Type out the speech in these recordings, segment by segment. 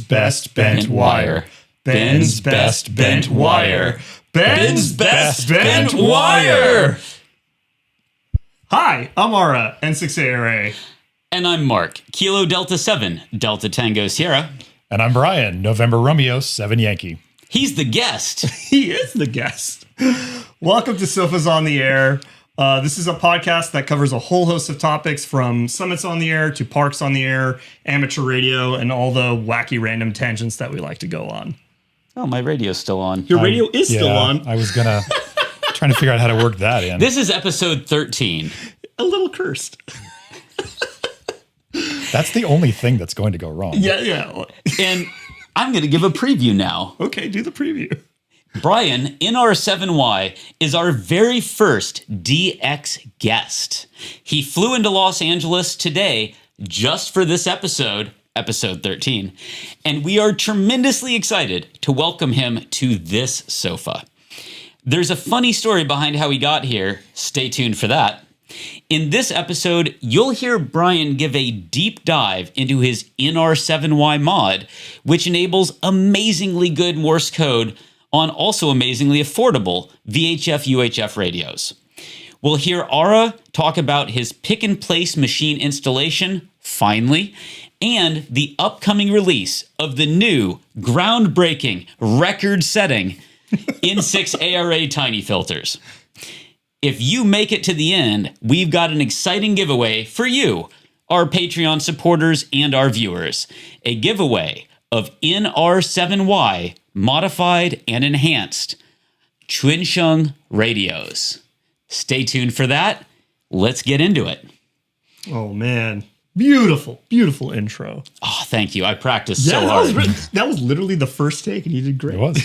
best bent wire. Ben's best bent wire. Ben's best bent wire. Hi, I'm Ara, N6ARA. And I'm Mark, Kilo Delta 7, Delta Tango Sierra. And I'm Brian, November Romeo 7 Yankee. He's the guest. He is the guest. Welcome to Sofas on the Air. This is a podcast that covers a whole host of topics from summits on the air to parks on the air, amateur radio, and all the wacky random tangents that we like to go on. Oh, my radio's still on. Your radio is still on. I was trying to figure out how to work that in. This is episode 13. A little cursed. That's the only thing that's going to go wrong. Yeah. And I'm going to give a preview now. Okay, do the preview. Brian, NR7Y, is our very first DX guest. He flew into Los Angeles today just for this episode, episode 13, and we are tremendously excited to welcome him to this sofa. There's a funny story behind how he got here. Stay tuned for that. In this episode, you'll hear Brian give a deep dive into his NR7Y mod, which enables amazingly good Morse code on also amazingly affordable VHF-UHF radios. We'll hear Ara talk about his pick-and-place machine installation, finally, and the upcoming release of the new, groundbreaking, record-setting N6ARA TinyFilters. If you make it to the end, we've got an exciting giveaway for you, our Patreon supporters and our viewers. A giveaway of NR7Y modified and enhanced Quansheng radios. Stay tuned for that. Let's get into it. Oh, man. Beautiful, beautiful intro. Oh, thank you. I practiced so hard. That was literally the first take, and you did great. It was.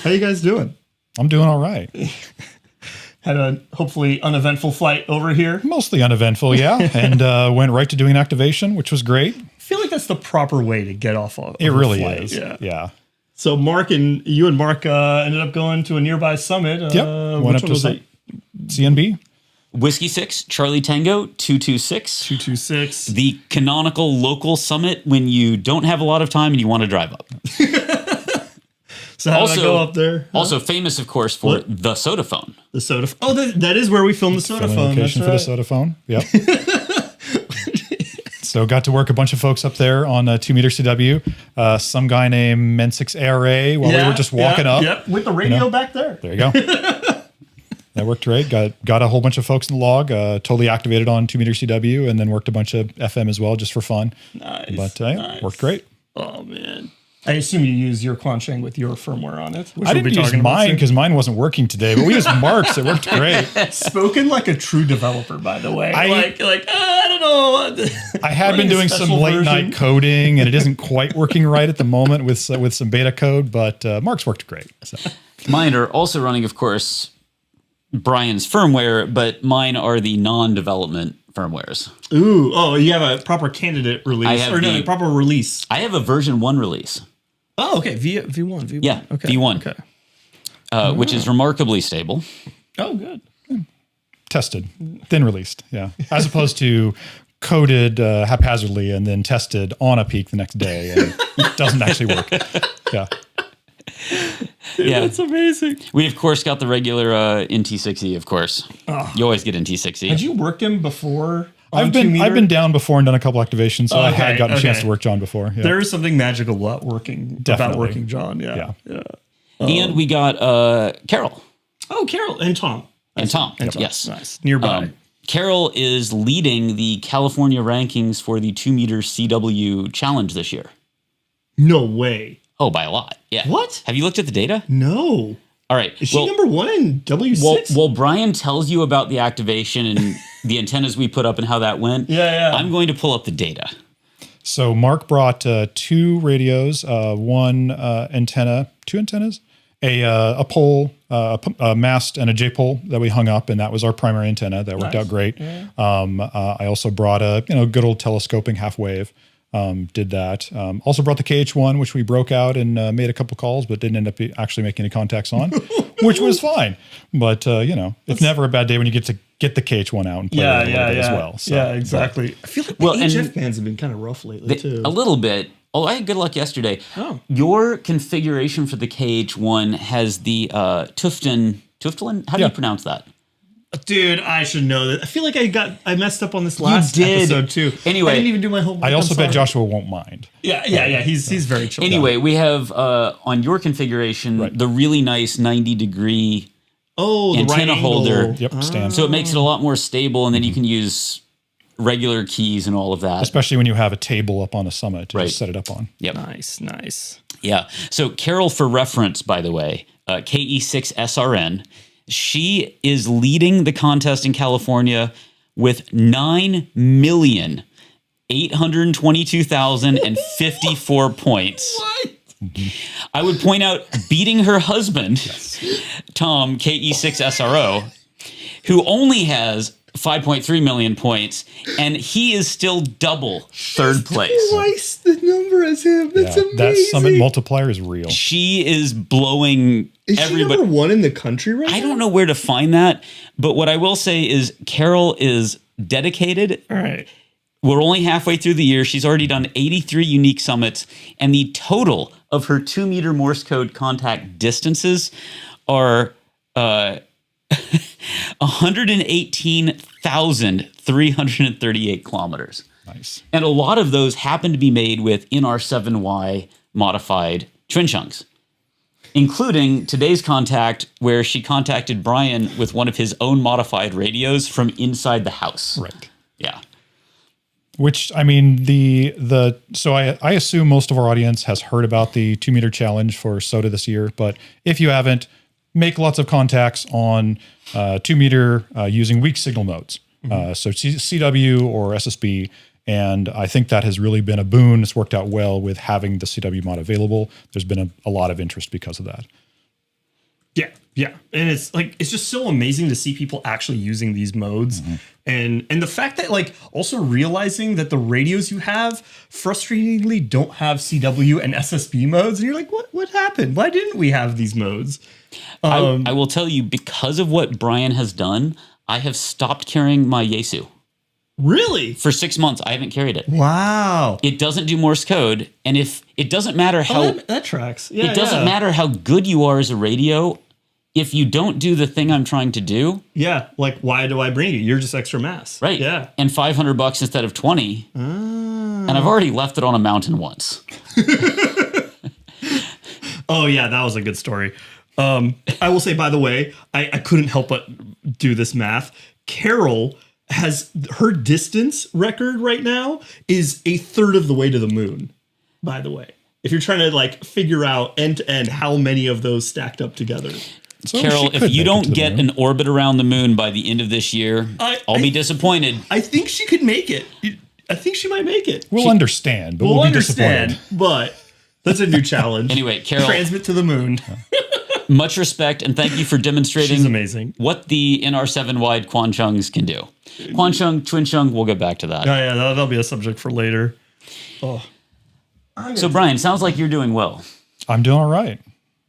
How you guys doing? I'm doing all right. Had a hopefully uneventful flight over here. Mostly uneventful, yeah. And went right to doing activation, which was great. I feel like that's the proper way to get off of It really flight. is. Yeah. So you and Mark ended up going to a nearby summit. Yep. Went up to CNB. Whiskey 6, Charlie Tango, 226. 226. The canonical local summit when you don't have a lot of time and you want to drive up. So how did I go up there? Also famous, of course, for the SOTA phone. The SOTA phone. Oh, that is where we filmed the SOTA phone. Location for the SOTA phone. Yep. So got to work a bunch of folks up there on 2-meter CW. Some guy named N6ARA while we were just walking up. Yep, with the radio back there. There you go. That worked great. Got a whole bunch of folks in the log. Totally activated on 2-meter CW, and then worked a bunch of FM as well, just for fun. Nice. But nice. Worked great. Oh man. I assume you use your Quansheng with your firmware on it. I didn't use mine because mine wasn't working today, but we used Mark's. It worked great. Spoken like a true developer, by the way. I don't know. I had been doing some late night coding, and it isn't quite working right at the moment with some beta code, but Mark's worked great. So. Mine are also running, of course, Brian's firmware, but mine are the non-development firmwares. Ooh, you have a proper candidate release, proper release. I have a version 1 release. Oh, okay, V1. Yeah, okay. V1, okay. Which is remarkably stable. Oh, good. Tested, then released, yeah. As opposed to coded haphazardly and then tested on a peak the next day, and it doesn't actually work. Yeah. Dude, yeah, that's amazing. We, of course, got the regular NT6E, of course. Oh. You always get NT6E. Had you worked him before? I've been down before and done a couple activations, so I had gotten a chance to work John before. Yeah. There is something magical about working John. Yeah. And we got Carol. Oh, Carol and Tom. And Tom. Yes. Nice. Nearby. Carol is leading the California rankings for the 2-meter CW challenge this year. No way. Oh, by a lot. Yeah. What? Have you looked at the data? No. All right. Is she number 1 in W6? Well, Brian tells you about the activation and the antennas we put up and how that went. Yeah. I'm going to pull up the data. So Mark brought 2 radios, 1 antenna, 2 antennas, a pole, a mast, and a J-pole that we hung up, and that was our primary antenna. That worked out great. Yeah. I also brought a good old telescoping half wave. Did that. Also brought the KH1, which we broke out and made a couple calls, but didn't end up actually making any contacts on, which was fine. But, it's never a bad day when you get to get the KH1 out and play with it as well. So, yeah, exactly. I feel like the HF bands have been kind of rough lately, too. A little bit. Oh, I had good luck yesterday. Oh. Your configuration for the KH1 has the Tufton. How do you pronounce that? Dude, I should know that. I feel like I messed up on this last episode too. Anyway, I didn't even do my homework. I also bet Joshua won't mind. Yeah. He's very chill. Anyway, we have on your configuration the really nice 90-degree antenna holder. Yep, stand. So it makes it a lot more stable, and then you can use regular keys and all of that. Especially when you have a table up on a summit to just set it up on. Yep. Nice. Yeah. So Carol, for reference, by the way, KE6SRN, she is leading the contest in California with 9,822,054 points. What? I would point out beating her husband, Tom, KE6SRO, who only has 5.3 million points, and he is still double third place. Twice the number as him. That's amazing. That summit multiplier is real. She is blowing everybody. Is she number one in the country right now? I don't know where to find that, but what I will say is Carol is dedicated. All right. We're only halfway through the year. She's already done 83 unique summits, and the total of her 2-meter Morse code contact distances are 118,338 kilometers. Nice. And a lot of those happen to be made with NR7Y modified Quansheng, including today's contact where she contacted Brian with one of his own modified radios from inside the house. Right. Yeah. Which, I mean, so I assume most of our audience has heard about the 2-meter challenge for SOTA this year, but if you haven't, make lots of contacts on 2-meter using weak signal modes. So CW or SSB, and I think that has really been a boon. It's worked out well with having the CW mod available. There's been a lot of interest because of that. Yeah. And it's just so amazing to see people actually using these modes. And the fact that also realizing that the radios you have frustratingly don't have CW and SSB modes. And you're like, what happened? Why didn't we have these modes? I will tell you, because of what Brian has done, I have stopped carrying my Yaesu. Really? For 6 months, I haven't carried it. Wow. It doesn't do Morse code, and if it doesn't matter how that tracks. Yeah, it doesn't matter how good you are as a radio, if you don't do the thing I'm trying to do. Yeah, why do I bring you? You're just extra mass. Right. Yeah. And $500 instead of 20. And I've already left it on a mountain once. Oh yeah, that was a good story. I will say, by the way, I couldn't help but do this math. Carol has her distance record right now is a third of the way to the moon, by the way. If you're trying to figure out end to end how many of those stacked up together. So Carol, if you don't get an orbit around the moon by the end of this year, I'll be disappointed. I think she could make it. I think she might make it. We'll understand, but we'll be disappointed. But that's a new challenge. Anyway, Carol, transmit to the moon. Much respect, and thank you for demonstrating She's amazing. What the NR7Y Quanchengs can do. Quansheng, Twinsheng, we'll get back to that. Oh, yeah, that'll be a subject for later. Oh. So, Brian, sounds like you're doing well. I'm doing all right.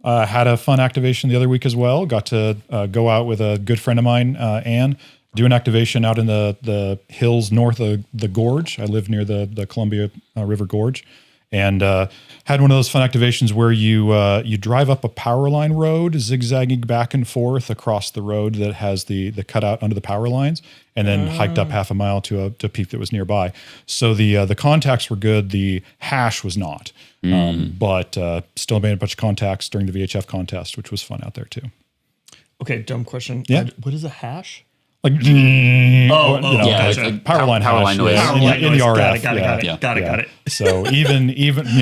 Had a fun activation the other week as well. Got to go out with a good friend of mine, Anne, do an activation out in the hills north of the gorge. I live near the Columbia River Gorge. And had one of those fun activations where you drive up a power line road, zigzagging back and forth across the road that has the cutout under the power lines, and then hiked up half a mile to a peak that was nearby. So the contacts were good. The hash was not, but still made a bunch of contacts during the VHF contest, which was fun out there too. Okay, dumb question. Yeah. What is a hash? Like, Yeah, gotcha. power line hash, noise. yeah, Power in line the noise. RF. Got it. So even RF,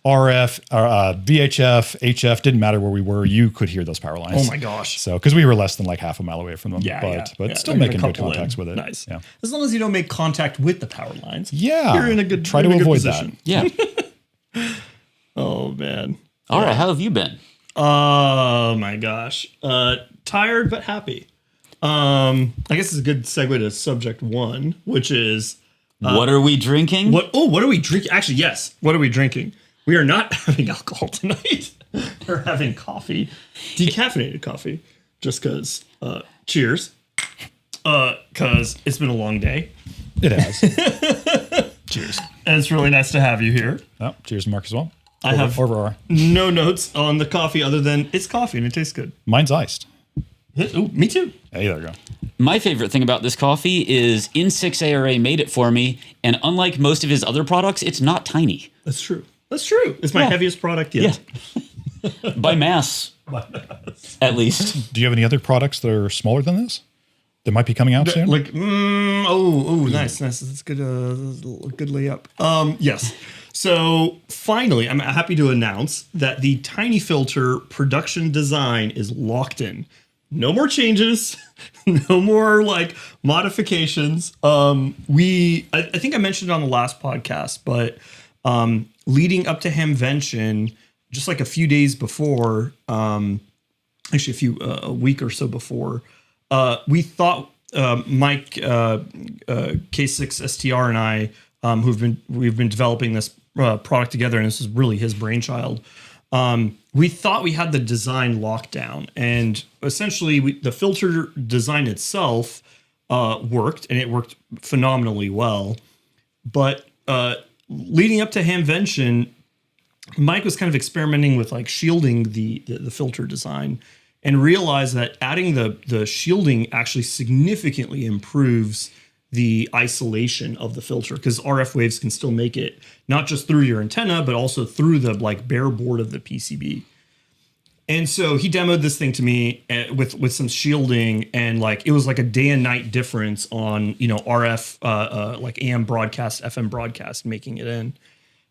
VHF, HF, didn't matter where we were, you could hear those power lines. Oh my gosh. So because we were less than half a mile away from them, but still They're making gonna good couple contacts in. with it. Nice. Yeah. As long as you don't make contact with the power lines. Yeah. You're in a good Try to you're in a good avoid position. Yeah. Oh man. All right. How have you been? Oh my gosh. Tired but happy. I guess it's a good segue to subject one, which is What are we drinking? what are we drinking? Actually, yes. What are we drinking? We are not having alcohol tonight. We're having coffee, decaffeinated coffee, just because. Cheers. Because it's been a long day. It has. Cheers. And it's really nice to have you here. Oh, cheers, Mark, as well. I have Aurora. no notes on the coffee other than it's coffee and it tastes good. Mine's iced. Ooh, me too. Hey, there we go. My favorite thing about this coffee is N6ARA made it for me, and unlike most of his other products, it's not tiny. That's true. That's true. It's my heaviest product yet. Yeah. By mass, at least. Do you have any other products that are smaller than this that might be coming out soon? Like, nice. That's good. Good layup. Yes. So finally, I'm happy to announce that the Tinyfilter production design is locked in. No more changes. No more like modifications. I think I mentioned it on the last podcast, but leading up to Hamvention, just like a few days before, actually a week or so before, we thought Mike K6STR and I, we've been developing this product together, and this is really his brainchild. We thought we had the design locked down, and essentially the filter design itself worked, and it worked phenomenally well. But leading up to Hamvention, Mike was kind of experimenting with like shielding the filter design, and realized that adding the shielding actually significantly improves the isolation of the filter, because RF waves can still make it not just through your antenna, but also through the like bare board of the PCB. And so he demoed this thing to me with some shielding, and like it was like a day and night difference on RF like AM broadcast, FM broadcast making it in.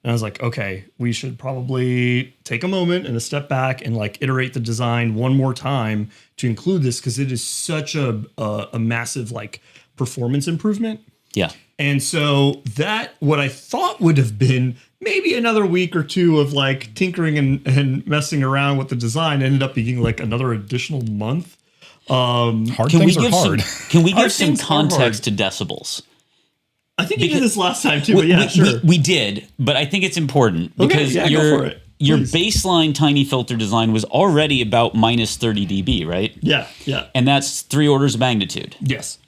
And I was like, okay, we should probably take a moment and a step back and like iterate the design one more time to include this, because it is such a massive like performance improvement. Yeah. And so that, what I thought would have been maybe another week or two of like tinkering and messing around with the design, ended up being like another additional month. Hard things are hard. Can we Hard give some things are context to decibels? I think you did this last time too, but yeah, sure. We did, but I think it's important because go for it. Your Please. baseline Tinyfilter design was already about minus 30 dB, right? Yeah. And that's 3 orders of magnitude. Yes.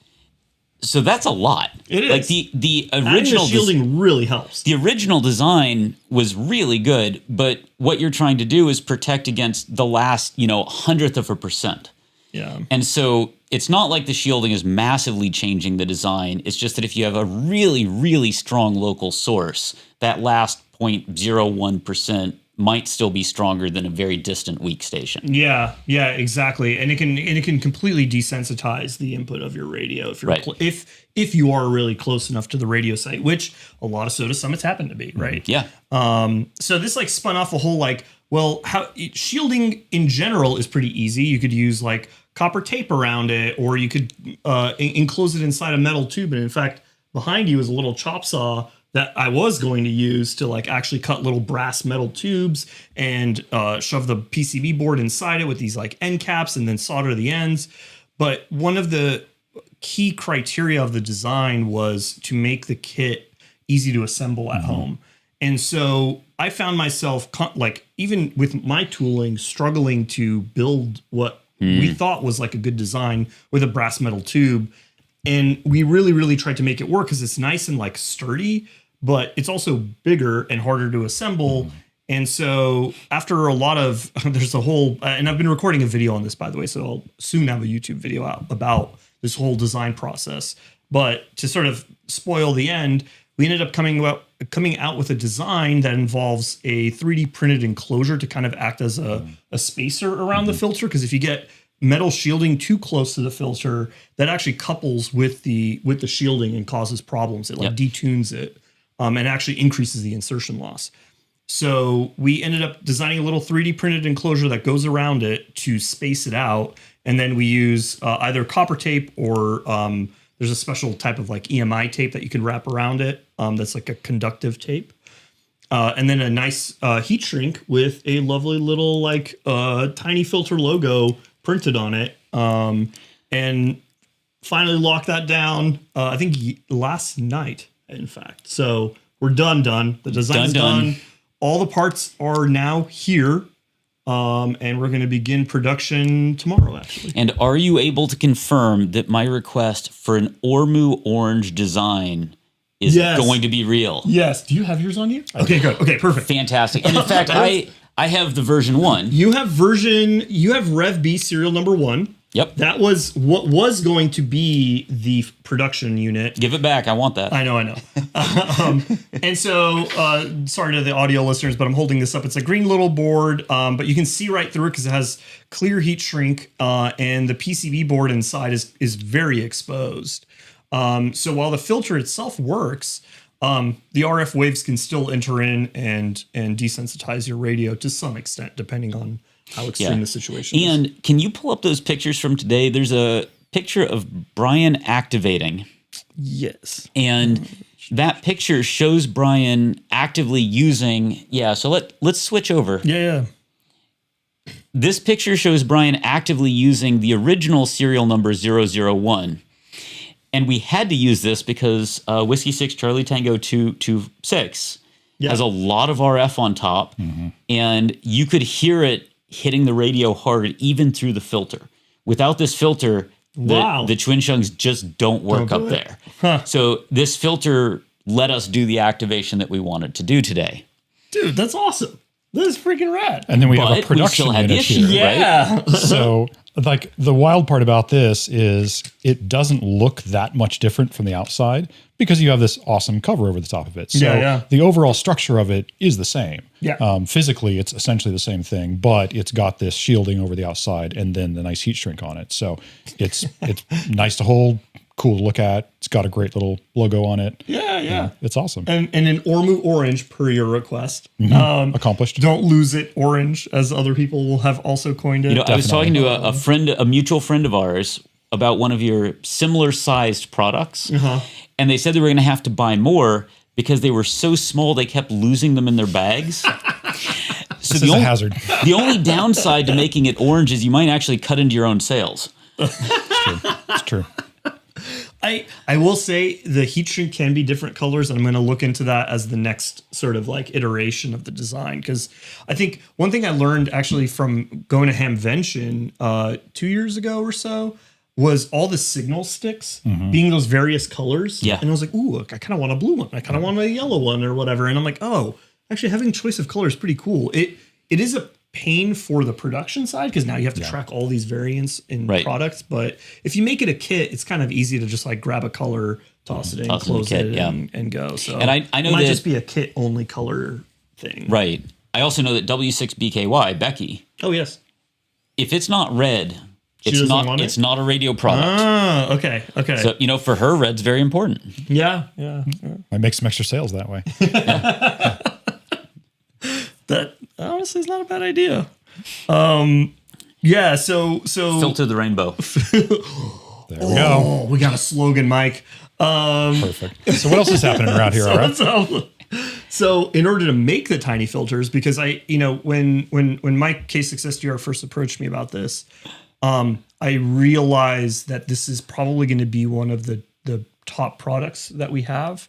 So that's a lot. It is. Like the Adding original the shielding really helps. The original design was really good, but what you're trying to do is protect against the last, 100th of a percent. Yeah. And so it's not like the shielding is massively changing the design. It's just that if you have a really, really strong local source, that last 0.01% might still be stronger than a very distant weak station. Yeah, exactly. And it can completely desensitize the input of your radio if you're Right. if you are really close enough to the radio site, which a lot of SOTA summits happen to be, right? Yeah. So this like spun off a whole like, well, how shielding in general is pretty easy. You could use like copper tape around it, or you could enclose it inside a metal tube. And in fact, behind you is a little chop saw that I was going to use to like actually cut little brass metal tubes and shove the PCB board inside it with these like end caps and then solder the ends. But one of the key criteria of the design was to make the kit easy to assemble at home. And so I found myself like, even with my tooling, struggling to build what we thought was like a good design with a brass metal tube. And we really, really tried to make it work because it's nice and like sturdy, but it's also bigger and harder to assemble. And so after a lot of, there's a whole, and I've been recording a video on this, by the way, so I'll soon have a YouTube video out about this whole design process. But to sort of spoil the end, we ended up coming out with a design that involves a 3D printed enclosure to kind of act as a spacer around the filter. Because if you get metal shielding too close to the filter, that actually couples with the shielding and causes problems. It like detunes it and actually increases the insertion loss. So we ended up designing a little 3D printed enclosure that goes around it to space it out. And then we use either copper tape or there's a special type of like EMI tape that you can wrap around it. That's like a conductive tape. And then a nice heat shrink with a lovely little like Tinyfilter logo printed on it. And finally locked that down, I think last night, in fact. So we're done. The design's done. All the parts are now here. And we're going to begin production tomorrow, actually. And are you able to confirm that my request for an Ormu orange design is Yes. going to be real. Yes. Do you have yours on you? Okay, good. Okay, perfect. Fantastic. And in fact, I have the version 1. You have Rev B serial number 1. Yep. That was what was going to be the production unit. Give it back. I want that. I know. And so, sorry to the audio listeners, but I'm holding this up. It's a green little board, but you can see right through it because it has clear heat shrink, and the PCB board inside is very exposed. So while the filter itself works, the RF waves can still enter in and desensitize your radio to some extent, depending on how extreme the situation is. And can you pull up those pictures from today? There's a picture of Brian activating. Yes. And that picture shows Brian actively using, so let's switch over. Yeah. This picture shows Brian actively using the original serial number 001. And we had to use this because Whiskey 6 Charlie Tango 226 has a lot of RF on top, and you could hear it hitting the radio hard even through the filter. Without this filter, the Quanshengs just don't work up there. So this filter let us do the activation that we wanted to do today. Dude, that's awesome. This is freaking rad. And then we have a production unit here. Right? So, like, the wild part about this is it doesn't look that much different from the outside because you have this awesome cover over the top of it. So the overall structure of it is the same. Yeah. Physically, it's essentially the same thing, but it's got this shielding over the outside and then the nice heat shrink on it. So it's nice to hold, cool to look at. It's got a great little logo on it. Yeah. It's awesome. And an Ormu orange per your request. Accomplished. Don't lose it orange, as other people will have also coined it. I was talking to a mutual friend of ours about one of your similar sized products. And they said they were going to have to buy more because they were so small they kept losing them in their bags. So this is a hazard. The only downside to making it orange is you might actually cut into your own sales. It's true. I will say the heat shrink can be different colors, and I'm going to look into that as the next sort of like iteration of the design. Because I think one thing I learned actually from going to Hamvention 2 years ago or so was all the signal sticks being those various colors. Yeah. And I was like, ooh, I kind of want a blue one. I kind of want a yellow one or whatever. And I'm like, oh, actually having choice of color is pretty cool. It is a pain for the production side because now you have to track all these variants in products. But if you make it a kit, it's kind of easy to just like grab a color, toss it in, close it, and go. So and I know it might that just be a kit only color thing. Right. I also know that W6BKY, Becky. Oh, yes. If it's not red, it's not a radio product. Ah, okay. So, for her, red's very important. Yeah. I make some extra sales that way. That honestly is not a bad idea. So Filter the rainbow. There we go. Oh, we got a slogan, Mike. Perfect. So what else is happening around here? All right. So in order to make the tiny filters, because when Mike K6SDR first approached me about this, I realized that this is probably going to be one of the top products that we have,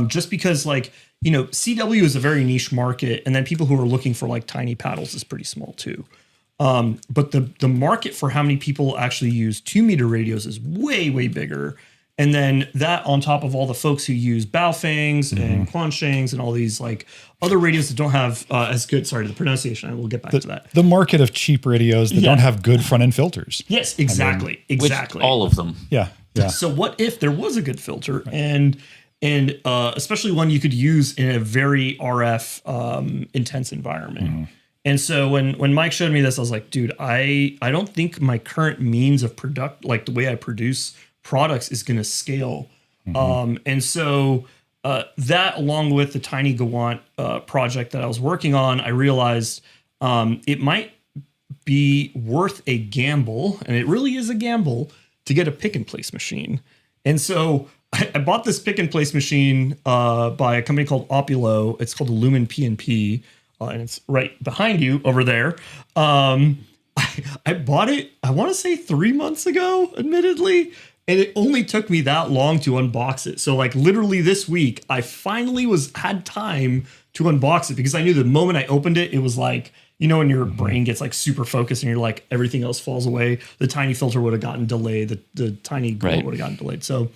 just because CW is a very niche market, and then people who are looking for like tiny paddles is pretty small too. But the market for how many people actually use 2-meter radios is way, way bigger. And then that on top of all the folks who use Baofangs and Quanshengs and all these like other radios that don't have as good, sorry, the pronunciation, I will get back to that. The market of cheap radios that don't have good front end filters. Yes, exactly. With all of them. Yeah. So what if there was a good filter and especially one you could use in a very RF intense environment? And so when Mike showed me this, I was like, dude, I don't think my current means of like the way I produce products is going to scale. And so that along with the Tiny Gawant project that I was working on, I realized it might be worth a gamble, and it really is a gamble, to get a pick and place machine. And so I bought this pick and place machine by a company called Opulo. It's called the Lumen PNP, and it's right behind you over there. I bought it, I want to say 3 months ago, admittedly. And it only took me that long to unbox it. So like literally this week, I finally had time to unbox it because I knew the moment I opened it, it was like, when your brain gets like super focused and you're like, everything else falls away. The tiny filter would have gotten delayed. The tiny Gawant would have gotten delayed. So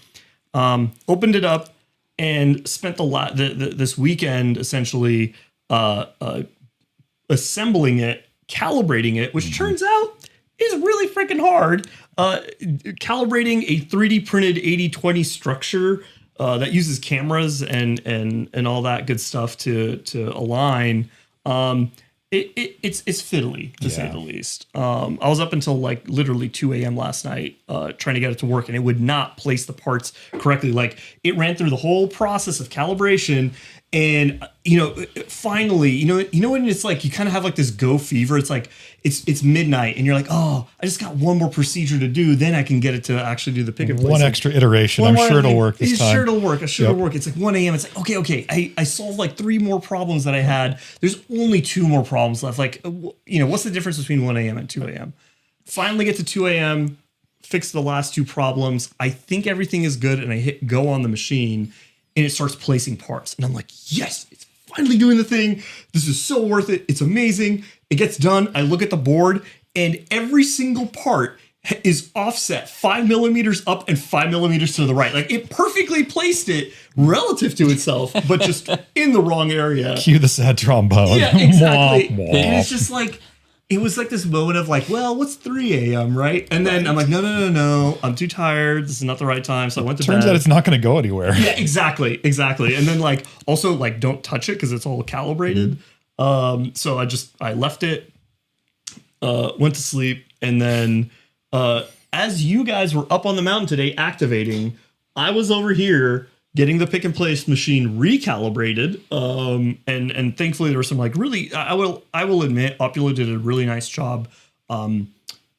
opened it up and spent this weekend essentially assembling it, calibrating it, which turns out is really freaking hard. Calibrating a 3D printed 8020 structure that uses cameras and all that good stuff to align. It's fiddly to say the least. I was up until like literally 2 a.m. last night trying to get it to work, and it would not place the parts correctly. Like it ran through the whole process of calibration, and finally, when it's like you kind of have like this go fever. It's like it's midnight, and you're like, oh, I just got one more procedure to do, then I can get it to actually do the pick and place. One extra iteration. I'm sure it'll work this time. Sure it'll work. It'll work. It's like 1 a.m. It's like, okay. I solved like 3 more problems that I had. There's only 2 more problems left. Like, what's the difference between 1 a.m. and 2 a.m.? Finally get to 2 a.m., fix the last 2 problems. I think everything is good, and I hit go on the machine, and it starts placing parts. And I'm like, yes, it's finally doing the thing. This is so worth it. It's amazing. It gets done. I look at the board, and every single part is offset 5 millimeters up and 5 millimeters to the right. Like it perfectly placed it relative to itself, but just in the wrong area. Cue the sad trombone. Yeah, exactly. Wah, wah. And it's just like, it was like this moment of like, well, what's 3 a.m., right? And then I'm like, no. I'm too tired. This is not the right time. So I went to bed. Turns out it's not going to go anywhere. Yeah, exactly. And then like, also like, don't touch it because it's all calibrated. So I left it, went to sleep. And then as you guys were up on the mountain today activating, I was over here getting the pick and place machine recalibrated. And thankfully there was some like really, I will admit, Opula did a really nice job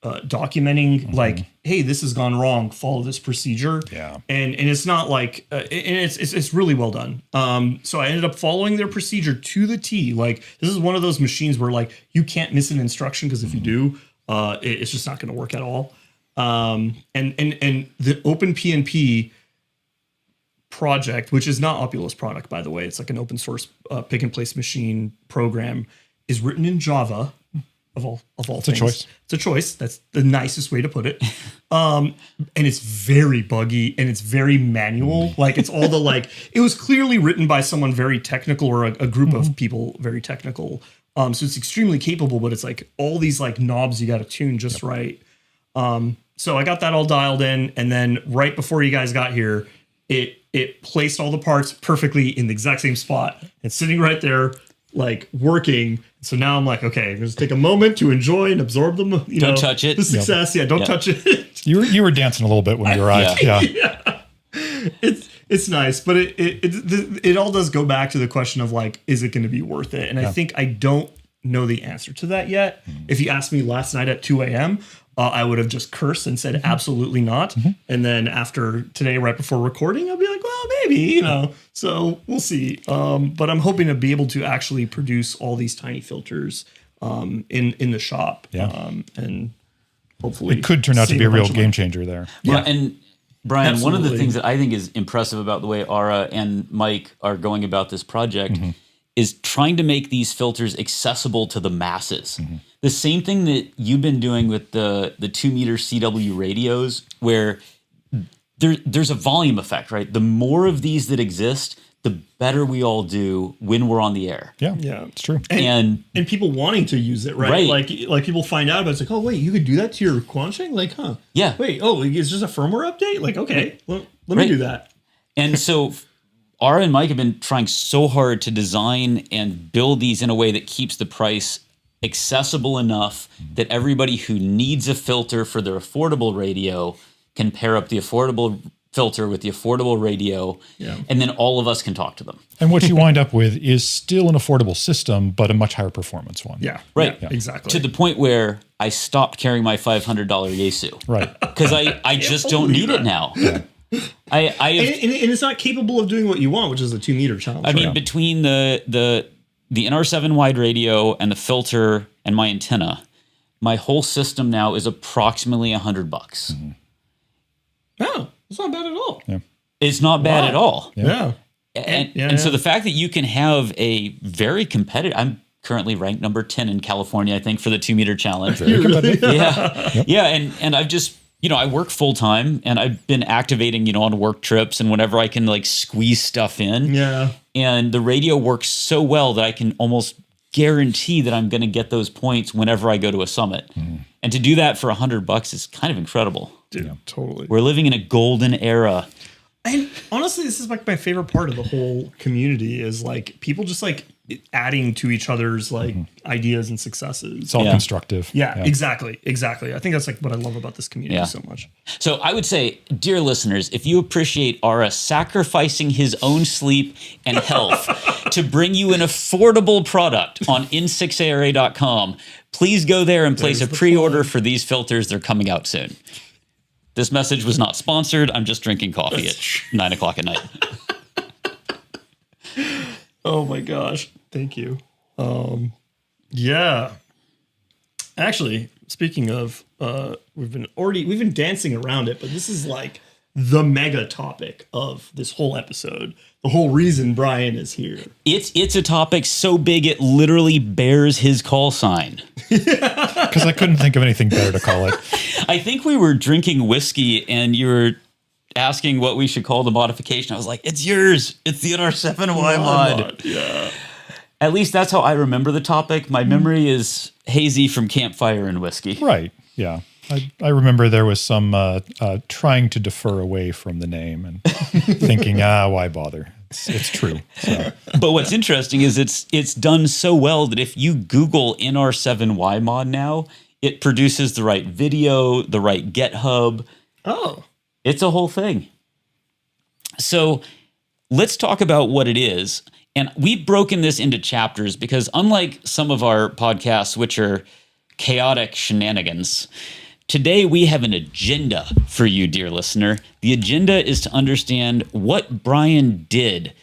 documenting like, hey, this has gone wrong, follow this procedure. Yeah. And it's not like, and it's really well done. So I ended up following their procedure to the T. Like this is one of those machines where like you can't miss an instruction because if you do, it's just not going to work at all. And the Open PNP project, which is not Opula's product, by the way, it's like an open source pick and place machine program, is written in Java of all things. It's a choice. That's the nicest way to put it. And it's very buggy and it's very manual. Like it's all the like, it was clearly written by someone very technical or a group of people very technical. So it's extremely capable, but it's like all these like knobs you got to tune just right. So I got that all dialed in, and then right before you guys got here, it placed all the parts perfectly in the exact same spot. It's sitting right there, like working. So now I'm like, okay, just take a moment to enjoy and absorb them. Don't touch it. The success, don't touch it. You were dancing a little bit when you arrived. Yeah. It's nice, but it all does go back to the question of like, is it going to be worth it? And I think I don't know the answer to that yet. If you asked me last night at 2 a.m., I would have just cursed and said absolutely not. And then after today, right before recording, I'll be like, well, maybe, So we'll see. But I'm hoping to be able to actually produce all these tiny filters in the shop. And hopefully it could turn out to be a real game changer there. Well, and Brian, Absolutely. one of the things that I think is impressive about the way Ara and Mike are going about this project is trying to make these filters accessible to the masses. The same thing that you've been doing with the 2-meter CW radios, where there's a volume effect, right? The more of these that exist, the better we all do when we're on the air. Yeah, it's true. And people wanting to use it, right? Like people find out about it. It's like, oh, wait, you could do that to your Quansheng? Like, huh? Yeah. Wait, it's just a firmware update? Like, okay, let me do that. And so Ara and Mike have been trying so hard to design and build these in a way that keeps the price accessible enough that everybody who needs a filter for their affordable radio can pair up the affordable filter with the affordable radio, and then all of us can talk to them. And what you wind up with is still an affordable system, but a much higher performance one. Yeah, right. Yeah, exactly. To the point where I stopped carrying my $500 Yaesu. Right. Because I just don't need it now. Yeah. I have, and it's not capable of doing what you want, which is a 2-meter challenge. I mean, between the NR7Y radio and the filter and my antenna, my whole system now is approximately $100. Oh, it's not bad at all. Yeah. It's not bad at all. Yeah. And so the fact that you can have a very competitive, I'm currently ranked number 10 in California, I think, for the 2-meter challenge. Very competitive. Yeah. And I've just I work full time, and I've been activating, on work trips and whenever I can like squeeze stuff in. Yeah. And the radio works so well that I can almost guarantee that I'm going to get those points whenever I go to a summit. And to do that for $100 is kind of incredible. Dude, totally. We're living in a golden era. And honestly, this is like my favorite part of the whole community is like people just like adding to each other's like ideas and successes. It's all constructive. Yeah, exactly. I think that's like what I love about this community so much. So I would say, dear listeners, if you appreciate Ara sacrificing his own sleep and health to bring you an affordable product on N6ARA.com, please go there and place a pre-order for these filters. They're coming out soon. This message was not sponsored. I'm just drinking coffee at 9 o'clock at night. Oh my gosh. Thank you. Yeah. Actually, speaking of, we've been dancing around it, but this is like the mega topic of this whole episode. The whole reason Brian is here. It's a topic so big it literally bears his call sign. Because I couldn't think of anything better to call it. I think we were drinking whiskey and you were asking what we should call the modification. I was like, it's yours. It's the NR7Y mod. Yeah. At least that's how I remember the topic. My memory is hazy from campfire and whiskey. Right. Yeah. I remember there was some trying to defer away from the name and thinking, why bother? It's true. So. But what's interesting is it's done so well that if you Google NR7Y mod now, it produces the right video, the right GitHub. Oh. It's a whole thing. So let's talk about what it is. And we've broken this into chapters because unlike some of our podcasts, which are chaotic shenanigans, today we have an agenda for you, dear listener. The agenda is to understand what Brian did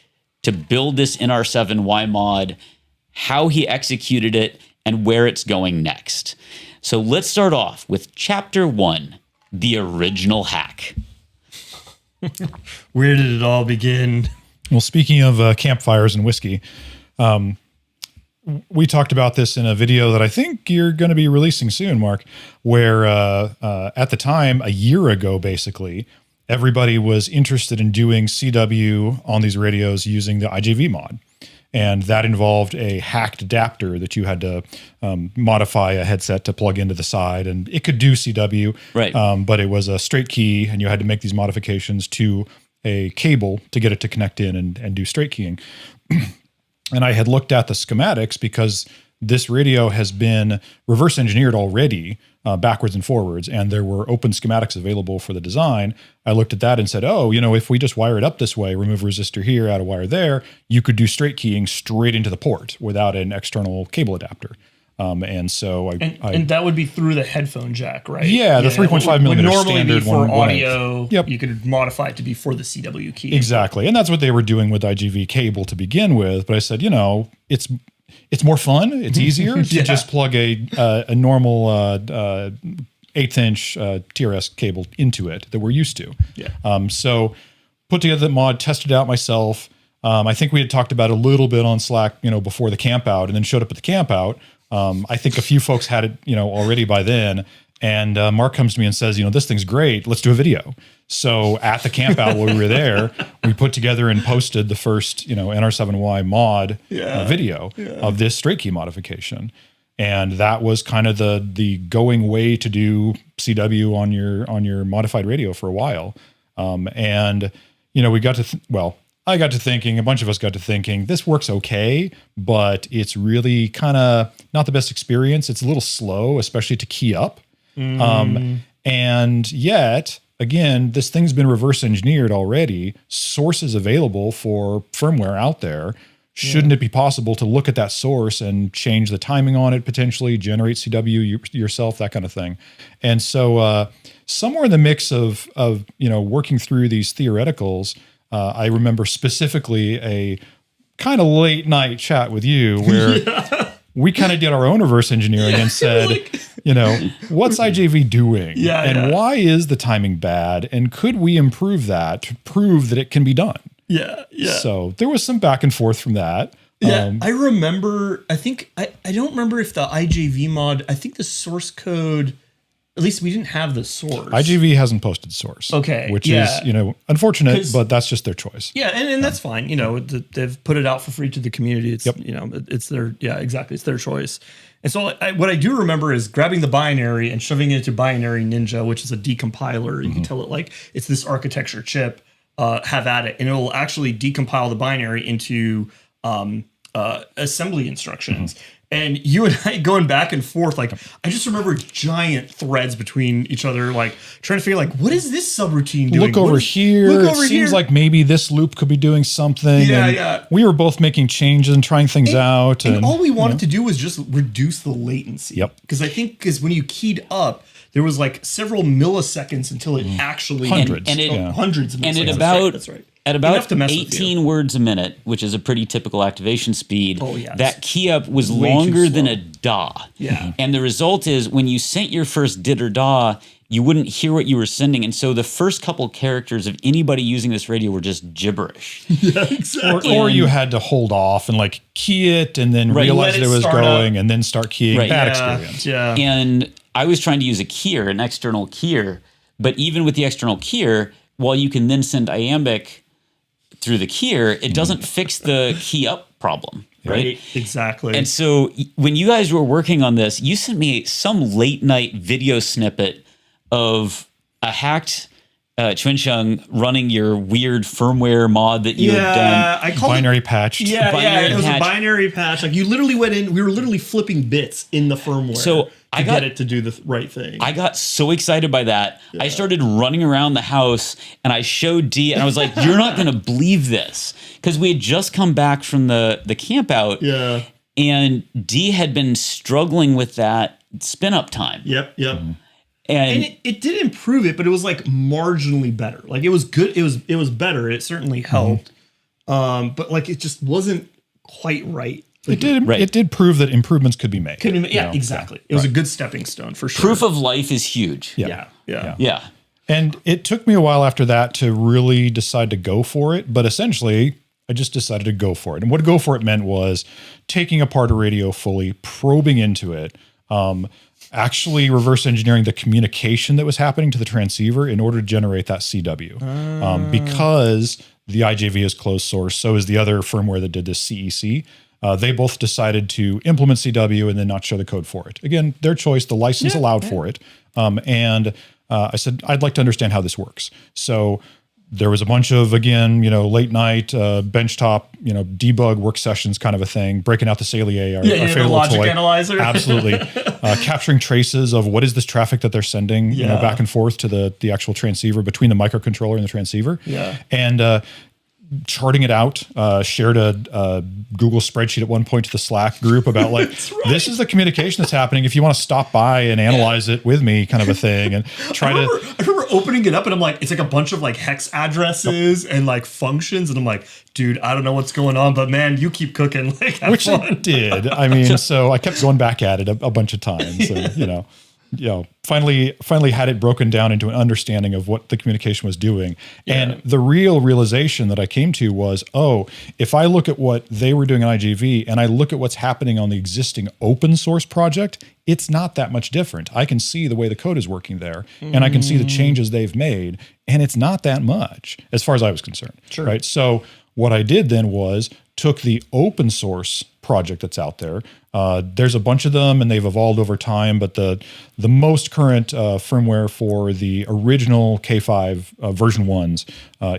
to build this NR7Y mod, how he executed it, and where it's going next. So let's start off with Chapter 1, the original hack. Where did it all begin? Well, speaking of campfires and whiskey, we talked about this in a video that I think you're going to be releasing soon, Mark, where at the time, a year ago, basically, everybody was interested in doing CW on these radios using the IJV mod. And that involved a hacked adapter that you had to modify a headset to plug into the side. And it could do CW, right? But it was a straight key, and you had to make these modifications to a cable to get it to connect in and do straight keying. And I had looked at the schematics because this radio has been reverse engineered already backwards and forwards, and there were open schematics available for the design. I looked at that and said, if we just wire it up this way, remove a resistor here, add a wire there, you could do straight keying straight into the port without an external cable adapter. And so and that would be through the headphone jack, right? Yeah, the 3.5 millimeter normally standard be for one. audio. Yep. You could modify it to be for the CW key. Exactly. And that's what they were doing with IGV cable to begin with. But I said, it's more fun. It's easier to just plug a normal 1/8-inch TRS cable into it that we're used to. Yeah. So put together the mod, tested it out myself. I think we had talked about it a little bit on Slack, before the camp out, and then showed up at the camp out. I think a few folks had it, already by then. And Mark comes to me and says, this thing's great. Let's do a video. So at the camp out while we were there, we put together and posted the first, NR7Y mod video of this straight key modification. And that was kind of the going way to do CW on your modified radio for a while. We got to, I got to thinking, a bunch of us got to thinking, this works okay, but it's really kind of not the best experience. It's a little slow, especially to key up. And yet, again, this thing's been reverse engineered already. Sources available for firmware out there. Shouldn't it be possible to look at that source and change the timing on it, potentially generate CW yourself, that kind of thing? And so somewhere in the mix of working through these theoreticals, I remember specifically a kind of late night chat with you where we kind of did our own reverse engineering and said, what's IJV doing? And why is the timing bad? And could we improve that to prove that it can be done? Yeah. So there was some back and forth from that. Yeah, I remember, I think, I don't remember if the IJV mod, I think the source code at least we didn't have the source. IGV hasn't posted source. Okay, which is, unfortunate, but that's just their choice. Yeah, and that's fine. They've put it out for free to the community. It's it's their exactly. It's their choice. And so what I do remember is grabbing the binary and shoving it into Binary Ninja, which is a decompiler. You can tell it like it's this architecture chip. Have at it, and it will actually decompile the binary into assembly instructions. And you and I going back and forth, like I just remember giant threads between each other, like trying to figure, like, what is this subroutine doing? Look over here. It seems like maybe this loop could be doing something. Yeah. We were both making changes and trying things out. And all we wanted to do was just reduce the latency. Yep. Because I think when you keyed up, there was like several milliseconds until it actually hundreds of milliseconds. And that's right. At about 18 words a minute, which is a pretty typical activation speed, that key up was longer than a DAW. Yeah. And the result is when you sent your first DID or DAW, you wouldn't hear what you were sending. And so the first couple characters of anybody using this radio were just gibberish. Yeah, exactly. Or you had to hold off and like key it and then realize it was going and then start keying. Bad experience. Yeah. And I was trying to use a keyer, an external keyer. But even with the external keyer, while you can then send iambic through the keyer, it doesn't fix the key up problem, right? Exactly. And so when you guys were working on this, you sent me some late night video snippet of a hacked Quansheng running your weird firmware mod that you had done. I called binary patched. It was a binary patch. Like you literally went in, we were literally flipping bits in the firmware. So to get it to do the right thing. I got so excited by that. Yeah. I started running around the house and I showed Dee and I was like, you're not going to believe this. Because we had just come back from the camp out. Yeah. And Dee had been struggling with that spin up time. Yep. And it did improve it, but it was like marginally better. Like it was good. It was better. It certainly helped. But like it just wasn't quite right. It did prove that improvements could be made. Exactly. It was a good stepping stone for sure. Proof of life is huge. Yeah. And it took me a while after that to really decide to go for it. But essentially, I just decided to go for it. And what go for it meant was taking apart a radio fully, probing into it, actually reverse engineering the communication that was happening to the transceiver in order to generate that CW. Because the IJV is closed source, so is the other firmware that did this CEC. They both decided to implement CW and then not show the code for it. Again, their choice, the license allowed for it. And I said, I'd like to understand how this works. So there was a bunch of, again, late night, benchtop, debug work sessions kind of a thing, breaking out the Salier, our favorite logic toy. analyzer. Absolutely. Capturing traces of what is this traffic that they're sending back and forth to the actual transceiver between the microcontroller and the transceiver. Yeah. And charting it out, shared a Google spreadsheet at one point to the Slack group about like, this is the communication that's happening. If you want to stop by and analyze it with me kind of a thing and I remember opening it up and I'm like, it's like a bunch of like hex addresses and like functions. And I'm like, dude, I don't know what's going on, but man, you keep cooking. Like, which I did. I mean, so I kept going back at it a bunch of times and, finally had it broken down into an understanding of what the communication was doing. Yeah. And the real realization that I came to was, if I look at what they were doing on IGV and I look at what's happening on the existing open source project, it's not that much different. I can see the way the code is working there and I can see the changes they've made, and it's not that much as far as I was concerned. Sure. Right. So what I did then was took the open source project that's out there. There's a bunch of them and they've evolved over time, but the most current firmware for the original K5 version 1s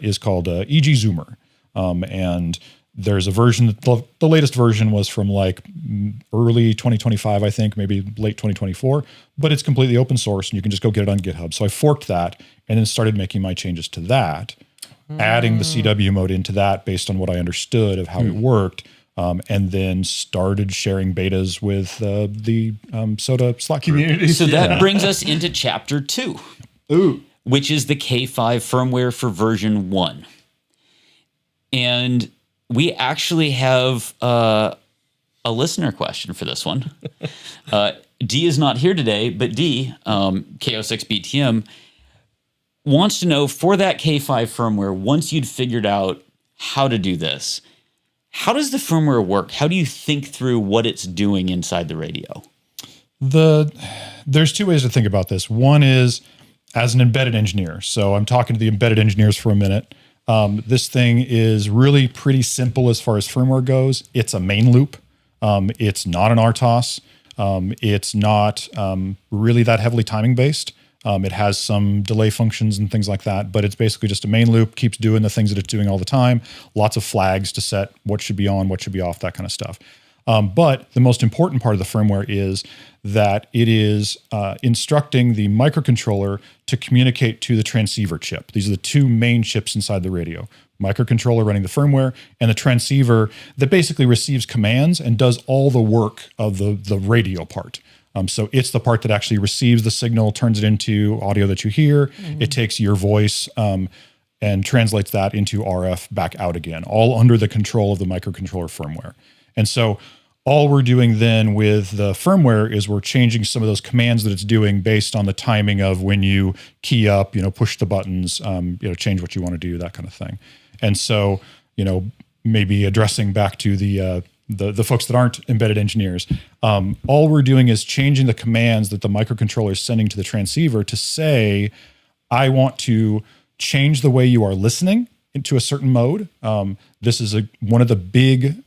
is called EG Zoomer. And there's a version, the latest version was from like early 2025, I think, maybe late 2024, but it's completely open source and you can just go get it on GitHub. So I forked that and then started making my changes to that, adding the CW mode into that based on what I understood of how it worked. And then started sharing betas with the SOTA Slack community. So that brings us into chapter 2, which is the K5 firmware for version 1. And we actually have a listener question for this one. Dee is not here today, but Dee, KO6BTM, wants to know, for that K5 firmware, once you'd figured out how to do this, how does the firmware work? How do you think through what it's doing inside the radio? There's two ways to think about this. One is as an embedded engineer. So I'm talking to the embedded engineers for a minute. This thing is really pretty simple as far as firmware goes. It's a main loop. It's not an RTOS. It's not really that heavily timing based. It has some delay functions and things like that, but it's basically just a main loop, keeps doing the things that it's doing all the time. Lots of flags to set what should be on, what should be off, that kind of stuff. But the most important part of the firmware is that it is instructing the microcontroller to communicate to the transceiver chip. These are the two main chips inside the radio. Microcontroller running the firmware and the transceiver that basically receives commands and does all the work of the radio part. So it's the part that actually receives the signal, turns it into audio that you hear. Mm-hmm. It takes your voice and translates that into RF back out again, all under the control of the microcontroller firmware. And so all we're doing then with the firmware is we're changing some of those commands that it's doing based on the timing of when you key up, push the buttons, change what you want to do, that kind of thing. And so, maybe addressing back to the folks that aren't embedded engineers, all we're doing is changing the commands that the microcontroller is sending to the transceiver to say, I want to change the way you are listening into a certain mode. This is one of the big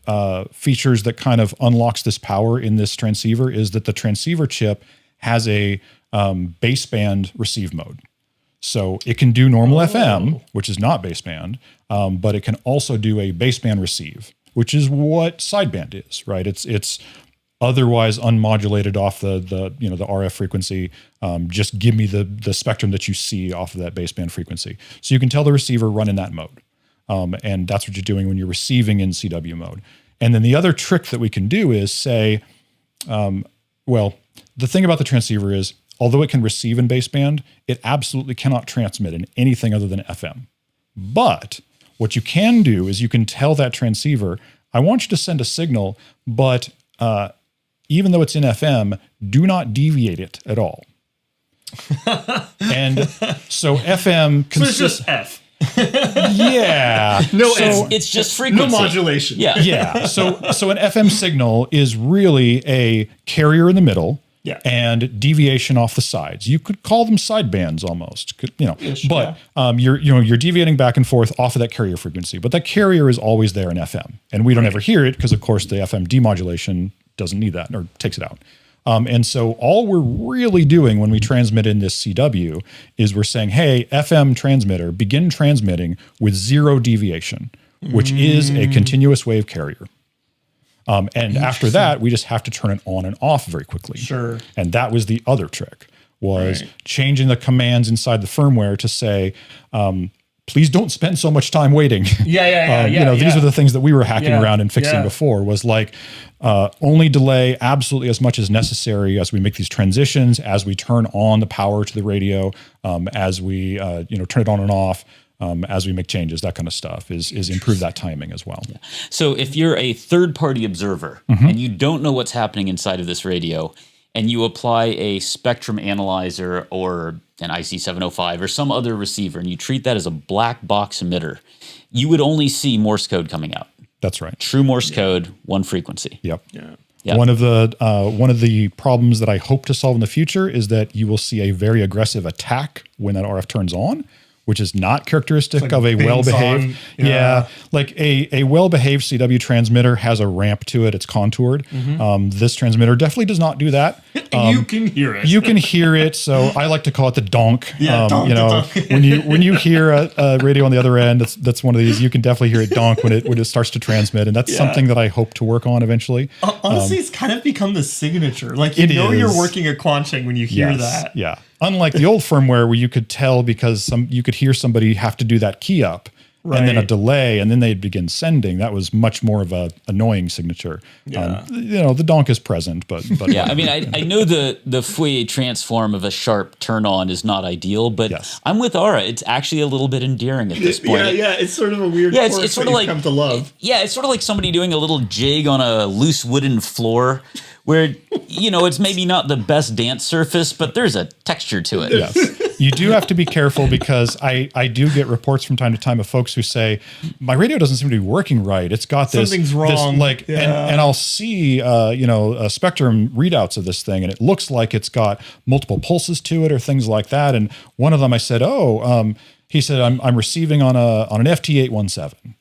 features that kind of unlocks this power in this transceiver is that the transceiver chip has a baseband receive mode. So it can do normal FM, which is not baseband, but it can also do a baseband receive, which is what sideband is, right? It's otherwise unmodulated off the RF frequency. Just give me the spectrum that you see off of that baseband frequency. So you can tell the receiver run in that mode. And that's what you're doing when you're receiving in CW mode. And then the other trick that we can do is say, the thing about the transceiver is, although it can receive in baseband, it absolutely cannot transmit in anything other than FM. But what you can do is you can tell that transceiver, I want you to send a signal, but even though it's in FM, do not deviate it at all. And so FM So it's just F. Yeah. It's just frequency. No modulation. Yeah. Yeah. So an FM signal is really a carrier in the middle. Yeah. And deviation off the sides. You could call them sidebands almost, Ish, but you're deviating back and forth off of that carrier frequency. But that carrier is always there in FM, and we don't ever hear it because, of course, the FM demodulation doesn't need that or takes it out. And so all we're really doing when we transmit in this CW is we're saying, hey, FM transmitter, begin transmitting with 0 deviation, which is a continuous wave carrier. And after that, we just have to turn it on and off very quickly. Sure. And that was the other trick, was changing the commands inside the firmware to say, please don't spend so much time waiting. These are the things that we were hacking around and fixing before, was like only delay absolutely as much as necessary as we make these transitions, as we turn on the power to the radio, as we turn it on and off. As we make changes, that kind of stuff is improve that timing as well. Yeah. So if you're a third-party observer and you don't know what's happening inside of this radio, and you apply a spectrum analyzer or an IC705 or some other receiver, and you treat that as a black box emitter, you would only see Morse code coming out. That's right. True Morse code, one frequency. Yep. Yeah. Yep. One of the problems that I hope to solve in the future is that you will see a very aggressive attack when that RF turns on, which is not characteristic of a well-behaved. Like a well-behaved CW transmitter has a ramp to it. It's contoured. This transmitter definitely does not do that. You can hear it. You can hear it. So I like to call it the donk. Donk. when you hear a radio on the other end, that's one of these. You can definitely hear it donk when it starts to transmit, and that's something that I hope to work on eventually. Honestly, it's kind of become the signature. Like you're working at Quansheng when you hear that. Yeah. Unlike the old firmware where you could tell because you could hear somebody have to do that key up and then a delay and then they'd begin sending. That was much more of a annoying signature. Yeah. The donk is present, but yeah, I mean, I know the Fourier transform of a sharp turn on is not ideal, but I'm with Ara. It's actually a little bit endearing at this point. Yeah, it's sort of a weird it's sort of like come to love. Yeah, it's sort of like somebody doing a little jig on a loose wooden floor where, it's maybe not the best dance surface, but there's a texture to it. Yes. You do have to be careful because I do get reports from time to time of folks who say, my radio doesn't seem to be working right. It's got this. Something's wrong. And I'll see, spectrum readouts of this thing, and it looks like it's got multiple pulses to it or things like that. And one of them I said, he said, I'm receiving on an FT817.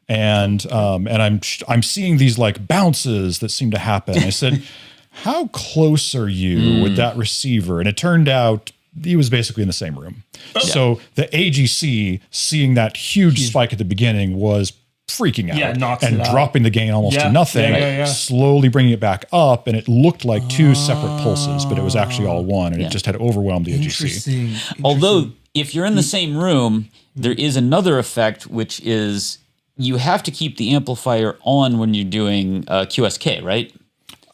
And I'm seeing these like bounces that seem to happen. I said, how close are you with that receiver? And it turned out he was basically in the same room. So the AGC, seeing that huge spike at the beginning, was freaking out and dropping the gain almost to nothing, slowly bringing it back up. And it looked like two separate pulses, but it was actually all one. And it just had overwhelmed the AGC. Although if you're in the same room, there is another effect, which is you have to keep the amplifier on when you're doing QSK, right?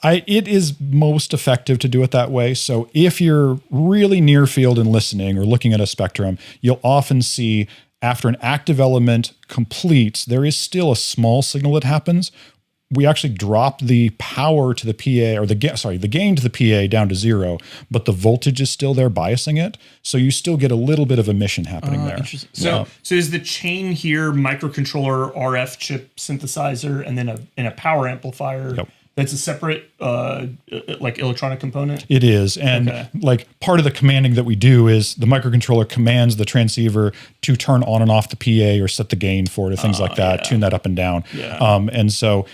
It is most effective to do it that way. So if you're really near field and listening or looking at a spectrum, you'll often see after an active element completes, there is still a small signal that happens. We actually drop the power to the PA, or the gain to the PA down to 0, but the voltage is still there biasing it. So you still get a little bit of emission happening there. Interesting. So is the chain here microcontroller, RF chip synthesizer, and then a power amplifier? Yep. That's a separate like electronic component? It is. And like part of the commanding that we do is the microcontroller commands the transceiver to turn on and off the PA or set the gain for it or things like that, tune that up and down. And so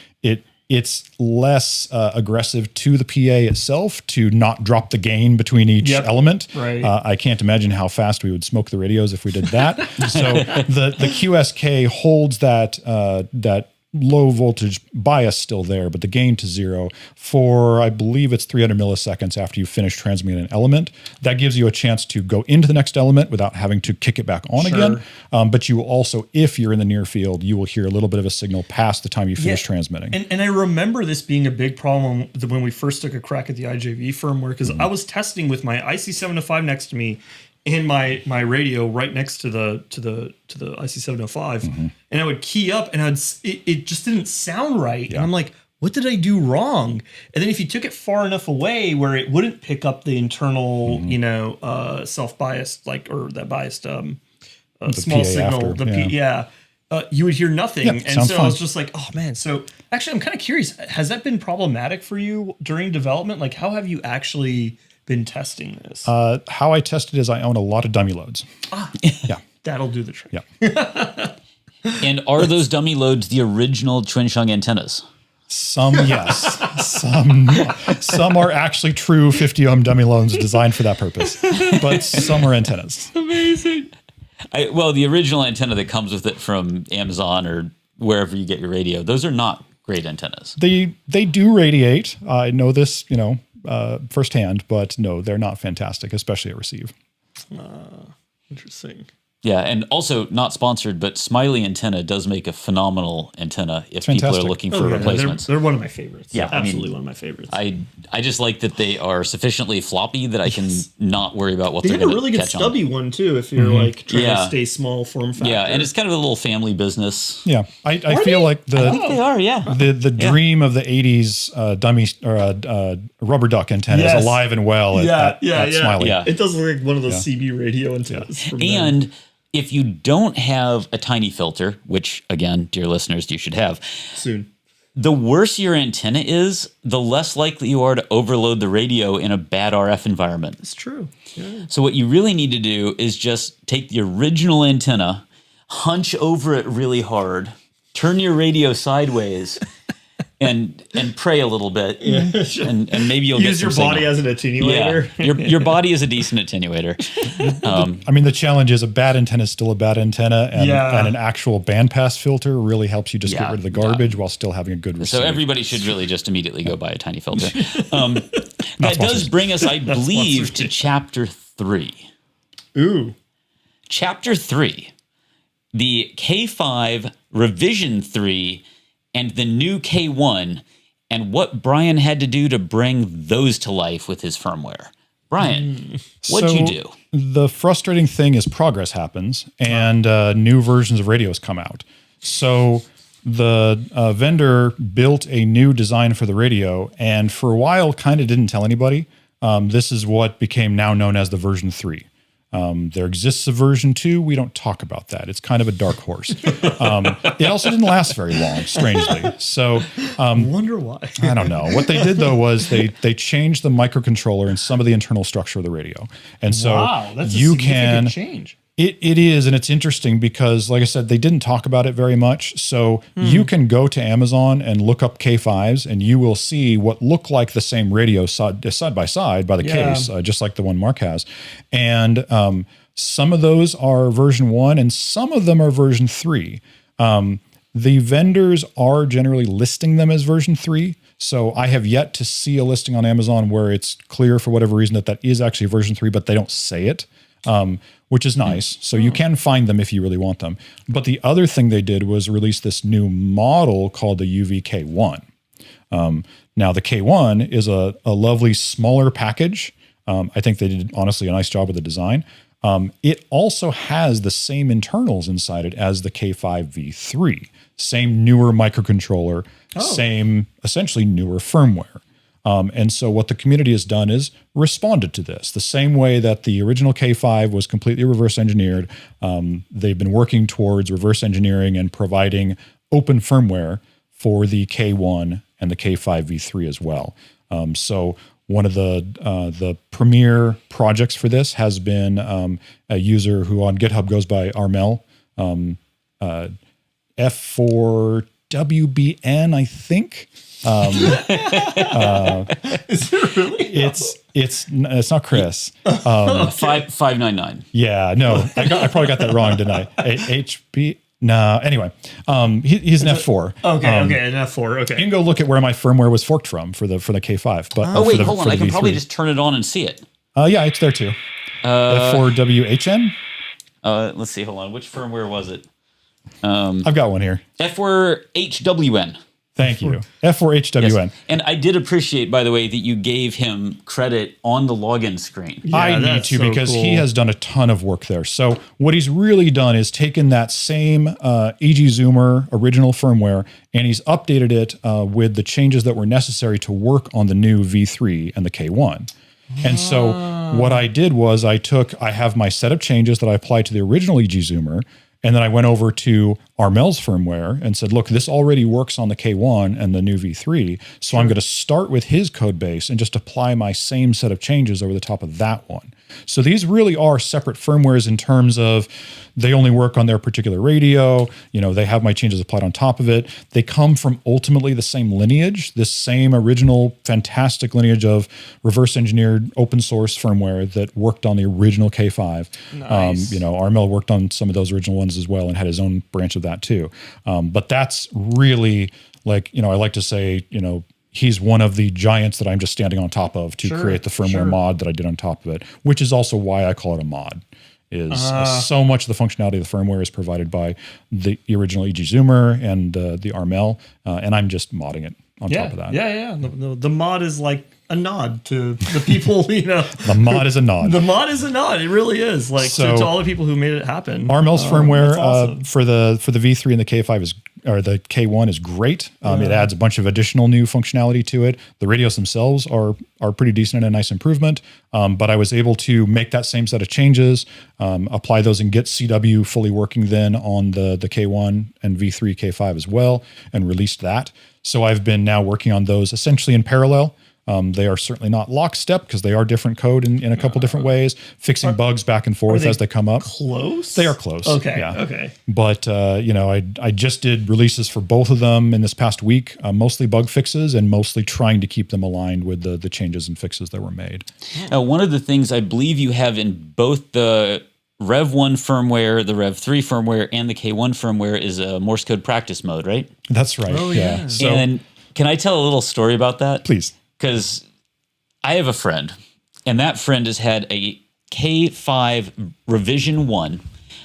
it's less aggressive to the PA itself to not drop the gain between each element. Right. I can't imagine how fast we would smoke the radios if we did that. So the QSK holds that low voltage bias still there, but the gain to 0 for, I believe it's 300 milliseconds after you finish transmitting an element. That gives you a chance to go into the next element without having to kick it back on again. But you will also, if you're in the near field, you will hear a little bit of a signal past the time you finish transmitting. And I remember this being a big problem when we first took a crack at the IJV firmware, because I was testing with my IC705 next to me and my radio right next to the IC705, and I would key up, and it just didn't sound right, and I'm like, what did I do wrong? And then if you took it far enough away where it wouldn't pick up the internal, self-biased, or that biased small PA signal, you would hear nothing, and so fun. I was just like, oh man. So actually, I'm kind of curious. Has that been problematic for you during development? Like, how have you actually been testing this? How I tested is I own a lot of dummy loads. That'll do the trick. And are those dummy loads the original Quansheng antennas? Some, yes. Some are actually true 50 ohm dummy loads designed for that purpose, but some are antennas. Amazing. The original antenna that comes with it from Amazon or wherever you get your radio, those are not great antennas. They do radiate. I know this, firsthand, but no, they're not fantastic, especially at receive. Interesting. Yeah, and also not sponsored, but Smiley Antenna does make a phenomenal antenna if people are looking for replacements. They're one of my favorites. Yeah, absolutely one of my favorites. I just like that they are sufficiently floppy that I can not worry about what they they're have going a really to good catch stubby on. one too. If you're like trying to stay small form factor. Yeah, and it's kind of a little family business. Yeah, I feel like I think they are. Yeah, the dream of the '80s dummy or rubber duck antenna is alive and well at Smiley. Yeah, it does look like one of those CB radio antennas. From and if you don't have a Tinyfilter, which again, dear listeners, you should have soon. The worse your antenna is, the less likely you are to overload the radio in a bad RF environment. That's true. Yeah. So what you really need to do is just take the original antenna, hunch over it really hard, turn your radio sideways, and pray a little bit, and maybe you'll use get your body as an attenuator. Yeah, your body is a decent attenuator. I mean, the challenge is a bad antenna is still a bad antenna, and an actual bandpass filter really helps you just get rid of the garbage while still having a good receive. So everybody should really just immediately go buy a Tinyfilter. That does bring us, I believe, to Chapter 3. Ooh. Chapter 3, the K5 Revision 3, and the new K1, and what Brian had to do to bring those to life with his firmware. Brian, what'd you do? The frustrating thing is progress happens, and new versions of radios come out. So the vendor built a new design for the radio, and for a while kind of didn't tell anybody. This is what became now known as the version 3. There exists a version 2. We don't talk about that. It's kind of a dark horse. It also didn't last very long, strangely. So I wonder why. I don't know. What they did though was they changed the microcontroller and some of the internal structure of the radio. And so Wow, that's a significant change. It is, and it's interesting because, like I said, they didn't talk about it very much. So you can go to Amazon and look up K5s, and you will see what look like the same radio side by side by the case, just like the one Mark has. And some of those are version 1, and some of them are version 3. The vendors are generally listing them as version 3. So I have yet to see a listing on Amazon where it's clear for whatever reason that is actually version 3, but they don't say it. Which is nice. So you can find them if you really want them. But the other thing they did was release this new model called the UV-K1. Now the K1 is a lovely smaller package. I think they did honestly a nice job with the design. It also has the same internals inside it as the K5 V3. Same newer microcontroller, same essentially newer firmware. And so what the community has done is responded to this. The same way that the original K5 was completely reverse engineered, they've been working towards reverse engineering and providing open firmware for the K1 and the K5 V3 as well. So one of the premier projects for this has been a user who on GitHub goes by Armel, F4WBN, I think. Is it really? It's not Chris. 599. Yeah, no, I probably got that wrong, didn't I? HB. No, anyway, he's an F4. Okay, an F4. Okay. You can go look at where my firmware was forked from for the K5. But Wait, hold on. I can probably just turn it on and see it. Yeah, it's there too. F4WHN. Let's see. Hold on. Which firmware was it? I've got one here. F4HWN. Thank you. F4HWN. Yes. And I did appreciate, by the way, that you gave him credit on the login screen. Yeah, I need to because he has done a ton of work there. So what he's really done is taken that same EG Zoomer original firmware and he's updated it with the changes that were necessary to work on the new V3 and the K1. And so what I did was I have my set of changes that I applied to the original EG Zoomer. And then I went over to Armel's firmware and said, look, this already works on the K1 and the new V3. So I'm going to start with his code base and just apply my same set of changes over the top of that one. So these really are separate firmwares in terms of they only work on their particular radio. You know, they have my changes applied on top of it. They come from ultimately the same lineage, this same original fantastic lineage of reverse engineered open source firmware that worked on the original K5. Nice. Armel worked on some of those original ones as well and had his own branch of that too. But that's really I like to say, he's one of the giants that I'm just standing on top of to create the firmware mod that I did on top of it, which is also why I call it a mod. So much of the functionality of the firmware is provided by the original EG Zoomer and the Armel, and I'm just modding it on top of that. Yeah. The mod is like a nod to the people, The mod is a nod. The mod is a nod. It really is. To all the people who made it happen. Armel's firmware awesome. for the V3 and the K5 the K1 is great. It adds a bunch of additional new functionality to it. The radios themselves are pretty decent and a nice improvement. But I was able to make that same set of changes, apply those and get CW fully working then on the K1 and V3 K5 as well, and released that. So I've been now working on those essentially in parallel. They are certainly not lockstep because they are different code in a couple different ways, fixing bugs back and forth as they come up. Close? They are close. Okay. Yeah. Okay. But, I just did releases for both of them in this past week, mostly bug fixes and mostly trying to keep them aligned with the changes and fixes that were made. One of the things I believe you have in both the Rev 1 firmware, the Rev 3 firmware, and the K1 firmware is a Morse code practice mode, right? That's right. Oh, yeah. So, and can I tell a little story about that? Please. Because I have a friend, and that friend has had a K5 revision 1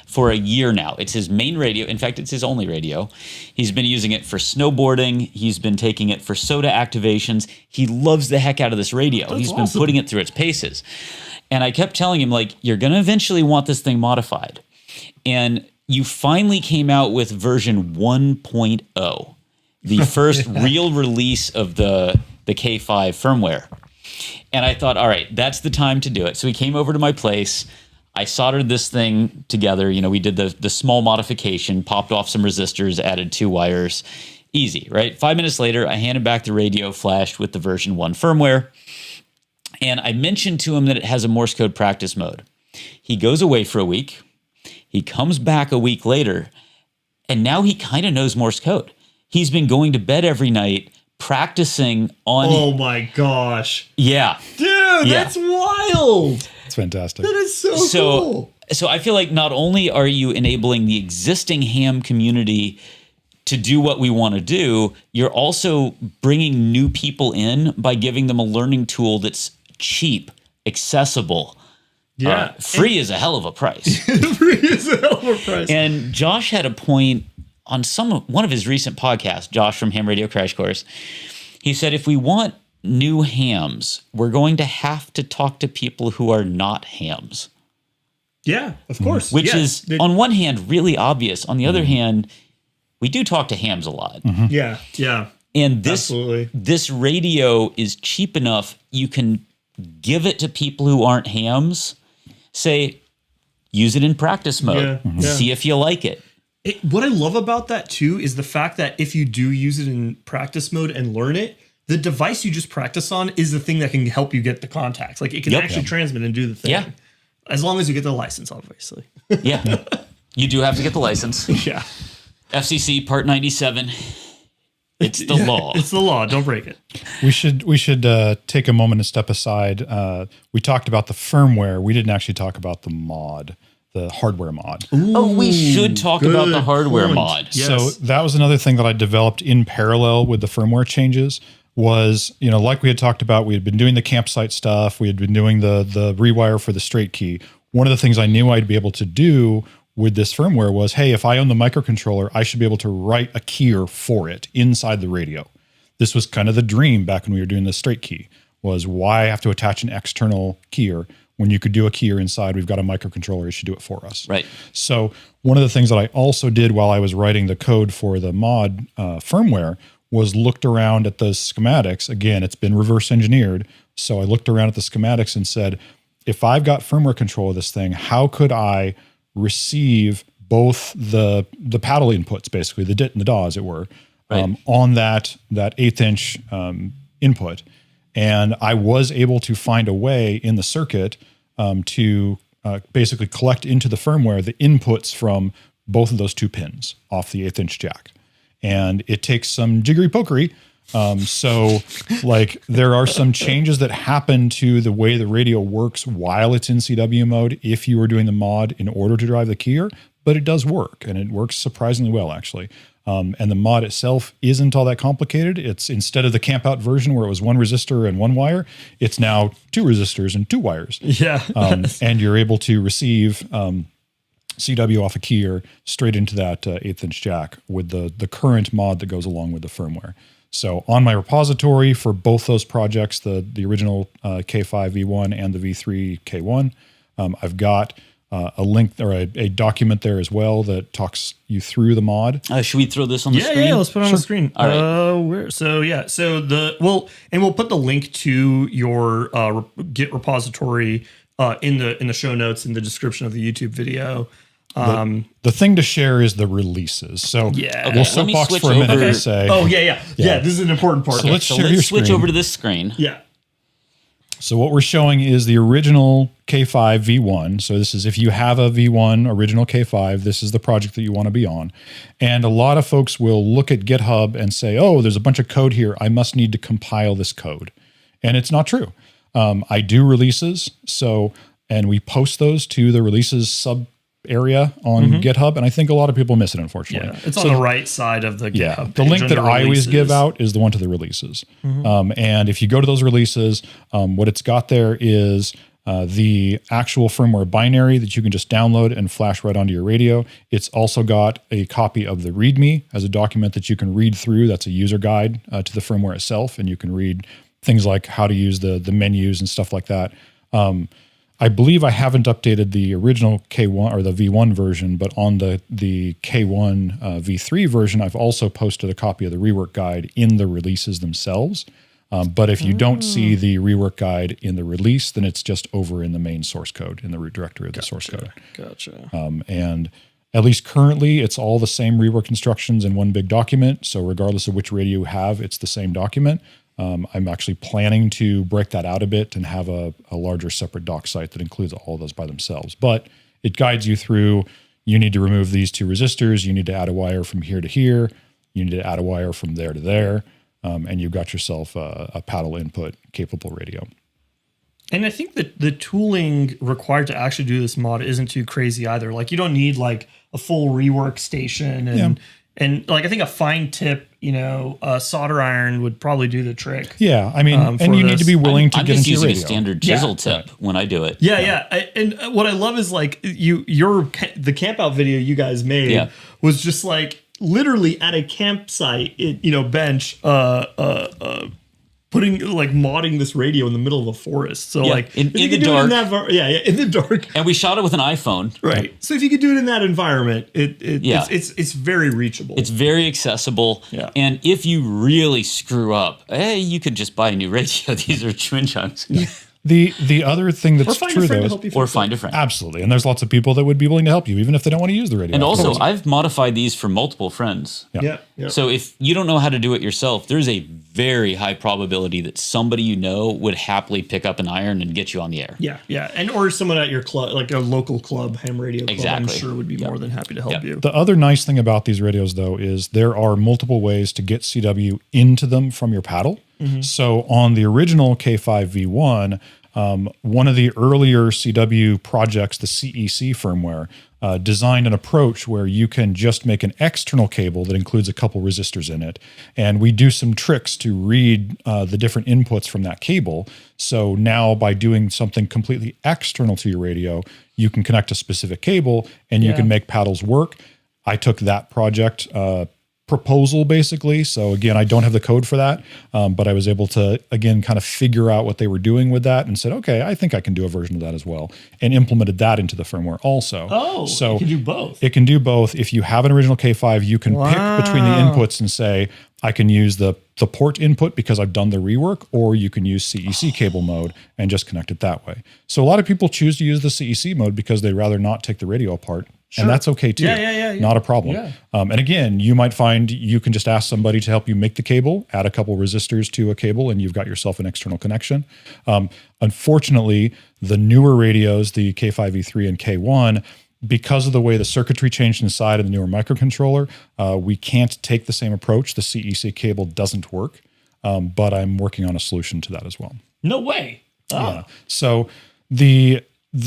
for a year now. It's his main radio. In fact, it's his only radio. He's been using it for snowboarding. He's been taking it for SOTA activations. He loves the heck out of this radio. He's been putting it through its paces. And I kept telling him, you're going to eventually want this thing modified. And you finally came out with version 1.0, the first real release of the K5 firmware. And I thought, all right, that's the time to do it. So he came over to my place. I soldered this thing together. We did the small modification, popped off some resistors, added 2 wires. Easy, right? 5 minutes later, I handed back the radio flashed with the version 1 firmware. And I mentioned to him that it has a Morse code practice mode. He goes away for a week. He comes back a week later, and now he kind of knows Morse code. He's been going to bed every night practicing on... Oh my gosh. Yeah. Dude, that's wild. It's fantastic. That is so cool. So I feel like not only are you enabling the existing ham community to do what we want to do, you're also bringing new people in by giving them a learning tool that's cheap, accessible. Yeah. Free is a hell of a price. Free is a hell of a price. And Josh had a point on one of his recent podcasts, Josh from Ham Radio Crash Course. He said, if we want new hams, we're going to have to talk to people who are not hams. Yeah, of course. Which is, on one hand, really obvious. On the other hand, we do talk to hams a lot. Yeah, yeah. And this radio is cheap enough, you can give it to people who aren't hams, say, use it in practice mode, see if you like it. What I love about that, too, is the fact that if you do use it in practice mode and learn it, the device you just practice on is the thing that can help you get the contacts. Like, it can actually transmit and do the thing. Yeah. As long as you get the license, obviously. Yeah. You do have to get the license. Yeah. FCC Part 97. It's the law. It's the law. Don't break it. We should take a moment and step aside. We talked about the firmware. We didn't actually talk about the mod, the hardware mod. We should talk about the hardware mod. Yes. So that was another thing that I developed in parallel with the firmware changes was, like we had talked about, we had been doing the campsite stuff. We had been doing the rewire for the straight key. One of the things I knew I'd be able to do with this firmware was, hey, if I own the microcontroller, I should be able to write a keyer for it inside the radio. This was kind of the dream back when we were doing the straight key, was why have to attach an external keyer when you could do a keyer inside? We've got a microcontroller, it should do it for us. Right. So one of the things that I also did while I was writing the code for the mod firmware was looked around at those schematics. Again, it's been reverse engineered. So I looked around at the schematics and said, if I've got firmware control of this thing, how could I receive both the paddle inputs, basically the DIT and the DAW, as it were, on that 1/8" input. And I was able to find a way in the circuit to basically collect into the firmware the inputs from both of those 2 pins off the 1/8" jack. And it takes some jiggery pokery. So like there are some changes that happen to the way the radio works while it's in CW mode if you were doing the mod in order to drive the keyer, but it does work, and it works surprisingly well, actually. And the mod itself isn't all that complicated. It's, instead of the camp out version where it was 1 resistor and 1 wire, it's now 2 resistors and 2 wires. Yeah. And you're able to receive CW off a keyer straight into that 1/8" jack with the current mod that goes along with the firmware. So on my repository for both those projects, the original K5 V1 and the V3 K1, I've got a link or a document there as well that talks you through the mod. Should we throw this on the screen? Yeah, let's put it on the screen. All right. And we'll put the link to your Git repository in the show notes in the description of the YouTube video. The thing to share is the releases. So we'll soapbox for a minute and say, yeah, this is an important part. So let's share your switch screen. over to this screen. Yeah. So what we're showing is the original K5 V1. So this is if you have a V1 original K5, this is the project that you want to be on. And a lot of folks will look at GitHub and say, oh, there's a bunch of code here. I must need to compile this code. And it's not true. I do releases. And we post those to the releases sub area on GitHub, and I think a lot of people miss it, unfortunately. Yeah, it's on the right side of the GitHub. The link that I always give out is the one to the releases. And if you go to those releases, what it's got there is the actual firmware binary that you can just download and flash right onto your radio. It's also got a copy of the README as a document that you can read through. That's a user guide to the firmware itself, and you can read things like how to use the menus and stuff like that. I believe I haven't updated the original K1 or the V1 version, but on the K1 V3 version, I've also posted a copy of the rework guide in the releases themselves. But if you don't see the rework guide in the release, then it's just over in the main source code, in the root directory of the source code. Gotcha. And at least currently, it's all the same rework instructions in one big document. So regardless of which radio you have, it's the same document. I'm actually planning to break that out a bit and have a larger separate doc site that includes all of those by themselves. But it guides you through, you need to remove these 2 resistors, you need to add a wire from here to here, you need to add a wire from there to there, and you've got yourself a paddle input capable radio. And I think that the tooling required to actually do this mod isn't too crazy either. Like you don't need like a full rework station and like I think a fine tip, solder iron would probably do the trick. Yeah, I mean, and you need to be willing to get into your radio. I'm just using a standard chisel tip when I do it. Yeah. And what I love is like the camp out video you guys made was just like literally at a campsite, bench, putting like modding this radio in the middle of a forest. So like in the dark. In the dark. And we shot it with an iPhone. Right. So if you could do it in that environment, it's very reachable. It's very accessible. Yeah. And if you really screw up, hey, you could just buy a new radio. These are Quangshengs. Yeah. The other thing that's true though is, or find a friend. Absolutely. And there's lots of people that would be willing to help you, even if they don't want to use the radio. And also, I've modified these for multiple friends. Yeah. So if you don't know how to do it yourself, there's a very high probability that somebody you know would happily pick up an iron and get you on the air. Yeah. And or someone at your club, like a local club, ham radio club, Exactly. I'm sure would be more than happy to help you. The other nice thing about these radios, though, is there are multiple ways to get CW into them from your paddle. Mm-hmm. So on the original K5V1, one of the earlier CW projects, the CEC firmware, designed an approach where you can just make an external cable that includes a couple resistors in it. And we do some tricks to read the different inputs from that cable. So now by doing something completely external to your radio, you can connect a specific cable and you can make paddles work. I took that project proposal basically. So again, I don't have the code for that, but I was able to, again, kind of figure out what they were doing with that and said, okay, I think I can do a version of that as well, and implemented that into the firmware also. Oh, so it can do both. It can do both. If you have an original K5, you can pick between the inputs and say, I can use the port input because I've done the rework, or you can use CEC cable mode and just connect it that way. So a lot of people choose to use the CEC mode because they'd rather not take the radio apart. Sure. And that's okay too. Yeah. Not a problem. Yeah. And again, you might find you can just ask somebody to help you make the cable, add a couple resistors to a cable, and you've got yourself an external connection. Unfortunately, the newer radios, the K5E3 and K1, because of the way the circuitry changed inside of the newer microcontroller, we can't take the same approach. The CEC cable doesn't work, but I'm working on a solution to that as well. No way. Oh. Yeah. So the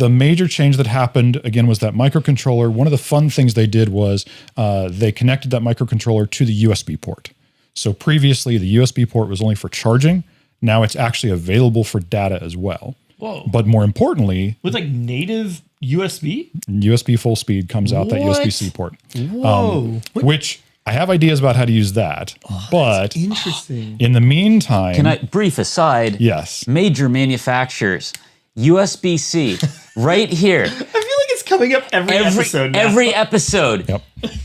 major change that happened, again, was that microcontroller. One of the fun things they did was they connected that microcontroller to the USB port. So previously, the USB port was only for charging. Now it's actually available for data as well. Whoa. But more importantly, with like native USB? USB full speed comes out that USB-C port. Whoa. Which I have ideas about how to use that. But interesting. In the meantime... Can I, brief aside? Yes. Major manufacturers, USB-C, right here. I feel like it's coming up every episode now. Every episode. Yep.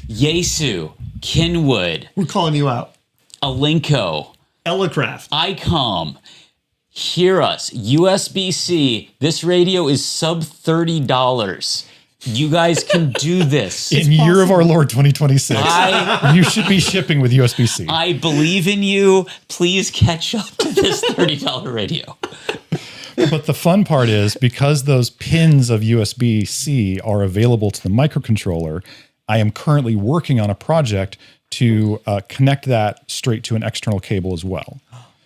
Yaesu, Kenwood. We're calling you out. Alinco. Elecraft. ICOM. Hear us. USB-C. This radio is sub $30. You guys can do this. In year of our Lord 2026, you should be shipping with USB-C. I believe in you. Please catch up to this $30 radio. But the fun part is, because those pins of USB-C are available to the microcontroller, I am currently working on a project to connect that straight to an external cable as well.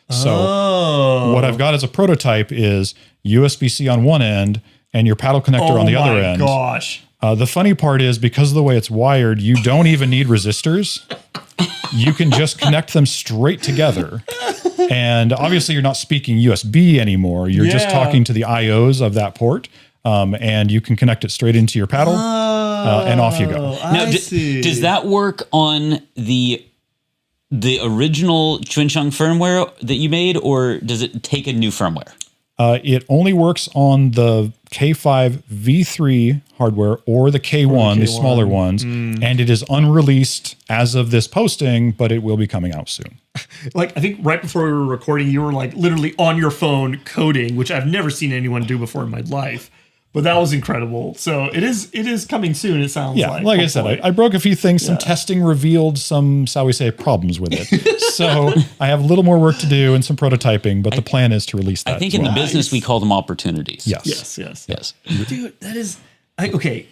So what I've got as a prototype is USB-C on one end and your paddle connector on the other end. Oh my gosh. The funny part is, because of the way it's wired, you don't even need resistors. You can just connect them straight together. And obviously you're not speaking USB anymore. You're just talking to the IOs of that port. And you can connect it straight into your paddle and off you go. Now, does that work on the original Quansheng firmware that you made, or does it take a new firmware? It only works on the K5 V3 hardware or the K1, the smaller ones, and it is unreleased as of this posting, but it will be coming out soon. Like, I think right before we were recording, you were like literally on your phone coding, which I've never seen anyone do before in my life. But that was incredible. So it is coming soon, it sounds like. Yeah, like I said, I broke a few things. Some testing revealed some, shall we say, problems with it. So I have a little more work to do and some prototyping, but the plan is to release that. I think in the business we call them opportunities. Yes. Dude, that is... okay,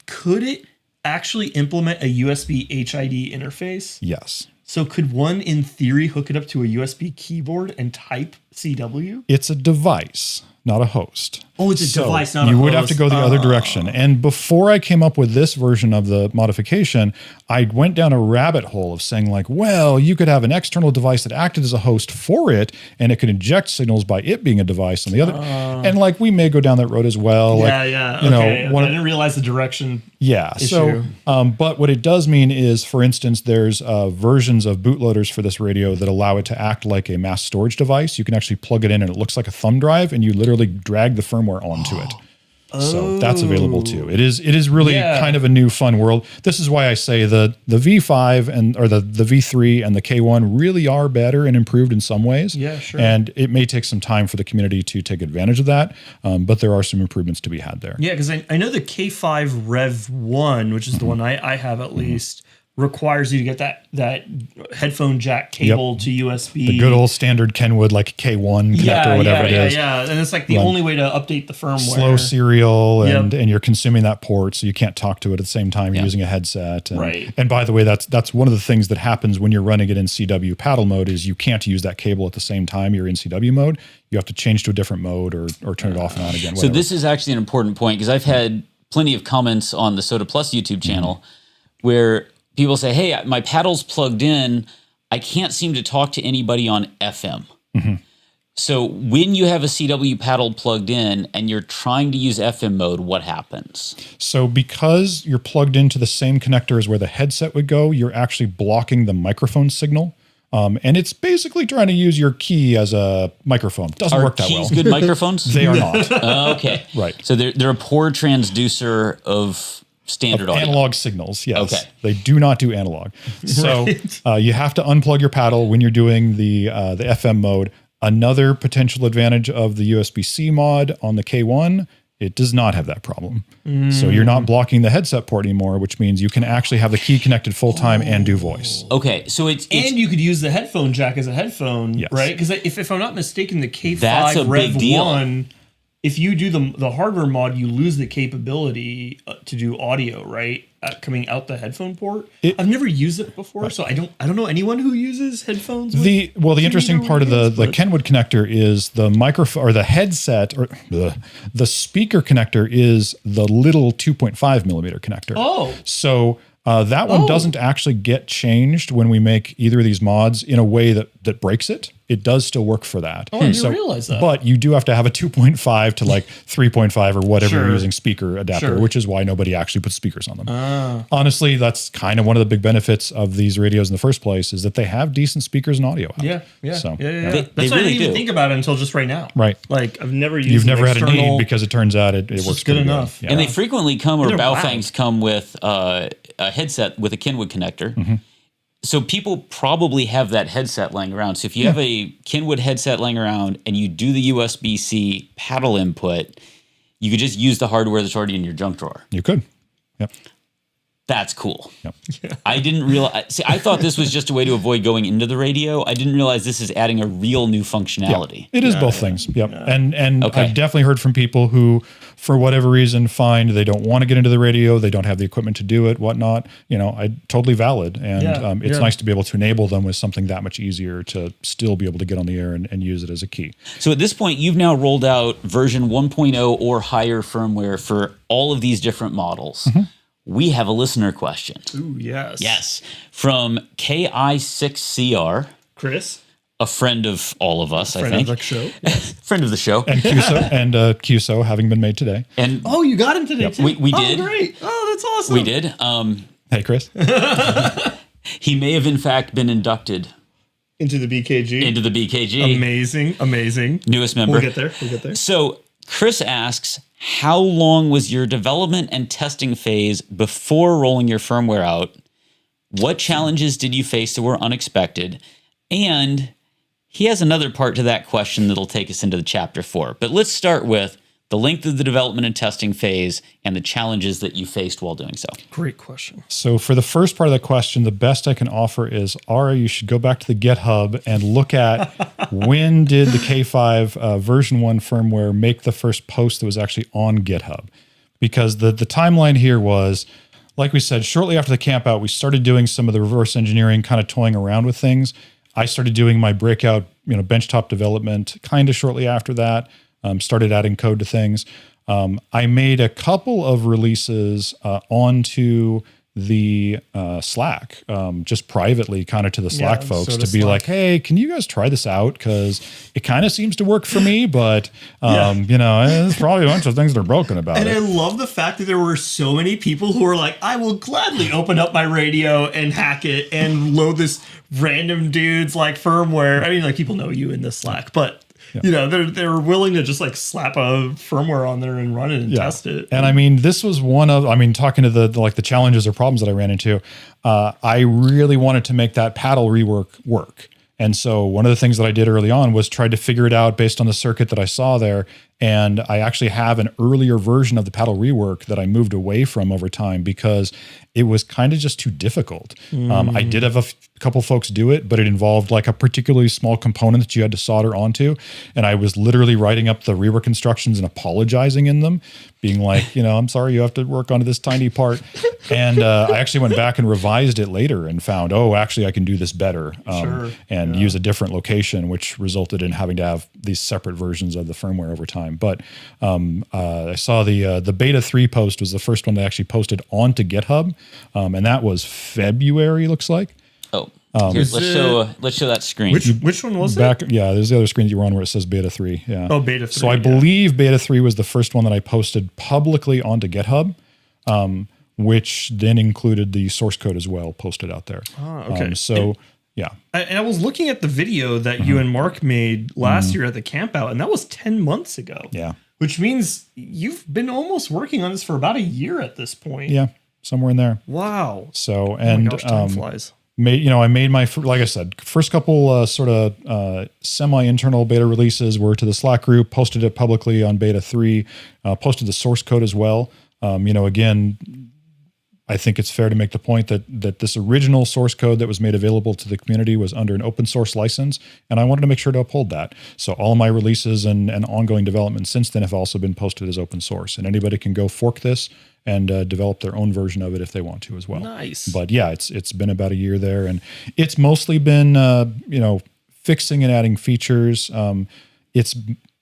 could it actually implement a USB HID interface? Yes. So could one, in theory, hook it up to a USB keyboard and type CW? It's a device, not a host. Oh, it's a device, not a host. You would have to go the other direction. And before I came up with this version of the modification, I went down a rabbit hole of saying like, well, you could have an external device that acted as a host for it, and it could inject signals by it being a device on the other. And like, we may go down that road as well. You know, I didn't realize the direction. Yeah. Issue. So, but what it does mean is, for instance, there's versions of bootloaders for this radio that allow it to act like a mass storage device. You can actually plug it in and it looks like a thumb drive, and you literally drag the firmware onto it. So that's available too. It is really kind of a new fun world. This is why I say the V5 or the V3 and the K1 really are better and improved in some ways. Yeah, sure. And it may take some time for the community to take advantage of that, but there are some improvements to be had there. Yeah, because I know the K5 Rev 1, which is the one I have at least, requires you to get that headphone jack cable to USB. The good old standard Kenwood, like K1 connector, whatever it is. Yeah, and it's like the only way to update the firmware. Slow serial, and you're consuming that port, so you can't talk to it at the same time. You're using a headset. And, and by the way, that's one of the things that happens when you're running it in CW paddle mode is you can't use that cable at the same time you're in CW mode. You have to change to a different mode or turn it off and on again. So this is actually an important point, because I've had plenty of comments on the SOTA Plus YouTube channel where people say, hey, my paddle's plugged in. I can't seem to talk to anybody on FM. So when you have a CW paddle plugged in and you're trying to use FM mode, what happens? So because you're plugged into the same connector as where the headset would go, you're actually blocking the microphone signal. And it's basically trying to use your key as a microphone. Doesn't work that well. Are keys good microphones? They are not. Okay. Right. So they're a poor transducer of standard audio. Analog signals, yes. Okay. They do not do analog. So you have to unplug your paddle when you're doing the FM mode. Another potential advantage of the USB-C mod on the K1, it does not have that problem. So you're not blocking the headset port anymore, which means you can actually have the key connected full time and do voice. Okay, so it's and you could use the headphone jack as a headphone, right? Because if I'm not mistaken, the K5 Rev 1, if you do the hardware mod, you lose the capability to do audio, right? Coming out the headphone port. I've never used it before, so I don't know anyone who uses headphones. The interesting part of the Kenwood connector is the microphone or the headset or the speaker connector is the little 2.5 millimeter connector. Oh, so that one doesn't actually get changed when we make either of these mods in a way that breaks it. It does still work for that. Oh, I didn't realize that. But you do have to have a 2.5 to like 3.5 or whatever you're using speaker adapter, which is why nobody actually puts speakers on them. Honestly, that's kind of one of the big benefits of these radios in the first place is that they have decent speakers and audio out. So, They that's why I didn't even think about it until just right now. Right. Like I've never used You've never had a need because it turns out it works good enough. And they frequently come, or Baofangs come with a headset with a Kenwood connector. So people probably have that headset laying around. So if you have a Kenwood headset laying around and you do the USB-C paddle input, you could just use the hardware that's already in your junk drawer. You could. Yep. That's cool. I didn't realize. See, I thought this was just a way to avoid going into the radio. I didn't realize this is adding a real new functionality. It is both things. And I've definitely heard from people who, for whatever reason, find they don't want to get into the radio. They don't have the equipment to do it, whatnot. Totally valid. And it's nice to be able to enable them with something that much easier to still be able to get on the air and use it as a key. So at this point, you've now rolled out version 1.0 or higher firmware for all of these different models. We have a listener question. Ooh, yes. Yes. From KI6CR. Chris. A friend of all of us, I think. Friend of the show. Friend of the show. And QSO having been made today. And you got him today too? We did. Oh, great. Oh, that's awesome. We did. Hey, Chris. He may have, in fact, been inducted into the BKG. Amazing. Amazing. Newest member. We'll get there. So Chris asks, how long was your development and testing phase before rolling your firmware out? What challenges did you face that were unexpected? And he has another part to that question that'll take us into the chapter 4. But let's start with the length of the development and testing phase and the challenges that you faced while doing so. Great question. So for the first part of the question, the best I can offer is, Ara, you should go back to the GitHub and look at when did the K5 version 1 firmware make the first post that was actually on GitHub? Because the timeline here was, like we said, shortly after the camp out, we started doing some of the reverse engineering, kind of toying around with things. I started doing my breakout, benchtop development kind of shortly after that. Started adding code to things. I made a couple of releases onto the Slack, just privately kind of to the Slack folks to be like, hey, can you guys try this out? Because it kind of seems to work for me, but, there's probably a bunch of things that are broken about it. And I love the fact that there were so many people who were like, I will gladly open up my radio and hack it and load this random dude's like firmware. I mean, like people know you in the Slack, but they're willing to just like slap a firmware on there and run it and test it. And I mean, this was one of, talking to the challenges or problems that I ran into, I really wanted to make that paddle rework work. And so one of the things that I did early on was try to figure it out based on the circuit that I saw there. And I actually have an earlier version of the paddle rework that I moved away from over time because it was kind of just too difficult. I did have a couple folks do it, but it involved like a particularly small component that you had to solder onto. And I was literally writing up the rework instructions and apologizing in them, being like, I'm sorry, you have to work on this tiny part. And I actually went back and revised it later and found, actually I can do this better and use a different location, which resulted in having to have these separate versions of the firmware over time. But I saw the beta 3 post was the first one they actually posted onto GitHub, and that was February, looks like. Oh, here, let's show that screen. Which one was it? Yeah, there's the other screen that you were on where it says beta 3. Yeah. Oh, beta 3. So I believe beta 3 was the first one that I posted publicly onto GitHub, which then included the source code as well posted out there. Okay. Yeah. And I was looking at the video that you and Mark made last year at the camp out, and that was 10 months ago. Yeah. Which means you've been almost working on this for about a year at this point. Yeah, somewhere in there. Wow. So, time flies. I made my, like I said, first couple semi-internal beta releases were to the Slack group, posted it publicly on beta 3, posted the source code as well. Again, I think it's fair to make the point that this original source code that was made available to the community was under an open source license, and I wanted to make sure to uphold that. So all of my releases and ongoing development since then have also been posted as open source, and anybody can go fork this and develop their own version of it if they want to as well. Nice. But yeah, it's been about a year there, and it's mostly been fixing and adding features. It's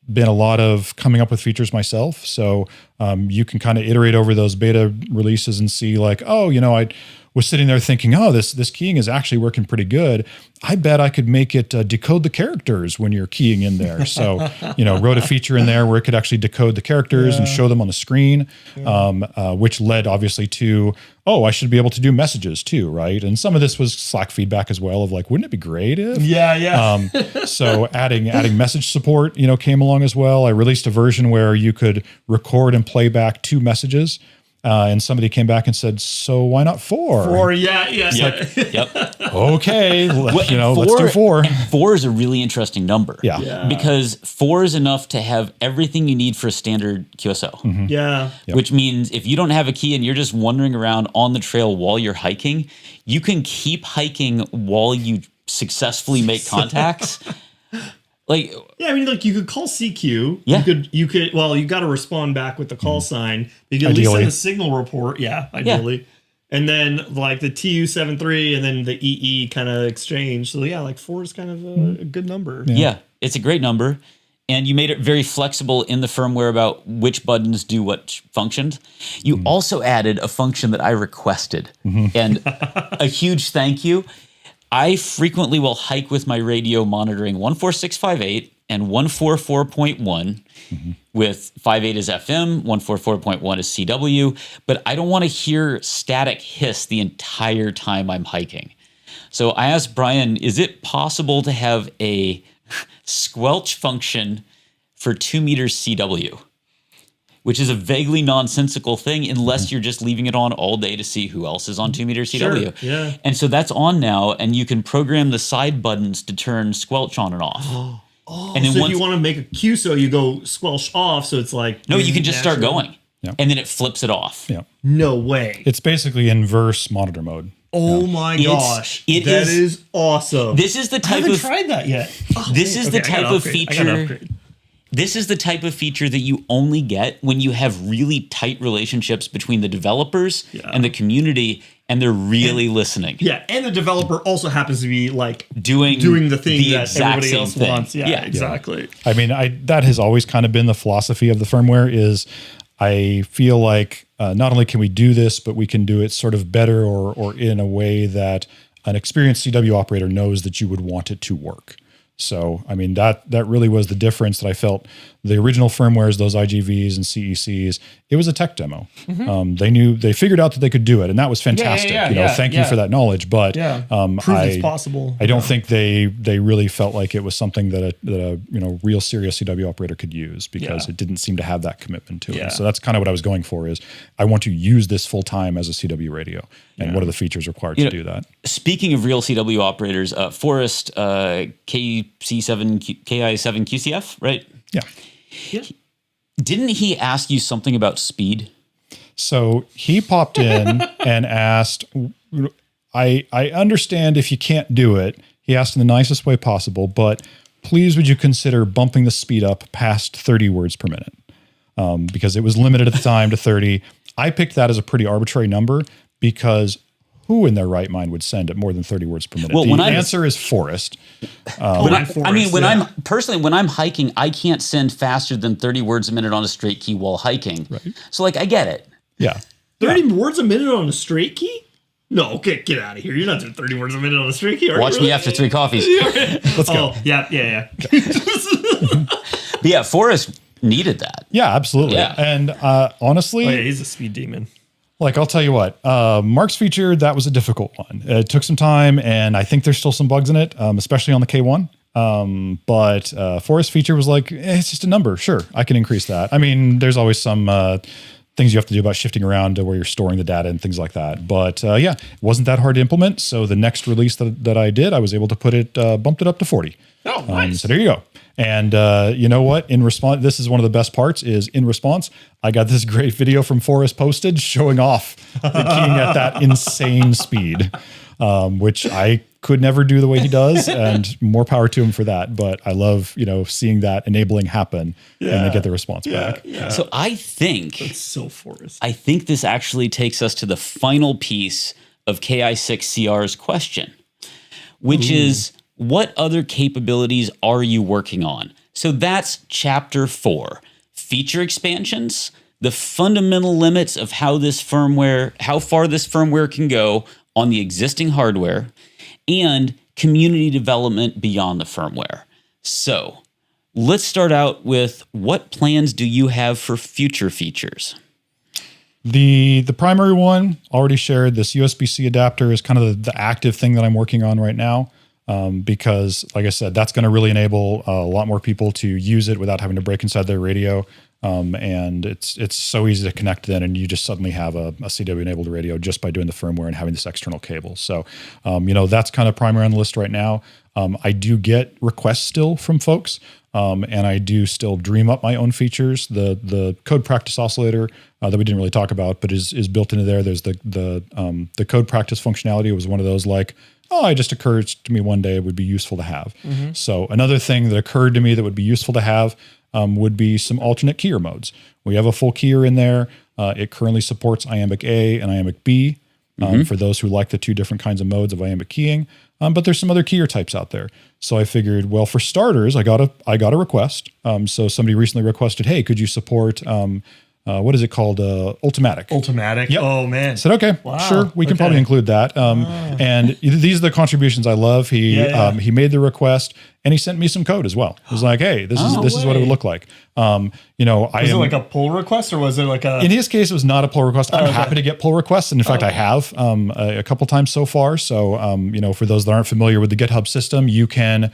been a lot of coming up with features myself. So you can kind of iterate over those beta releases and see like, I was sitting there thinking, this keying is actually working pretty good. I bet I could make it decode the characters when you're keying in there. So, wrote a feature in there where it could actually decode the characters and show them on the screen, which led obviously to, I should be able to do messages too, right? And some of this was Slack feedback as well of like, wouldn't it be great if? Yeah. So adding message support, came along as well. I released a version where you could record and play back 2 messages. And somebody came back and said, so why not 4? 4, yeah. Yep. Okay, let's do 4. 4 is a really interesting number. Yeah. Because 4 is enough to have everything you need for a standard QSO. Mm-hmm. Yeah. Yep. Which means if you don't have a key and you're just wandering around on the trail while you're hiking, you can keep hiking while you successfully make contacts. You could call CQ. Yeah. You could. Well, you got to respond back with the call sign. You can at least send a signal report. Yeah, ideally. Yeah. And then like the TU73 and then the EE kind of exchange. So yeah, 4 is kind of a good number. Yeah, it's a great number. And you made it very flexible in the firmware about which buttons do what functions. You also added a function that I requested. And a huge thank you. I frequently will hike with my radio monitoring 14658 and 144.1 with 58 is FM, 144.1 is CW, but I don't want to hear static hiss the entire time I'm hiking. So I asked Brian, is it possible to have a squelch function for 2 meters CW? which is a vaguely nonsensical thing unless you're just leaving it on all day to see who else is on 2 meter CW. Sure, yeah. And so that's on now, and you can program the side buttons to turn squelch on and off. And then so if you want to make a QSO, you go squelch off, so it's like... No, you can just start natural. going, and then it flips it off. Yeah. No way. It's basically inverse monitor mode. Oh my gosh. That is awesome. This is the type I haven't tried that yet. This is the type of feature... This is the type of feature that you only get when you have really tight relationships between the developers and the community, and they're really listening. Yeah, and the developer also happens to be like doing the thing that everybody else wants. Yeah, exactly. I mean, that has always kind of been the philosophy of the firmware is I feel like not only can we do this, but we can do it sort of better or in a way that an experienced CW operator knows that you would want it to work. So, I mean, that really was the difference that I felt. The original firmwares, those IGVs and CECs, it was a tech demo. They figured out that they could do it, and that was fantastic. Thank you for that knowledge. But prove it's possible. I don't think they really felt like it was something that a real serious CW operator could use because it didn't seem to have that commitment to it. So that's kind of what I was going for is I want to use this full time as a CW radio, and what are the features required to do that? Speaking of real CW operators, Forrest KI7QCF, right? Yeah. Didn't he ask you something about speed? So he popped in and asked, I understand if you can't do it. He asked in the nicest way possible, but please would you consider bumping the speed up past 30 words per minute? Because it was limited at the time to 30. I picked that as a pretty arbitrary number because who in their right mind would send at more than 30 words per minute? Well, the answer is Forrest. When I'm hiking, I can't send faster than 30 words a minute on a straight key while hiking. Right. So I get it. Yeah. 30 words a minute on a straight key? No, okay, get out of here. You're not doing 30 words a minute on a straight key. Watch me after 3 coffees. Let's go. Oh, yeah. But yeah, Forrest needed that. Yeah, absolutely. Yeah. And honestly, he's a speed demon. Like, I'll tell you what, Mark's feature, that was a difficult one. It took some time, and I think there's still some bugs in it, especially on the K1. But Forrest's feature was like, it's just a number. Sure, I can increase that. I mean, there's always some things you have to do about shifting around to where you're storing the data and things like that. But it wasn't that hard to implement. So the next release that I did, I was able to put it, bumped it up to 40. Oh, nice. So there you go. And you know what? In response, this is one of the best parts is in response, I got this great video from Forrest posted showing off the keying at that insane speed, which I could never do the way he does, and more power to him for that. But I love, seeing that enabling happen and they get the response back. Yeah. So I think that's so Forrest. I think this actually takes us to the final piece of KI6CR's question, which is, what other capabilities are you working on? So that's chapter 4, feature expansions, the fundamental limits of how far this firmware can go on the existing hardware, and community development beyond the firmware. So let's start out with, what plans do you have for future features? The primary one, already shared, this USB-C adapter is kind of the active thing that I'm working on right now. Because, like I said, that's going to really enable a lot more people to use it without having to break inside their radio. And it's so easy to connect then, and you just suddenly have a CW-enabled radio just by doing the firmware and having this external cable. So, that's kind of primary on the list right now. I do get requests still from folks, and I do still dream up my own features. The code practice oscillator that we didn't really talk about, but is built into there. There's the code practice functionality. It was one of those like, it just occurred to me one day it would be useful to have. Mm-hmm. So another thing that occurred to me that would be useful to have would be some alternate keyer modes. We have a full keyer in there. It currently supports iambic A and iambic B for those who like the 2 different kinds of modes of iambic keying. But there's some other keyer types out there. So I figured, well, for starters, I got a request. So somebody recently requested, hey, could you support what is it called? Ultimatic. Ultimatic. Yep. Oh man. I said, okay, sure. We can probably include that. And these are the contributions I love. He made the request and he sent me some code as well. It was like, hey, this is what it would look like. Was it like a pull request or was it like a... In his case, it was not a pull request. I'm happy to get pull requests. And in fact, I have a couple times so far. So, for those that aren't familiar with the GitHub system, you can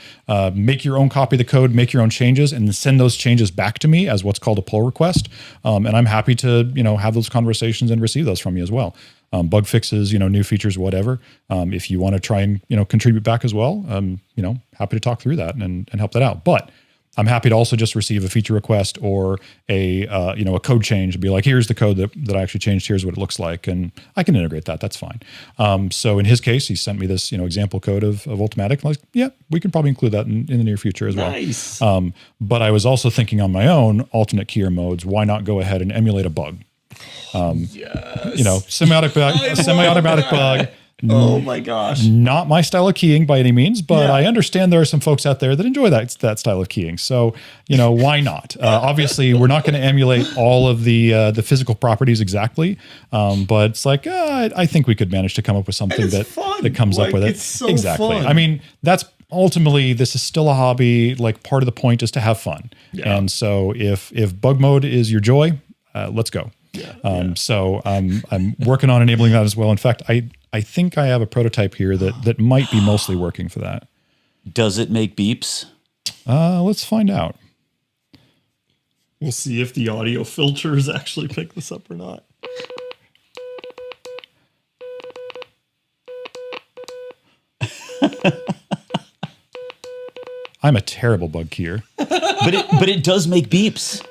make your own copy of the code, make your own changes, and send those changes back to me as what's called a pull request. And I'm happy to, have those conversations and receive those from you as well. Bug fixes, new features, whatever. If you want to try and, contribute back as well, happy to talk through that and help that out. But I'm happy to also just receive a feature request or a code change and be like, here's the code that I actually changed. Here's what it looks like. And I can integrate that. That's fine. So in his case, he sent me this, example code of Ultimatic. I'm like, yeah, we can probably include that in the near future as well. Nice. But I was also thinking on my own alternate keyer modes, why not go ahead and emulate a bug? Yes. Semi-automatic bug. Oh my gosh. Not my style of keying by any means, but I understand there are some folks out there that enjoy that style of keying. So, why not? Obviously, we're not going to emulate all of the physical properties exactly, but it's like, I think we could manage to come up with something that comes up with it. It's so exactly. fun. I mean, that's ultimately, this is still a hobby. Like, part of the point is to have fun. Yeah. And so if bug mode is your joy, let's go. Yeah. So I'm working on enabling that as well. In fact, I think I have a prototype here that might be mostly working for that. Does it make beeps? Let's find out. We'll see if the audio filters actually pick this up or not. I'm a terrible bug keyer. but it does make beeps.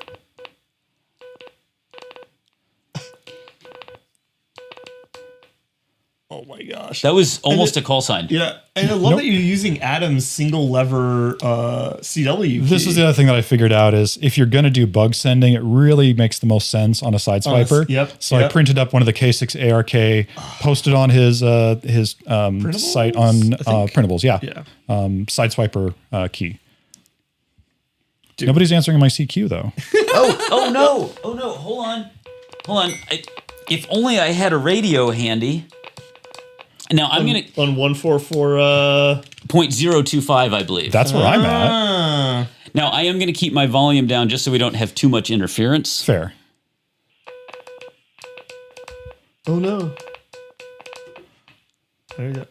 Oh my gosh. That was almost a call sign. Yeah. And I love that you're using Adam's single lever CW key. This is the other thing that I figured out is if you're going to do bug sending, it really makes the most sense on a side swiper. So I printed up one of the K6ARK, posted on his site on printables. Yeah. Side swiper key. Dude. Nobody's answering my CQ though. Oh no. Hold on. If only I had a radio handy. Now I'm going to... On 144... 0.025, I believe. That's where I'm at. Now, I am going to keep my volume down just so we don't have too much interference. Fair. Oh, no. There you go.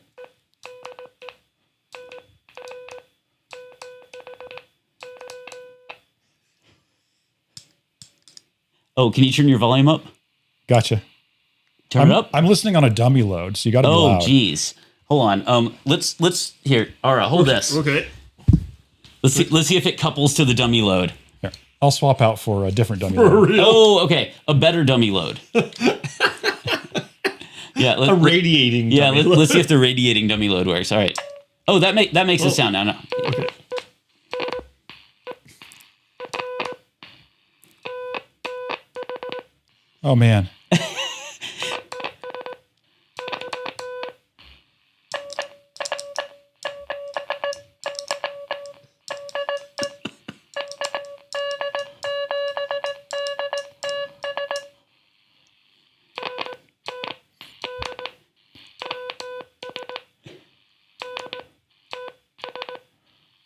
Oh, can you turn your volume up? Gotcha. Turn it up. I'm listening on a dummy load, so you got to be loud. Oh, geez. Hold on. Let's here. All right, hold this. Okay. Let's see if it couples to the dummy load. Here, I'll swap out for a different dummy load. Real? Oh, okay. A better dummy load. Yeah. A radiating dummy load. Let's see if the radiating dummy load works. All right. Oh, that makes a sound now. No. Okay. Oh, man.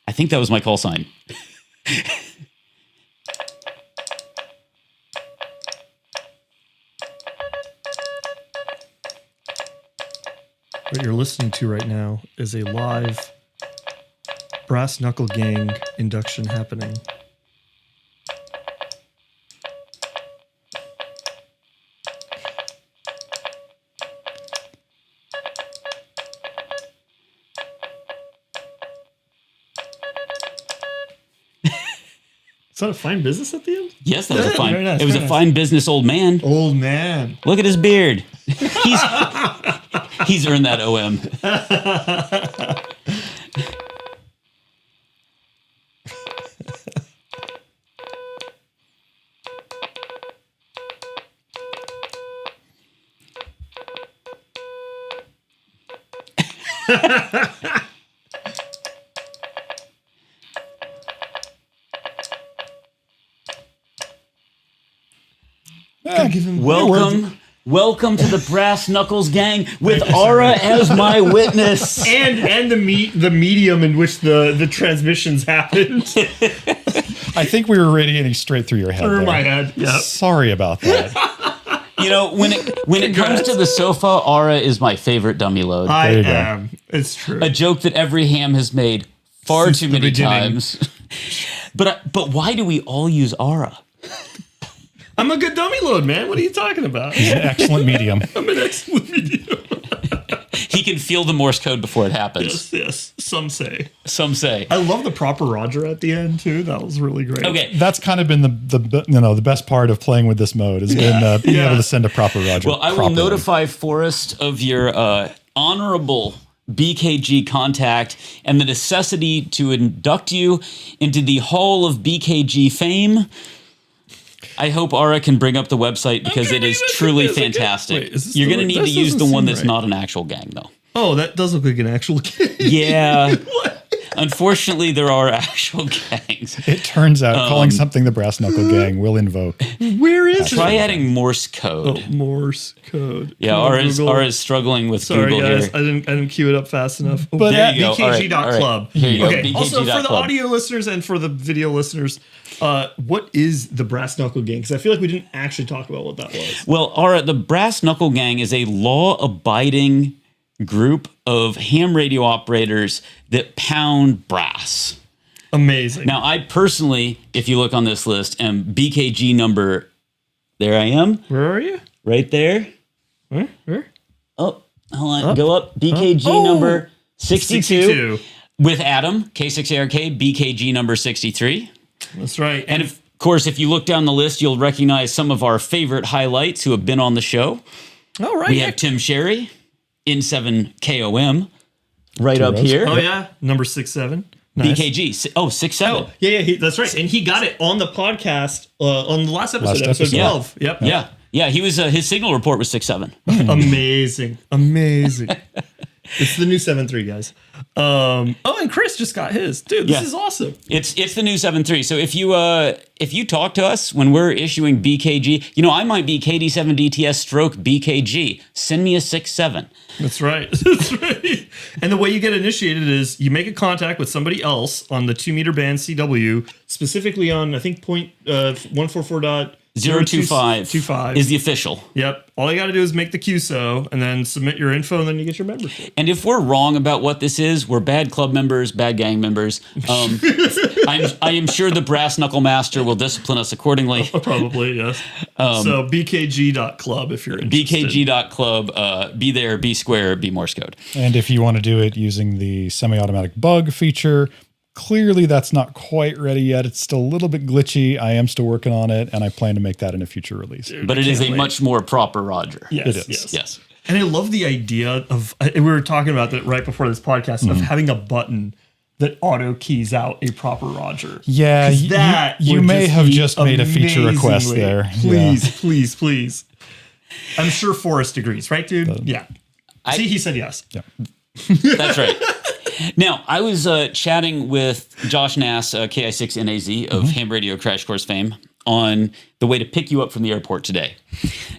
I think that was my call sign. What you're listening to right now is a live Brass Knuckle Gang induction happening. Is that a fine business at the end? Yes, that was a fine. Very nice, it was a fine business, old man. Old man. Look at his beard. He's earned that OM. Welcome to the Brass Knuckles Gang with Ara as my witness. And the medium in which the transmissions happened. I think we were radiating straight through your head. Through there. my head. Yep. Sorry about that. You know, when it comes to the sofa, Ara is my favorite dummy load. I you go. am. It's true. A joke that every ham has made far Since too the many beginning. times. But why do we all use Ara? I'm a good dummy load, man. What are you talking about? He's an excellent medium. I'm an excellent medium. He can feel the Morse code before it happens. Yes. Some say. Some say. I love the proper Roger at the end too. That was really great. Okay. That's kind of been the best part of playing with this mode has been being able to send a proper Roger. Well, I will properly. notify Forrest of your honorable BKG contact and the necessity to induct you into the Hall of BKG fame. I hope Ara can bring up the website because it is truly fantastic. Wait, is this You're the going to right- need to this use the doesn't one seem that's right. not an actual gang, though. Oh, that does look like an actual game. Yeah. Unfortunately, there are actual gangs. It turns out calling something the Brass Knuckle Gang will invoke. Where is Try it? adding Morse code. Oh, Morse code. Yeah, Come on, Ara is Google. struggling with Sorry, Google guys. here. I didn't queue it up fast enough. Oh, But There you go. BKG.club. All right. Here you go. Okay. Also, for the BKG.club. audio listeners and for the video listeners, what is the Brass Knuckle Gang? Because I feel like we didn't actually talk about what that was. Well, Ara, the Brass Knuckle Gang is a law-abiding group of ham radio operators that pound brass. Amazing. Now, I personally, if you look on this list, am BKG number, there I am, where are you? right there. Where? Oh, hold on, go up. BKG number 62 with Adam, K6ARK, BKG number 63. That's right. And of course, if you look down the list, you'll recognize some of our favorite highlights who have been on the show. oh, right. We have Tim Sherry, N7KOM, right up here. Oh, yeah. Number 67. Nice. BKG, 6-7. Oh, yeah, that's right. And he got it on the podcast on the last episode, Last episode episode. 12. Yep. Yeah, he was his signal report was 6-7. Amazing. It's the new 7.3, guys. And Chris just got his. Dude, this is awesome. It's the new 7.3. So if you talk to us when we're issuing BKG, I might be KD7DTS stroke BKG. Send me a 6-7. That's right. That's right. And the way you get initiated is you make a contact with somebody else on the 2 meter band CW, specifically on, I think, point 144.025 is the official. Yep. All you got to do is make the QSO and then submit your info, and then you get your membership. And if we're wrong about what this is, we're bad club members, bad gang members. I am sure the Brass Knuckle Master will discipline us accordingly. Probably, yes. So bkg.club if you're interested. BKG.club, be there, be square, be Morse code. And if you want to do it using the semi-automatic bug feature, clearly that's not quite ready yet. It's still a little bit glitchy. I am still working on it, and I plan to make that in a future release. But it is a much more proper Roger. Yes, It is. yes. Yes. And I love the idea of, we were talking about that right before this podcast, of having a button that auto keys out a proper Roger. Yeah, 'Cause that you would may have be just made a feature request amazingly- there. Please. I'm sure Forrest agrees, right, dude? Yeah. See, he said yes. Yeah. That's right. Now, I was chatting with Josh Nass, KI6NAZ of Ham Radio Crash Course fame, on the way to pick you up from the airport today.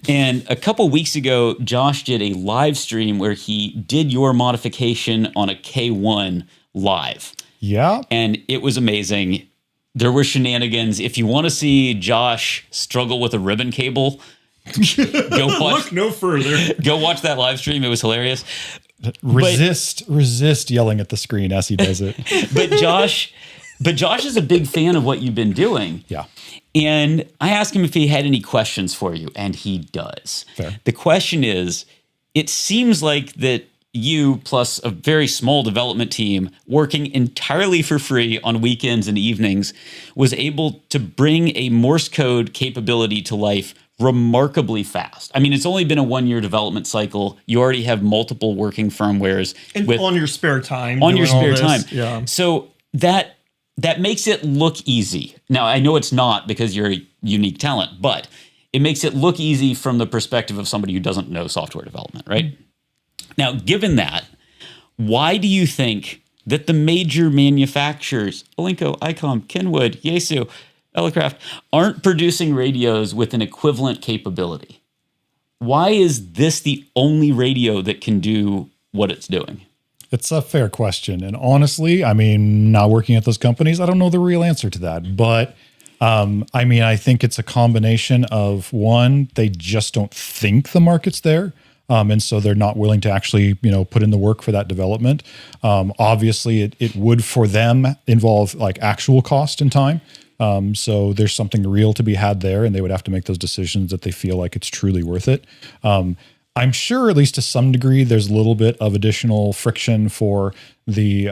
And a couple weeks ago, Josh did a live stream where he did your modification on a K1 live. Yeah. And it was amazing. There were shenanigans. If you want to see Josh struggle with a ribbon cable, go watch. Look no further. Go watch that live stream. It was hilarious. Resist yelling at the screen as he does it. But Josh is a big fan of what you've been doing. Yeah. And I asked him if he had any questions for you, and he does. Fair. The question is, it seems like that you plus a very small development team working entirely for free on weekends and evenings was able to bring a Morse code capability to life remarkably fast. I mean, it's only been a 1-year development cycle. You already have multiple working firmwares And on your spare time. on your doing all spare this. time. Yeah. So that makes it look easy. Now, I know it's not because you're a unique talent, but it makes it look easy from the perspective of somebody who doesn't know software development, right? Now, given that, why do you think that the major manufacturers, Alinco, ICOM, Kenwood, Yaesu, Elecraft, aren't producing radios with an equivalent capability? Why is this the only radio that can do what it's doing? It's a fair question. And honestly, I mean, not working at those companies, I don't know the real answer to that. But I mean, I think it's a combination of one, they just don't think the market's there. And so they're not willing to actually, put in the work for that development. Obviously, it would for them involve like actual cost and time. So there's something real to be had there, and they would have to make those decisions that they feel like it's truly worth it. I'm sure, at least to some degree, there's a little bit of additional friction for the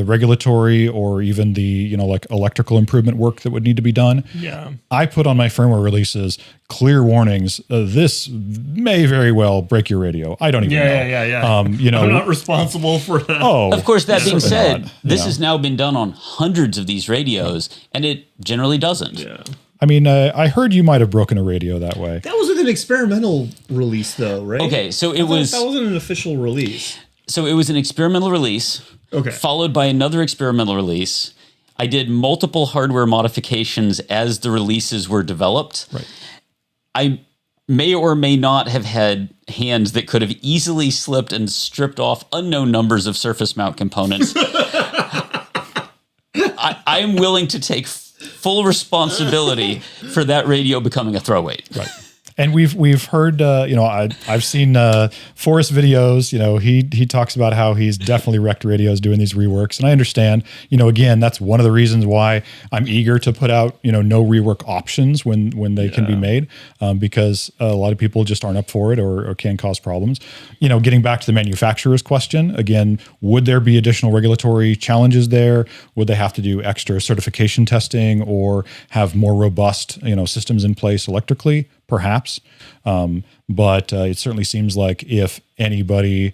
regulatory or even the like electrical improvement work that would need to be done. Yeah, I put on my firmware releases clear warnings. This may very well break your radio. I don't even know. Yeah. I'm not responsible for that. Oh, Of course, that being said, not, this has now been done on hundreds of these radios, and it generally doesn't. Yeah. I mean, I heard you might have broken a radio that way. That was an experimental release, though, right? Okay, so that wasn't an official release. So it was an experimental release, followed by another experimental release. I did multiple hardware modifications as the releases were developed. Right. I may or may not have had hands that could have easily slipped and stripped off unknown numbers of surface mount components. I am willing to take full responsibility for that radio becoming a throwaway. Right. And we've heard, I've seen Forrest videos. He talks about how he's definitely wrecked radios doing these reworks, and I understand. Again, that's one of the reasons why I'm eager to put out no rework options when they can be made, because a lot of people just aren't up for it or can cause problems. Getting back to the manufacturer's question again, would there be additional regulatory challenges there? Would they have to do extra certification testing or have more robust systems in place electrically? Perhaps, but it certainly seems like if anybody,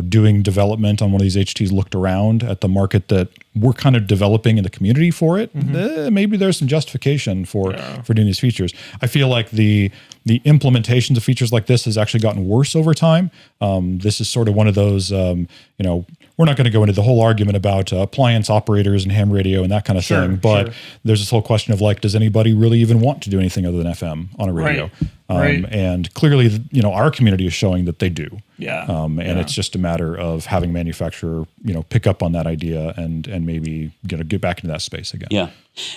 doing development on one of these HTs looked around at the market that we're kind of developing in the community for it, maybe there's some justification for doing these features. I feel like the implementations of features like this has actually gotten worse over time. This is sort of one of those, we're not going to go into the whole argument about appliance operators and ham radio and that kind of thing, but there's this whole question of like, does anybody really even want to do anything other than FM on a radio? Right. And clearly, our community is showing that they do. And it's just a matter of having manufacturer, pick up on that idea and maybe get back into that space again. Yeah.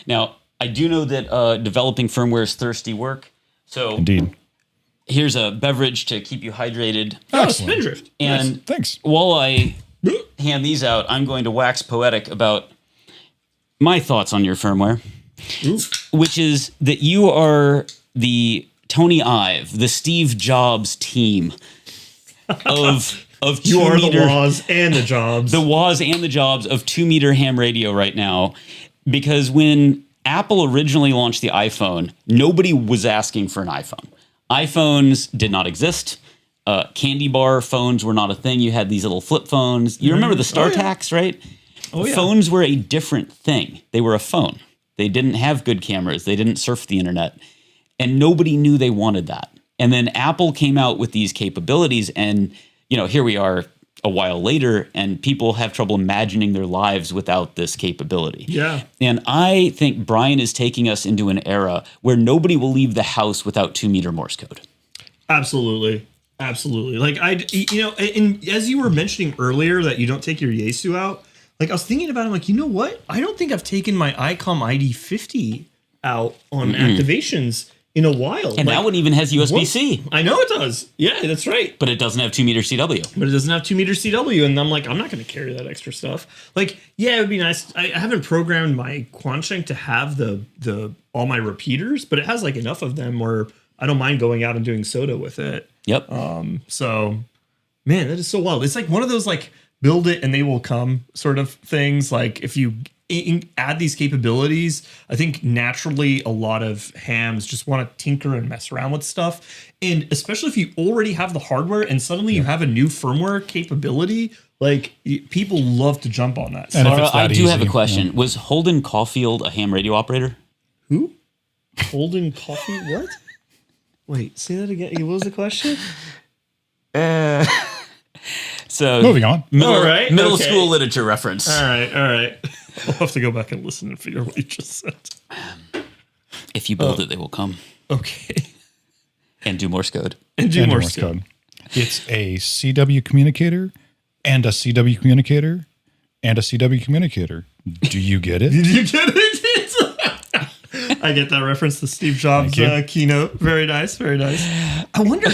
Now, I do know that developing firmware is thirsty work. So indeed, here's a beverage to keep you hydrated. Spindrift. And nice. Thanks. While I hand these out, I'm going to wax poetic about my thoughts on your firmware, which is that you are the Tony Ive, the Steve Jobs team of you are the Woz and the Jobs. The Woz and the Jobs of 2-meter ham radio right now, because when Apple originally launched the iPhone, nobody was asking for an iPhone. iPhones did not exist. Candy bar phones were not a thing. You had these little flip phones. You remember the StarTACs, right? Oh, yeah. Phones were a different thing. They were a phone. They didn't have good cameras. They didn't surf the internet. And nobody knew they wanted that. And then Apple came out with these capabilities, and here we are a while later, and people have trouble imagining their lives without this capability. Yeah. And I think Brian is taking us into an era where nobody will leave the house without 2-meter Morse code. Absolutely. Like and as you were mentioning earlier that you don't take your Yaesu out, like I was thinking about it, I'm like, you know what? I don't think I've taken my ICOM ID50 out on activations in a while. And that one even has USB-C. I know it does. Yeah, that's right. But it doesn't have 2-meter CW. But it doesn't have 2-meter CW. And I'm like, I'm not going to carry that extra stuff. Like, yeah, it would be nice. I haven't programmed my Quansheng to have the all my repeaters, but it has like enough of them where I don't mind going out and doing SOTA with it. Yep. So, man, that is so wild. It's like one of those like build it and they will come sort of things. Like if you add these capabilities, I think naturally a lot of hams just want to tinker and mess around with stuff. And especially if you already have the hardware and suddenly you have a new firmware capability, like people love to jump on that. And So if it's I that do have a easy, question. Was Holden Caulfield a ham radio operator? Who? Holden Coffee? What? Wait, say that again. What was the question? So Moving on. Middle Okay. school literature reference. All right. I'll have to go back and listen and figure out what you just said. If you build it, they will come Okay. and do Morse code. And do And Morse code. It's a CW communicator and a CW communicator and a CW communicator. Do you get it? Did you get it? I get that reference to Steve Jobs' Thank you. keynote. Very nice, very nice. I wonder,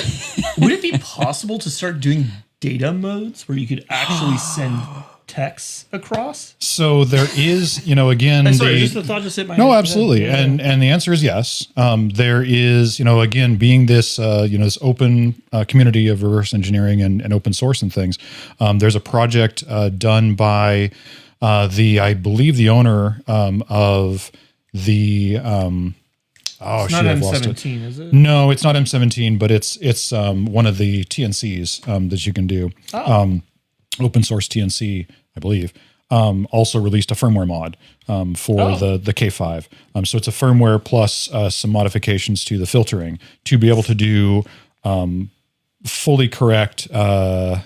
would it be possible to start doing data modes where you could actually send texts across? So there is, again, Sorry, just the thought just hit my no, head. absolutely, Yeah. and the answer is yes. There is, again, being this, this open community of reverse engineering and open source and things. There's a project done by I believe the owner of the. It's not M17, is it? No, it's not M17, but it's one of the TNCs that you can do. Open source TNC, I believe, also released a firmware mod for the K5. So it's a firmware plus some modifications to the filtering to be able to do fully correct. I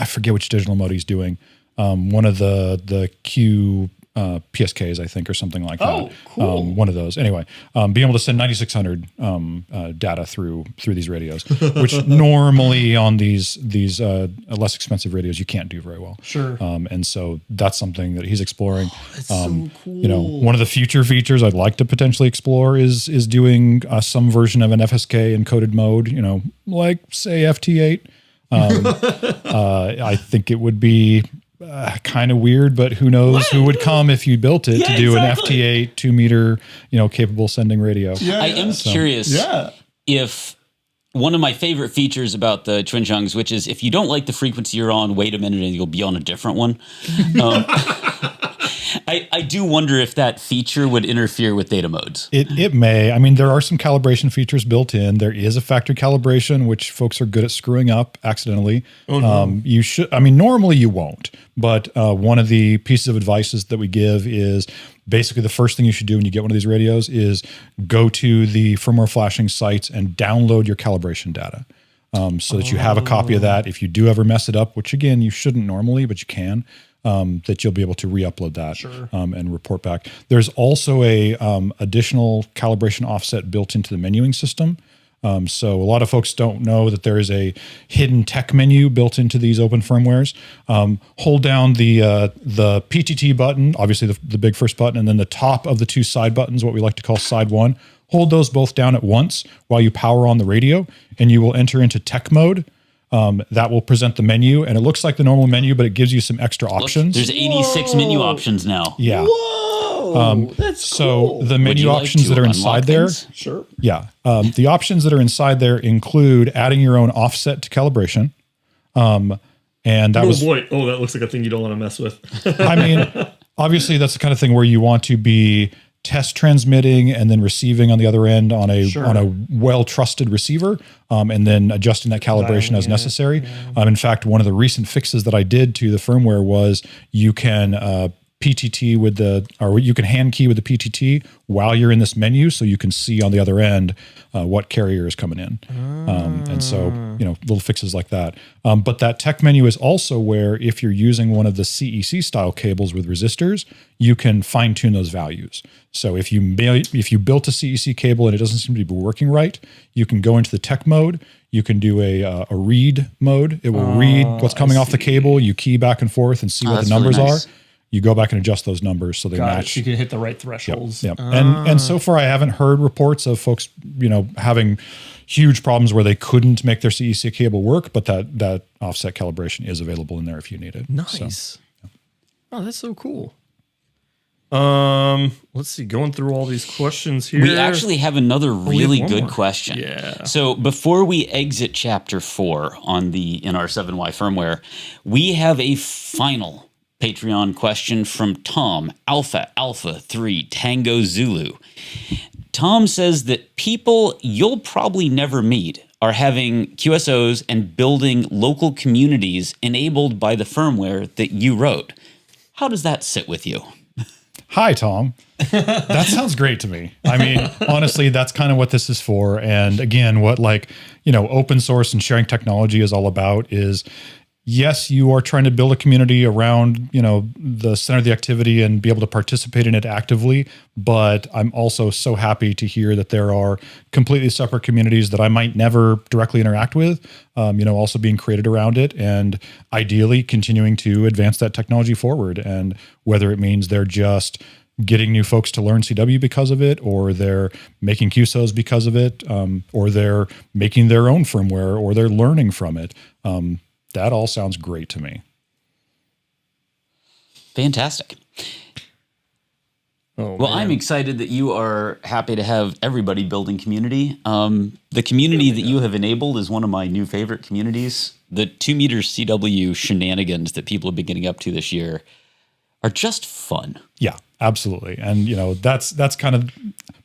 forget which digital mode he's doing. One of the Q PSKs, I think, or something like that. Oh, cool. One of those. Anyway, being able to send 9600 data through these radios, which normally on these less expensive radios you can't do very well. Sure. And so that's something that he's exploring. That's so cool. One of the future features I'd like to potentially explore is doing some version of an FSK encoded mode. Like say FT8. I think it would be kind of weird, but who knows who would come if you built it to do exactly. an FT8 2-meter, capable sending radio. I am curious if one of my favorite features about the Quanshengs, which is if you don't like the frequency you're on, wait a minute and you'll be on a different one. I do wonder if that feature would interfere with data modes. It may. I mean, there are some calibration features built in. There is a factory calibration, which folks are good at screwing up accidentally. Oh, no. You should. I mean, normally you won't. But one of the pieces of advice that we give is basically the first thing you should do when you get one of these radios is go to the firmware flashing sites and download your calibration data. So that you have a copy of that. If you do ever mess it up, which again, you shouldn't normally, but you can, that you'll be able to re-upload that and report back. There's also a additional calibration offset built into the menuing system. So a lot of folks don't know that there is a hidden tech menu built into these open firmwares. Hold down the PTT button, obviously the big first button, and then the top of the two side buttons, what we like to call side one. Hold those both down at once while you power on the radio, and you will enter into tech mode. That will present the menu, and it looks like the normal menu, but it gives you some extra options. There's 86 menu options now. Yeah. Whoa, that's So cool. the menu Would you like options to that are unlock inside there, things? Sure. yeah, the options that are inside there include adding your own offset to calibration. And that was, boy. Oh, that looks like a thing you don't want to mess with. I mean, obviously that's the kind of thing where you want to be test transmitting and then receiving on the other end on a well-trusted receiver, and then adjusting that calibration as necessary. In fact, one of the recent fixes that I did to the firmware was you can PTT you can hand key with the PTT while you're in this menu, so you can see on the other end what carrier is coming in. And so, little fixes like that. But that tech menu is also where if you're using one of the CEC style cables with resistors, you can fine tune those values. So if you built a CEC cable and it doesn't seem to be working right, you can go into the tech mode. You can do a read mode. It will read what's coming off the cable. You key back and forth and see what the that's numbers really nice. are. You go back and adjust those numbers so they Got it. match. So you can hit the right thresholds. Yep. And so far I haven't heard reports of folks, having huge problems where they couldn't make their CEC cable work, but that offset calibration is available in there if you need it. Nice. So, Oh, that's so cool. Let's see. Going through all these questions here. We actually have another really one good more. question. Yeah. So before we exit chapter 4 on the NR7Y firmware, we have a final Patreon question from Tom, Alpha 3 Tango Zulu. Tom says that people you'll probably never meet are having QSOs and building local communities enabled by the firmware that you wrote. How does that sit with you? Hi, Tom. That sounds great to me. I mean, honestly, that's kind of what this is for. And again, what open source and sharing technology is all about is, yes, you are trying to build a community around, the center of the activity and be able to participate in it actively. But I'm also so happy to hear that there are completely separate communities that I might never directly interact with, also being created around it and ideally continuing to advance that technology forward. And whether it means they're just getting new folks to learn CW because of it, or they're making QSOs because of it, or they're making their own firmware, or they're learning from it. That all sounds great to me. Fantastic. Oh, Well, man. I'm excited that you are happy to have everybody building community. The community that you have enabled is one of my new favorite communities. The 2 meter CW shenanigans that people have been getting up to this year are just fun. Yeah, absolutely. And that's kind of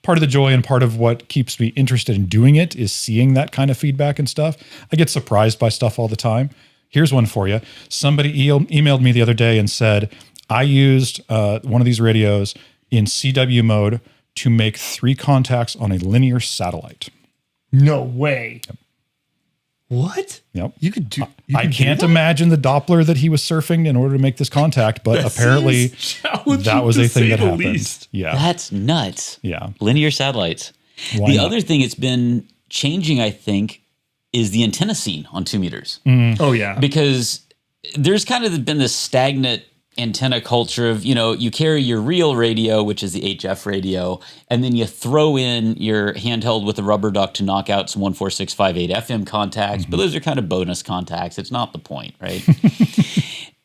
part of the joy and part of what keeps me interested in doing it is seeing that kind of feedback and stuff. I get surprised by stuff all the time. Here's one for you. Somebody emailed me the other day and said, I used one of these radios in CW mode to make 3 contacts on a linear satellite. No way. Yep. What? Yep. You could do. I can't imagine the Doppler that he was surfing in order to make this contact, but apparently that was a thing that happened. Least. Yeah. That's nuts. Yeah. Linear satellites. Why The not? other thing it's been changing, I think, is the antenna scene on 2 meters. Oh yeah. Because there's kind of been this stagnant antenna culture of, you carry your real radio, which is the HF radio, and then you throw in your handheld with a rubber duck to knock out some 14658 FM contacts, but those are kind of bonus contacts. It's not the point, right?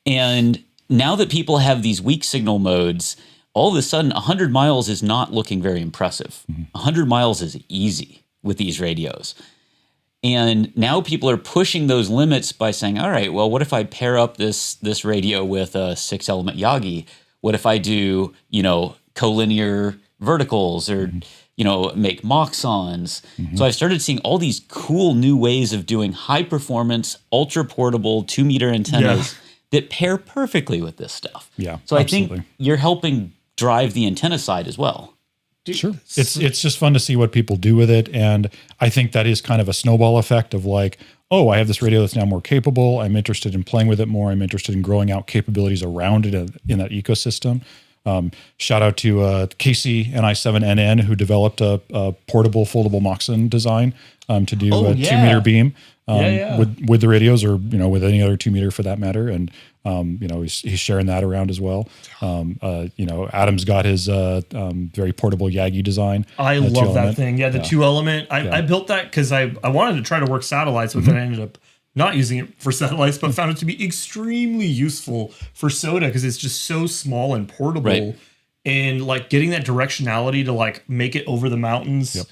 And now that people have these weak signal modes, all of a sudden 100 miles is not looking very impressive. 100 miles is easy with these radios. And now people are pushing those limits by saying, all right, well, what if I pair up this radio with a 6-element Yagi? What if I do, collinear verticals or, make Moxons? So I started seeing all these cool new ways of doing high performance, ultra portable 2 meter antennas that pair perfectly with this stuff. Yeah, So I absolutely. think you're helping drive the antenna side as well. Sure. It's just fun to see what people do with it. And I think that is kind of a snowball effect of like, oh, I have this radio that's now more capable. I'm interested in playing with it more. I'm interested in growing out capabilities around it in that ecosystem. Shout out to Casey N7NN who developed a portable foldable Moxon design to do a 2 meter beam with the radios or, with any other 2 meter for that matter. And, he's sharing that around as well. Adam's got his very portable Yagi design. I love that thing. Yeah, the 2-element. I built that because I wanted to try to work satellites with it. I ended up not using it for satellites, but found it to be extremely useful for SOTA because it's just so small and portable. Right. And like getting that directionality to like make it over the mountains. Yep.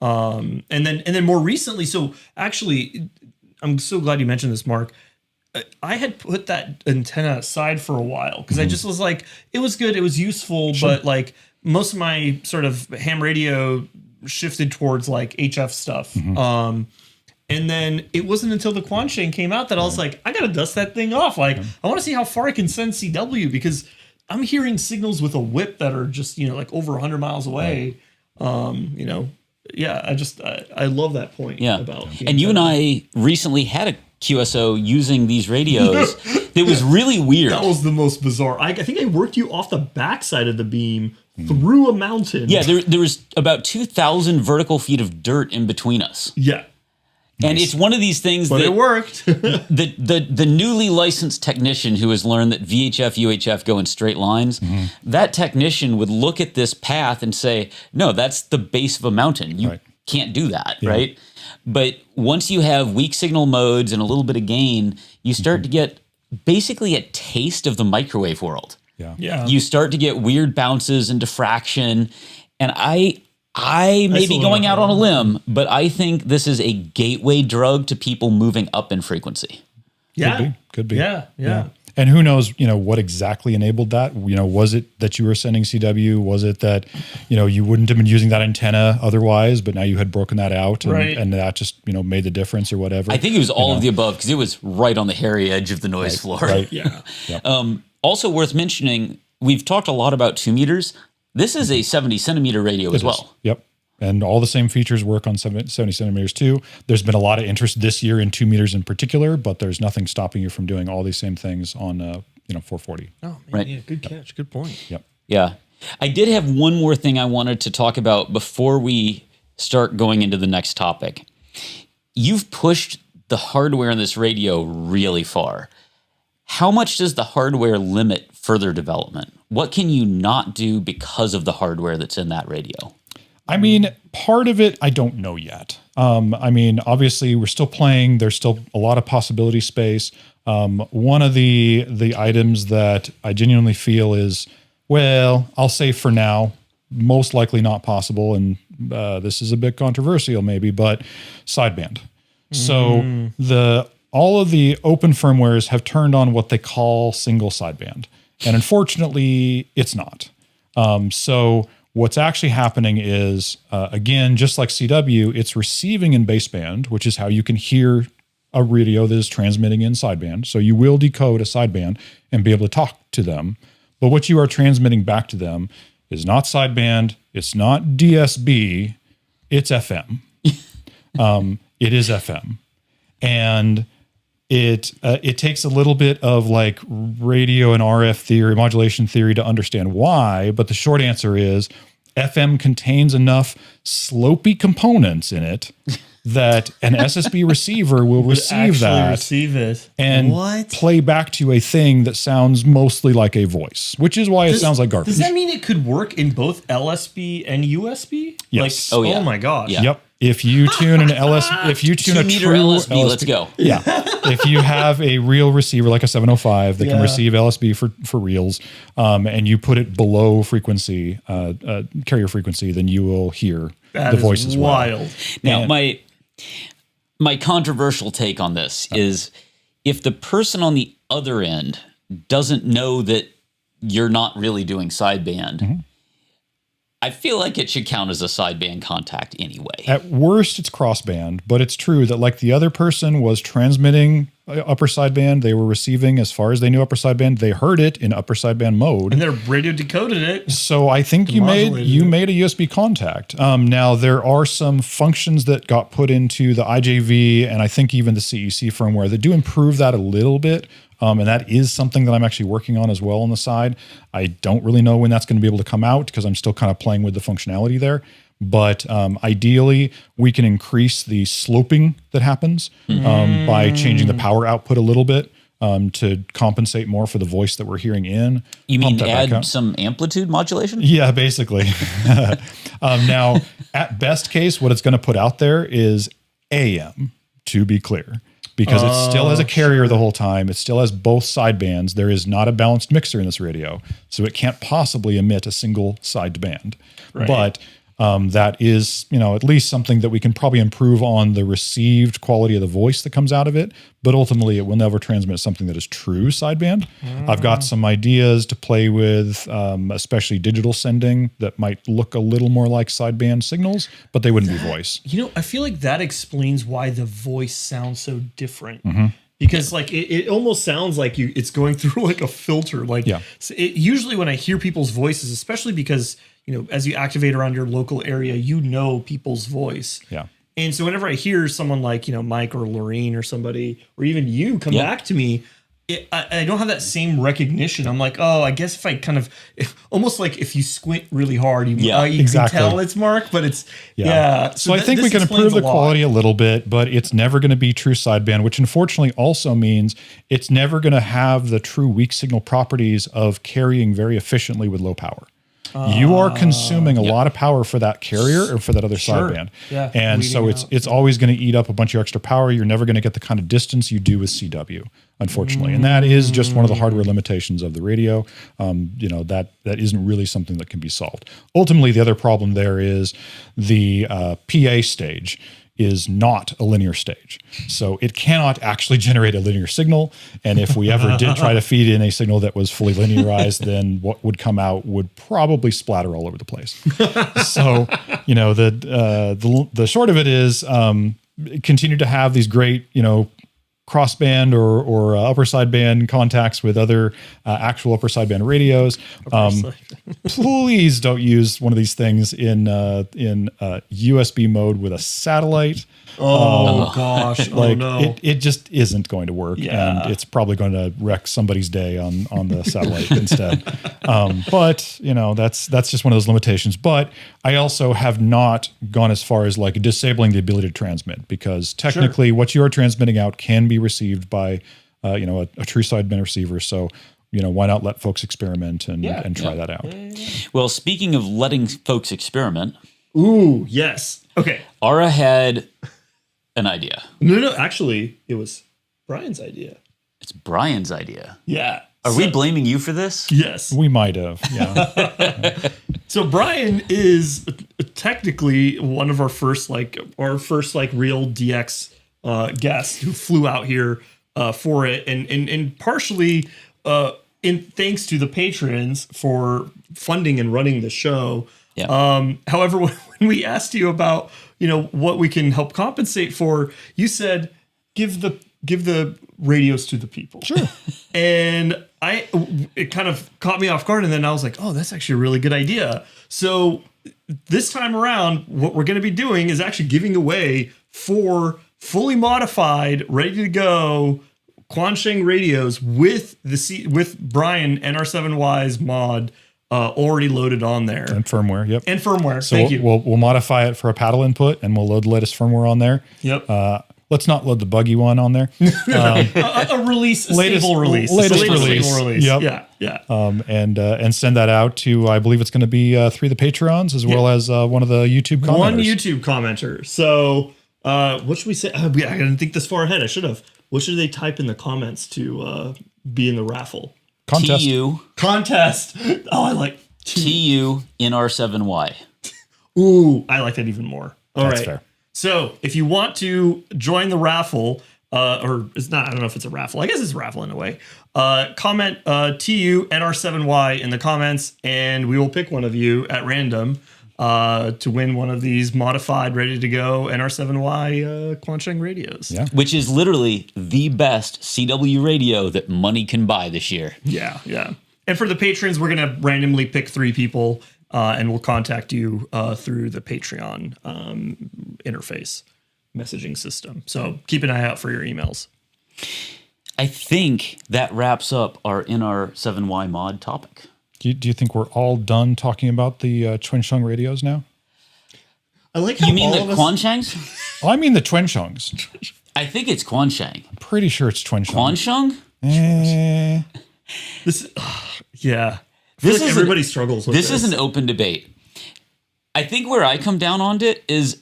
And then more recently, so actually, I'm so glad you mentioned this, Mark. I had put that antenna aside for a while because I just was like, it was good, it was useful, but like most of my sort of ham radio shifted towards like HF stuff. And then it wasn't until the Quansheng came out that I was like, I gotta dust that thing off. Like, I want to see how far I can send CW because I'm hearing signals with a whip that are just like over 100 miles away. I love that point. Yeah. About and you and I recently had a QSO using these radios. It was really weird. That was the most bizarre. I think I worked you off the backside of the beam through a mountain. Yeah, there was about 2,000 vertical feet of dirt in between us. Yeah. And it's one of these things But that it worked. the newly licensed technician who has learned that VHF, UHF go in straight lines, that technician would look at this path and say, no, that's the base of a mountain. You can't do that, right? But once you have weak signal modes and a little bit of gain, you start to get basically a taste of the microwave world. Yeah. You start to get weird bounces and diffraction. And I may be going out on a limb, but I think this is a gateway drug to people moving up in frequency. Yeah. Could be. Yeah. And who knows, what exactly enabled that? Was it that you were sending CW? Was it that, you wouldn't have been using that antenna otherwise, but now you had broken that out and that just, made the difference or whatever? I think it was all of the above because it was right on the hairy edge of the noise floor. Right. Yeah. Also worth mentioning, we've talked a lot about 2 meters. This is a 70 centimeter radio as well. Yep. And all the same features work on 70 centimeters too. There's been a lot of interest this year in 2 meters in particular, but there's nothing stopping you from doing all these same things on 440. Oh, man. Right. Yeah. Good catch. Good point. Yep. Yeah. I did have one more thing I wanted to talk about before we start going into the next topic. You've pushed the hardware in this radio really far. How much does the hardware limit further development? what can you not do because of the hardware that's in that radio? I mean, part of it, I don't know yet. I mean, obviously, we're still playing. There's still a lot of possibility space. One of the items that I genuinely feel is, well, I'll say for now, most likely not possible, and this is a bit controversial maybe, but sideband. So all of the open firmwares have turned on what they call single sideband, and unfortunately, it's not. So what's actually happening is, again, just like CW, it's receiving in baseband, which is how you can hear a radio that is transmitting in sideband. So you will decode a sideband and be able to talk to them. But what you are transmitting back to them is not sideband. It's not DSB. It's FM. It is FM. And it takes a little bit of like radio and RF theory, modulation theory to understand why. But the short answer is FM contains enough slopey components in it that an SSB receiver will receive it and play back to a thing that sounds mostly like a voice, which is why it sounds like garbage. Does that mean it could work in both LSB and USB? Yes. Like, oh my gosh. Yeah. Yep. If you tune an if you tune a true LSB, let's go. Yeah. If you have a real receiver like a 705 that can receive LSB for reals, and you put it below frequency, carrier frequency, then you will hear the voice as well. Wild. Now, my controversial take on this is if the person on the other end doesn't know that you're not really doing sideband, I feel like it should count as a sideband contact anyway. At worst, it's crossband, but it's true that like the other person was transmitting upper sideband, they were receiving as far as they knew upper sideband, they heard it in upper sideband mode. And their radio decoded it. So I think you made a USB contact. Now there are some functions that got put into the IJV and I think even the CEC firmware that do improve that a little bit. And that is something that I'm actually working on as well on the side. I don't really know when that's going to be able to come out because I'm still kind of playing with the functionality there. But ideally, we can increase the sloping that happens by changing the power output a little bit to compensate more for the voice that we're hearing in. You mean add some amplitude modulation? Yeah, basically. Now, at best case, what it's going to put out there is AM, to be clear. Because it still has a carrier the whole time. It still has both sidebands. There is not a balanced mixer in this radio. So it can't possibly emit a single sideband. Right. But that is, at least something that we can probably improve on the received quality of the voice that comes out of it. But ultimately, it will never transmit something that is true sideband. I've got some ideas to play with, especially digital sending that might look a little more like sideband signals, but they wouldn't be voice. I feel like that explains why the voice sounds so different. Because like it almost sounds like it's going through like a filter. Like usually when I hear people's voices, especially because as you activate around your local area, people's voice. Yeah. And so whenever I hear someone like Mike or Lorraine or somebody or even you come back to me, I don't have that same recognition. I'm like, oh, I guess if I kind of almost like if you squint really hard, you can tell it's Mark, but it's So I think we can improve the quality a little bit, but it's never going to be true sideband, which unfortunately also means it's never going to have the true weak signal properties of carrying very efficiently with low power. You are consuming a lot of power for that carrier or for that other sideband. Yeah, and so it's always going to eat up a bunch of extra power. You're never going to get the kind of distance you do with CW, unfortunately. And that is just one of the hardware limitations of the radio. That isn't really something that can be solved. Ultimately, the other problem there is the PA stage is not a linear stage. So it cannot actually generate a linear signal. And if we ever did try to feed in a signal that was fully linearized, then what would come out would probably splatter all over the place. So, the short of it is continue to have these great, crossband or upper sideband contacts with other actual upper sideband radios. Please don't use one of these things in USB mode with a satellite. Gosh. It just isn't going to work. Yeah. And it's probably going to wreck somebody's day on the satellite instead. But that's just one of those limitations. But I also have not gone as far as like disabling the ability to transmit, because technically what you are transmitting out can be received by a true sideband receiver. So why not let folks experiment and try that out? Well, speaking of letting folks experiment. Ooh, yes. Okay. Ara had an idea. No, actually, it was Brian's idea. It's Brian's idea. Yeah. Are we blaming you for this? Yes. We might have, yeah. So Brian is technically one of our first real DX guests who flew out here for it, and partially in thanks to the patrons for funding and running the show. Yeah. However, when we asked you about what we can help compensate for, you said give the radios to the people. Sure. And it kind of caught me off guard, and then I was like, oh, that's actually a really good idea. So this time around, what we're going to be doing is actually giving away 4 fully modified, ready to go Quansheng radios with Brian NR7Y's mod already loaded on there. And firmware, yep. And firmware, So thank you. We'll modify it for a paddle input, and we'll load the latest firmware on there. Yep. Let's not load the buggy one on there. A release, a stable release. Latest Stable release. Yep. Yeah. And send that out to, I believe it's going to be 3 of the Patrons, as well as one of the YouTube commenters. One YouTube commenter. So what should we say? I didn't think this far ahead. I should have. What should they type in the comments to be in the raffle? Contest. Contest. Oh, I like TU NR7Y. Ooh, I like that even more. All That's right. fair. So if you want to join the raffle, or it's not, I don't know if it's a raffle. I guess it's a raffle in a way. Comment TU NR7Y in the comments, and we will pick one of you at random to win one of these modified, ready to go NR7Y Quansheng radios. Yeah. Which is literally the best CW radio that money can buy this year. Yeah. And for the patrons, we're going to randomly pick 3 people, and we'll contact you through the Patreon interface messaging system. So keep an eye out for your emails. I think that wraps up our NR7Y mod topic. Do you think we're all done talking about the Quansheng radios now? I like how You mean all the of us- Quanshengs? Oh, I mean the Quanshengs. I think it's Quansheng. I'm pretty sure it's Quansheng. Quansheng? This, yeah. This Like is everybody struggles with This is an open debate. I think where I come down on it is,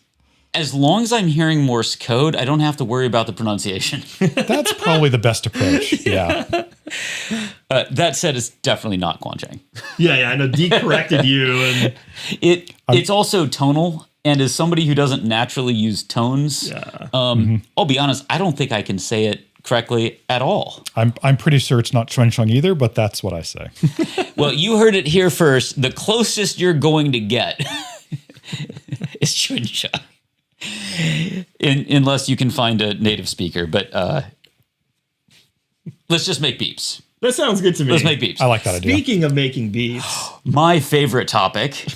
as long as I'm hearing Morse code, I don't have to worry about the pronunciation. That's probably the best approach. Yeah. That said, it's definitely not Quansheng. Yeah, I know. D corrected you, and It's also tonal, and as somebody who doesn't naturally use tones, I'll be honest, I don't think I can say it correctly at all. I'm pretty sure it's not Quansheng either, but that's what I say. Well, you heard it here first. The closest you're going to get is Quansheng. Unless you can find a native speaker, but let's just make beeps. that sounds good to me. Let's make beeps. I like that idea. Speaking of making beats, My favorite topic.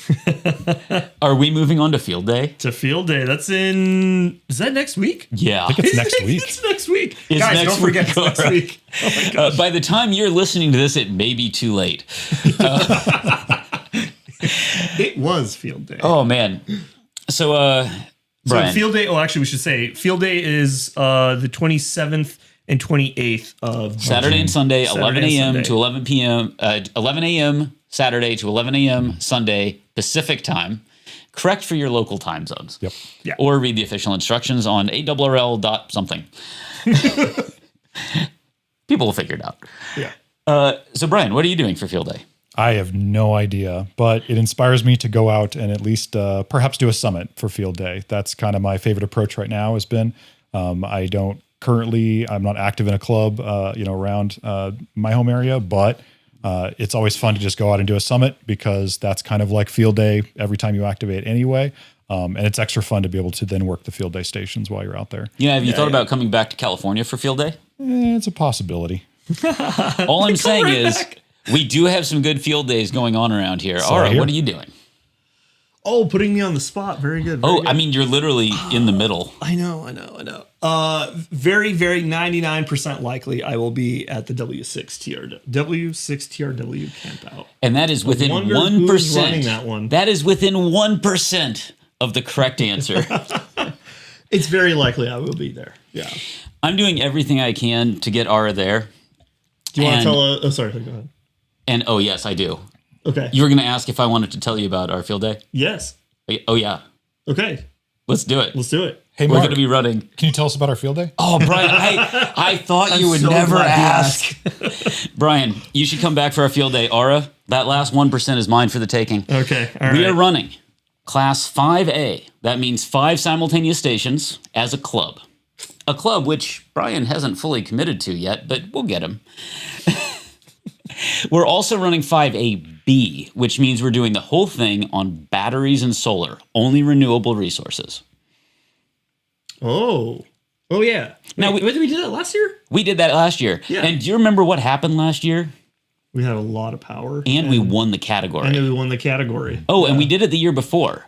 Are we moving on to field day? to field day. That's is that next week? Yeah. It's next week. It's next week. It's Guys, next don't forget week, it's next all right. week. Oh my God. By the time you're listening to this, it may be too late. It was field day. Oh man. So Brian, field day. Oh, actually, we should say field day is the 27th and 28th of Saturday and Sunday, Saturday 11 and a.m. Sunday. to 11 p.m. 11 a.m. Saturday to 11 a.m. Sunday Pacific time. Correct for your local time zones. Yep. Yeah. Or read the official instructions on ARRL.something. People will figure it out. Yeah. So Brian, what are you doing for field day? I have no idea, but it inspires me to go out and at least perhaps do a summit for field day. That's kind of my favorite approach right now has been. I'm not active in a club, around my home area, but it's always fun to just go out and do a summit because that's kind of like field day every time you activate anyway. And it's extra fun to be able to then work the field day stations while you're out there. Yeah, have you thought about coming back to California for field day? It's a possibility. All I'm saying right is back. we do have some good field days going on around here. All right, here. what are you doing? Oh, putting me on the spot. Very good. Very Oh, good. I mean, you're literally in the middle. I know. Very, very 99% likely I will be at the W6TRW campout. And that is within wonder 1%. who's running that one. That is within 1% of the correct answer. It's very likely I will be there. Yeah. I'm doing everything I can to get Ara there. Do you want to tell oh, sorry, go ahead. And oh, yes, I do. Okay. You were going to ask if I wanted to tell you about our field day? Yes. Oh, yeah. Okay. Let's do it. Let's do it. Hey, We're Mark, going to be running. can you tell us about our field day? Oh, Brian, I thought you would so never glad you ask. Brian, you should come back for our field day. Ara, that last 1% is mine for the taking. Okay. All right. We are running Class 5A. That means 5 simultaneous stations as a club. A club which Brian hasn't fully committed to yet, but we'll get him. We're also running 5AB, which means we're doing the whole thing on batteries and solar, only renewable resources. Oh yeah. Now, Wait, did we do that last year? We did that last year. Yeah. And do you remember what happened last year? We had a lot of power. And we won the category. And then we won the category. Oh, and we did it the year before.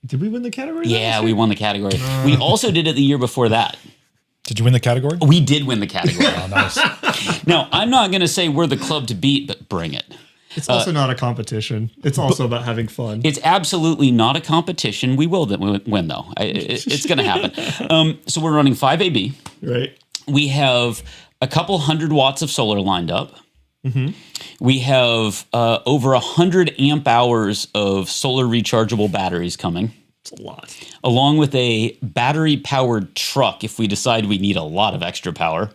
Did we win the category? Yeah, we won the category. We also did it the year before that. Did you win the category? We did win the category. Oh, nice. Now, I'm not going to say we're the club to beat, but bring it. It's also not a competition. It's also about having fun. It's absolutely not a competition. We will win, though. It's going to happen. So we're running 5AB. Right. We have a couple 100 watts of solar lined up. Mm-hmm. We have over 100 amp hours of solar rechargeable batteries coming. It's a lot. Along with a battery-powered truck if we decide we need a lot of extra power.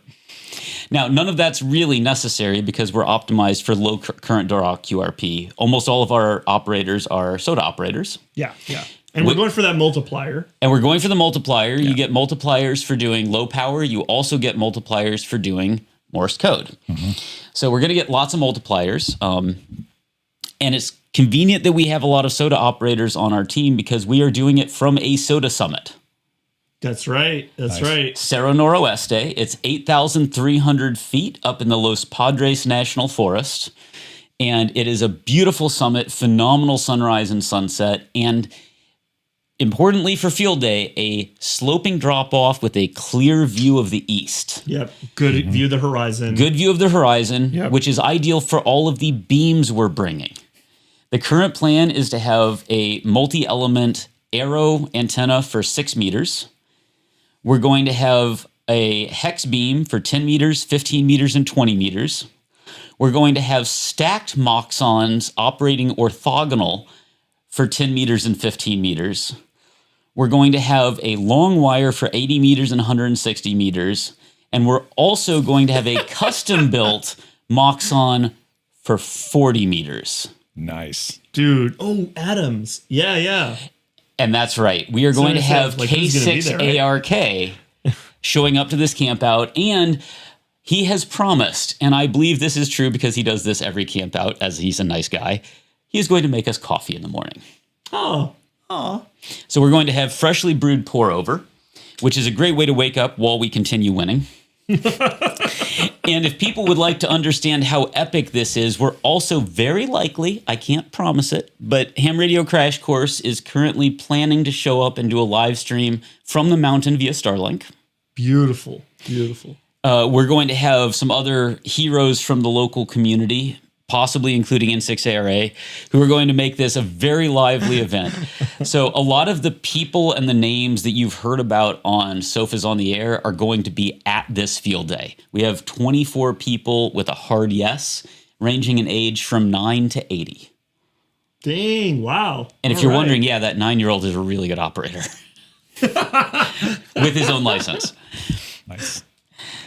Now, none of that's really necessary because we're optimized for low current draw QRP. Almost all of our operators are SOTA operators. Yeah. And we're going for that multiplier. And we're going for the multiplier. Yeah. You get multipliers for doing low power. You also get multipliers for doing Morse code. Mm-hmm. So we're going to get lots of multipliers. And it's convenient that we have a lot of SOTA operators on our team because we are doing it from a SOTA summit. That's right. That's right. Cerro Noroeste. It's 8,300 feet up in the Los Padres National Forest. And it is a beautiful summit, phenomenal sunrise and sunset. And importantly for field day, a sloping drop-off with a clear view of the east. Yep. Good view of the horizon. Good view of the horizon, which is ideal for all of the beams we're bringing. The current plan is to have a multi-element arrow antenna for 6 meters. We're going to have a hex beam for 10 meters, 15 meters, and 20 meters. We're going to have stacked moxons operating orthogonal for 10 meters and 15 meters. We're going to have a long wire for 80 meters and 160 meters. And we're also going to have a custom-built moxon for 40 meters. Nice. Dude. Oh, Adams. Yeah. And that's right. We are going to have K6ARK showing up to this camp out. And he has promised, and I believe this is true because he does this every camp out, as he's a nice guy, he is going to make us coffee in the morning. Oh. So we're going to have freshly brewed pour over, which is a great way to wake up while we continue winning. And if people would like to understand how epic this is, we're also very likely, I can't promise it, but Ham Radio Crash Course is currently planning to show up and do a live stream from the mountain via Starlink. Beautiful. We're going to have some other heroes from the local community, possibly including N6ARA, who are going to make this a very lively event. So a lot of the people and the names that you've heard about on Sofas on the Air are going to be at this field day. We have 24 people with a hard yes, ranging in age from 9 to 80. Dang, wow. And if you're wondering, that 9-year-old is a really good operator. With his own license. Nice.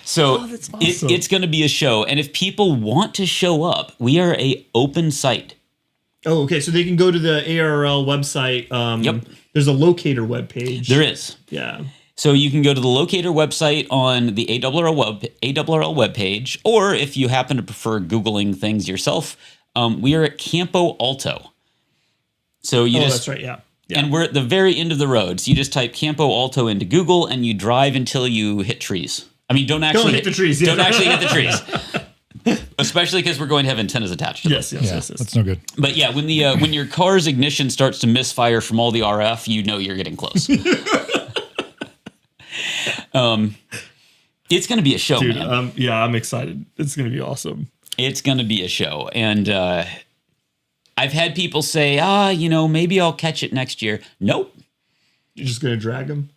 So that's awesome. It's going to be a show. And if people want to show up, we are a open site. Oh, okay. So they can go to the ARL website. Yep. There's a locator webpage. There is. Yeah. So you can go to the locator website on the ARRL webpage, or if you happen to prefer Googling things yourself, we are at Campo Alto. So that's right. Yeah. And we're at the very end of the road. So you just type Campo Alto into Google and you drive until you hit trees. I mean, don't actually hit the trees. Yeah. Don't actually hit the trees. Especially because we're going to have antennas attached to them. Yes. That's no good. But yeah, when your car's ignition starts to misfire from all the RF, you know you're getting close. It's going to be a show, dude, man. I'm excited. It's going to be awesome. It's going to be a show. And I've had people say, maybe I'll catch it next year. Nope. You're just going to drag them?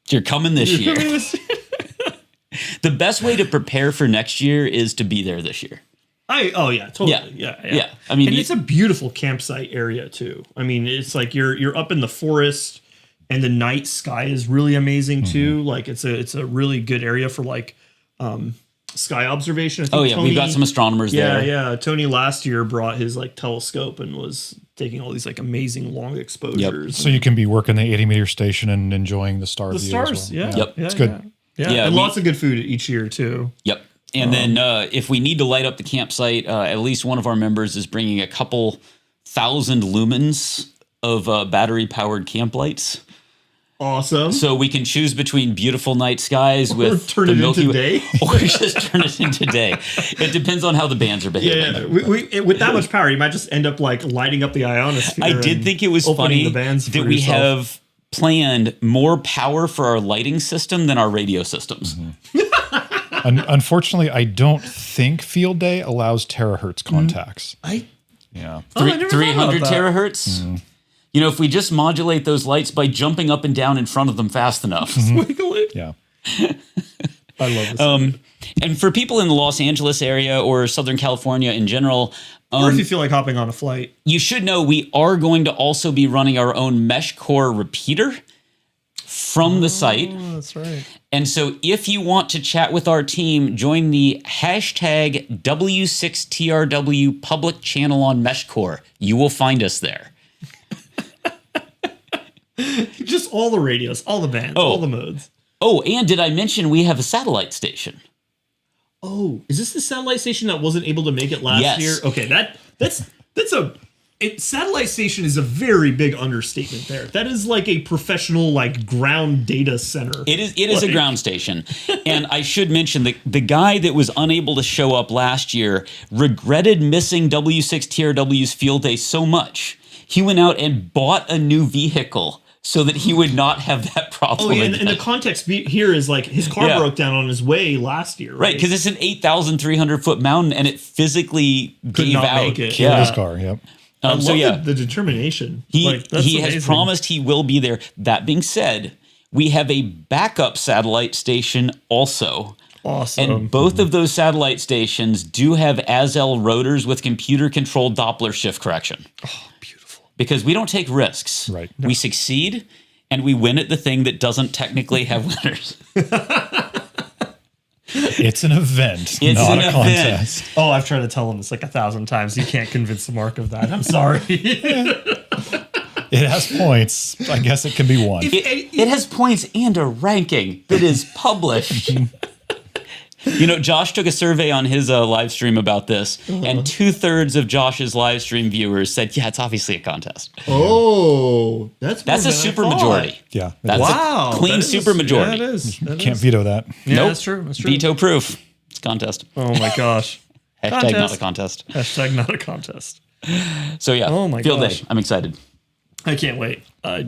You're coming this year. The best way to prepare for next year is to be there this year. Oh yeah, totally. Yeah. I mean, and it's a beautiful campsite area too. I mean, it's like you're up in the forest, and the night sky is really amazing too. Like it's a really good area for like sky observation. I think we've got some astronomers there. Yeah. Tony last year brought his like telescope and was taking all these like amazing long exposures. So you can be working the 80-meter station and enjoying the star view stars. as well. Yeah. Yep. It's good. Yeah. And lots of good food each year too. Yep. And then if we need to light up the campsite, at least one of our members is bringing a couple thousand lumens of battery-powered camp lights. Awesome. So we can choose between beautiful night skies with turn the it Milky into Way, day. or just turn it into day. It depends on how the bands are behaving. Yeah. With that much power, you might just end up like lighting up the ionosphere. I did think it was funny that we have planned more power for our lighting system than our radio systems. Unfortunately, I don't think Field Day allows terahertz contacts. Yeah. 300 terahertz. You know, if we just modulate those lights by jumping up and down in front of them fast enough. Wiggle it. Yeah. I love this. And for people in the Los Angeles area or Southern California in general, or if you feel like hopping on a flight, you should know we are going to also be running our own mesh core repeater from the site. That's right. And so if you want to chat with our team, join the hashtag W6TRW public channel on MeshCore. You will find us there. Just all the radios, all the bands, all the modes. Oh, and did I mention we have a satellite station? Oh, is this the satellite station that wasn't able to make it last year? Okay, that's satellite station is a very big understatement there. That is like a professional like ground data center. It is a ground station. And I should mention the guy that was unable to show up last year regretted missing W6TRW's field day so much. He went out and bought a new vehicle so that he would not have that problem. Oh, yeah, and the context here is like his car broke down on his way last year, right? Because it's an 8,300-foot mountain, and it physically gave out. Make it. Killed his car. Yep. I love the determination. He has promised he will be there. That being said, we have a backup satellite station also. Awesome. And both of those satellite stations do have ASL rotors with computer-controlled Doppler shift correction. Oh, beautiful. Because we don't take risks. Right. We succeed, and we win at the thing that doesn't technically have winners. It's an event, It's not an a event. contest. Oh, I've tried to tell him this like 1,000 times. You can't convince Mark of that. I'm sorry. It has points. I guess it can be won. It has points and a ranking that is published. You know, Josh took a survey on his live stream about this, and 2/3 of Josh's live stream viewers said, yeah, it's obviously a contest. Oh, that's a super majority. Yeah. That's wow. a clean super majority. Yeah, it is. Can't veto that. Yeah, Nope. that's true. That's true. Veto proof. It's a contest. Oh my gosh. Hashtag not a contest. Hashtag not a contest. So yeah, Oh my field gosh. day. I'm excited. I can't wait.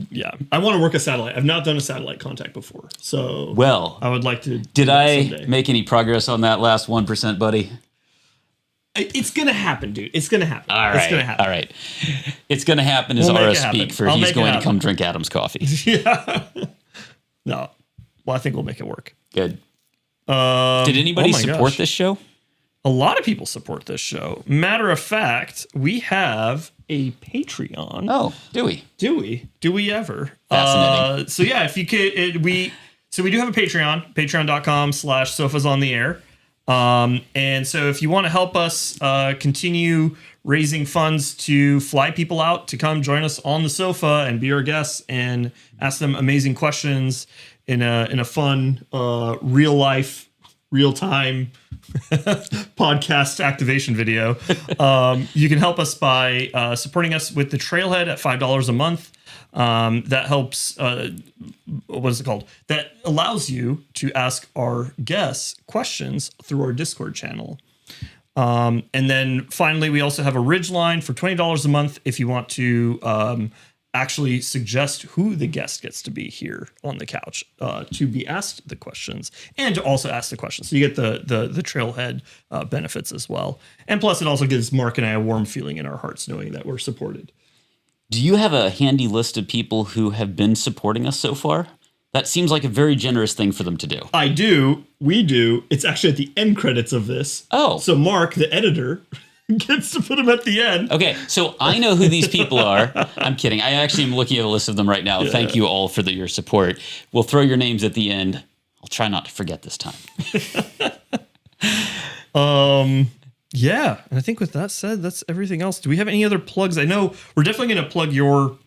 Yeah, I want to work a satellite. I've not done a satellite contact before, so Well, I would like to. did I someday. make any progress on that last 1%, buddy? It's gonna happen, dude. It's gonna happen. All right. It's gonna happen. All right. It's going to happen as We'll make Ara it happen. speak for I'll he's make it going to happen. come drink Adam's coffee. Yeah. No. Well, I think we'll make it work. Good. Did anybody oh my support gosh. this show? A lot of people support this show. Matter of fact, we have a Patreon. Oh, do we? Do we? Do we ever? Fascinating. So yeah, if you could, we do have a Patreon, patreon.com/sofas on the air. And so if you want to help us continue raising funds to fly people out to come join us on the sofa and be our guests and ask them amazing questions in a fun, real life, real time podcast activation video. You can help us by supporting us with the Trailhead at $5 a month. That helps. What is it called? That allows you to ask our guests questions through our Discord channel. And then finally, we also have a Ridgeline for $20 a month if you want to actually suggest who the guest gets to be here on the couch to be asked the questions and to also ask the questions. So you get the Trailhead benefits as well. And plus, it also gives Mark and I a warm feeling in our hearts knowing that we're supported. Do you have a handy list of people who have been supporting us so far? That seems like a very generous thing for them to do. I do. We do. It's actually at the end credits of this. Oh. So Mark, the editor, gets to put them at the end. Okay, so I know who these people are. I'm kidding. I actually am looking at a list of them right now. Yeah. Thank you all for your support. We'll throw your names at the end. I'll try not to forget this time. Yeah, and I think with that said, that's everything else. Do we have any other plugs? I know we're definitely going to plug your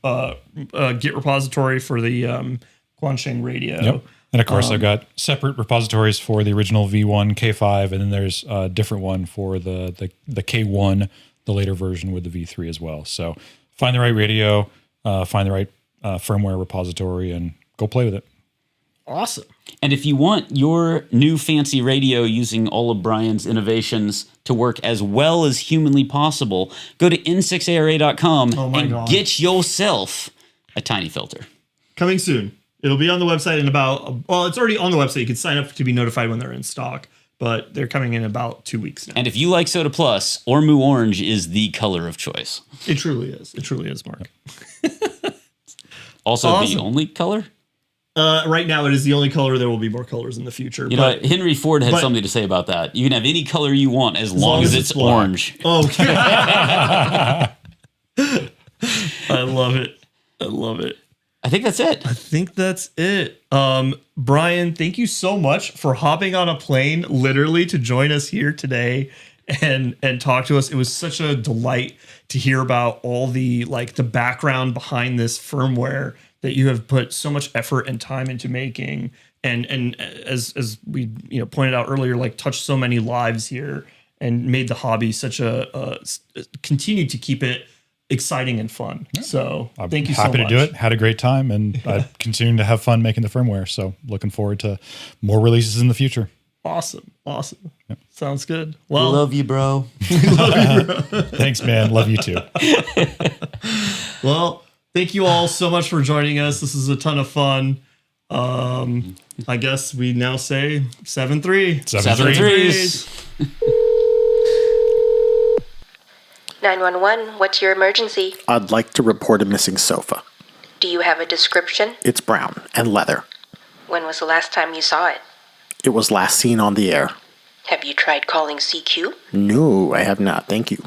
Git repository for the Quansheng radio. Yep. And of course, I've got separate repositories for the original V1 K5, and then there's a different one for the K1, the later version with the V3 as well. So find the right radio, find the right firmware repository, and go play with it. Awesome. And if you want your new fancy radio using all of Brian's innovations to work as well as humanly possible, go to N6ARA.com and get yourself a Tinyfilter. Coming soon. It'll be on the website in about, well, it's already on the website. You can sign up to be notified when they're in stock, but they're coming in about 2 weeks now. And if you like SOTA Plus, Ormu Orange is the color of choice. It truly is. It truly is, Mark. Also awesome. The only color? Right now, it is the only color. There will be more colors in the future. You know, Henry Ford had something to say about that. You can have any color you want as long as it's orange. Oh, I love it. I love it. I think that's it. I think that's it. Brian, thank you so much for hopping on a plane literally to join us here today and talk to us. It was such a delight to hear about all the background behind this firmware that you have put so much effort and time into making, and as we pointed out earlier, touched so many lives here and made the hobby such continued to keep it exciting and fun. Yeah. So thank you so much. Happy to do it. Had a great time, and I'm continuing to have fun making the firmware. So looking forward to more releases in the future. Awesome. Yep. Sounds good. Well, love you, bro. Love you, bro. Thanks, man. Love you too. Well, thank you all so much for joining us. This is a ton of fun. I guess we now say 7-3. 7-3s. 911, what's your emergency? I'd like to report a missing sofa. Do you have a description? It's brown and leather. When was the last time you saw it? It was last seen on the air. Have you tried calling CQ? No, I have not. Thank you.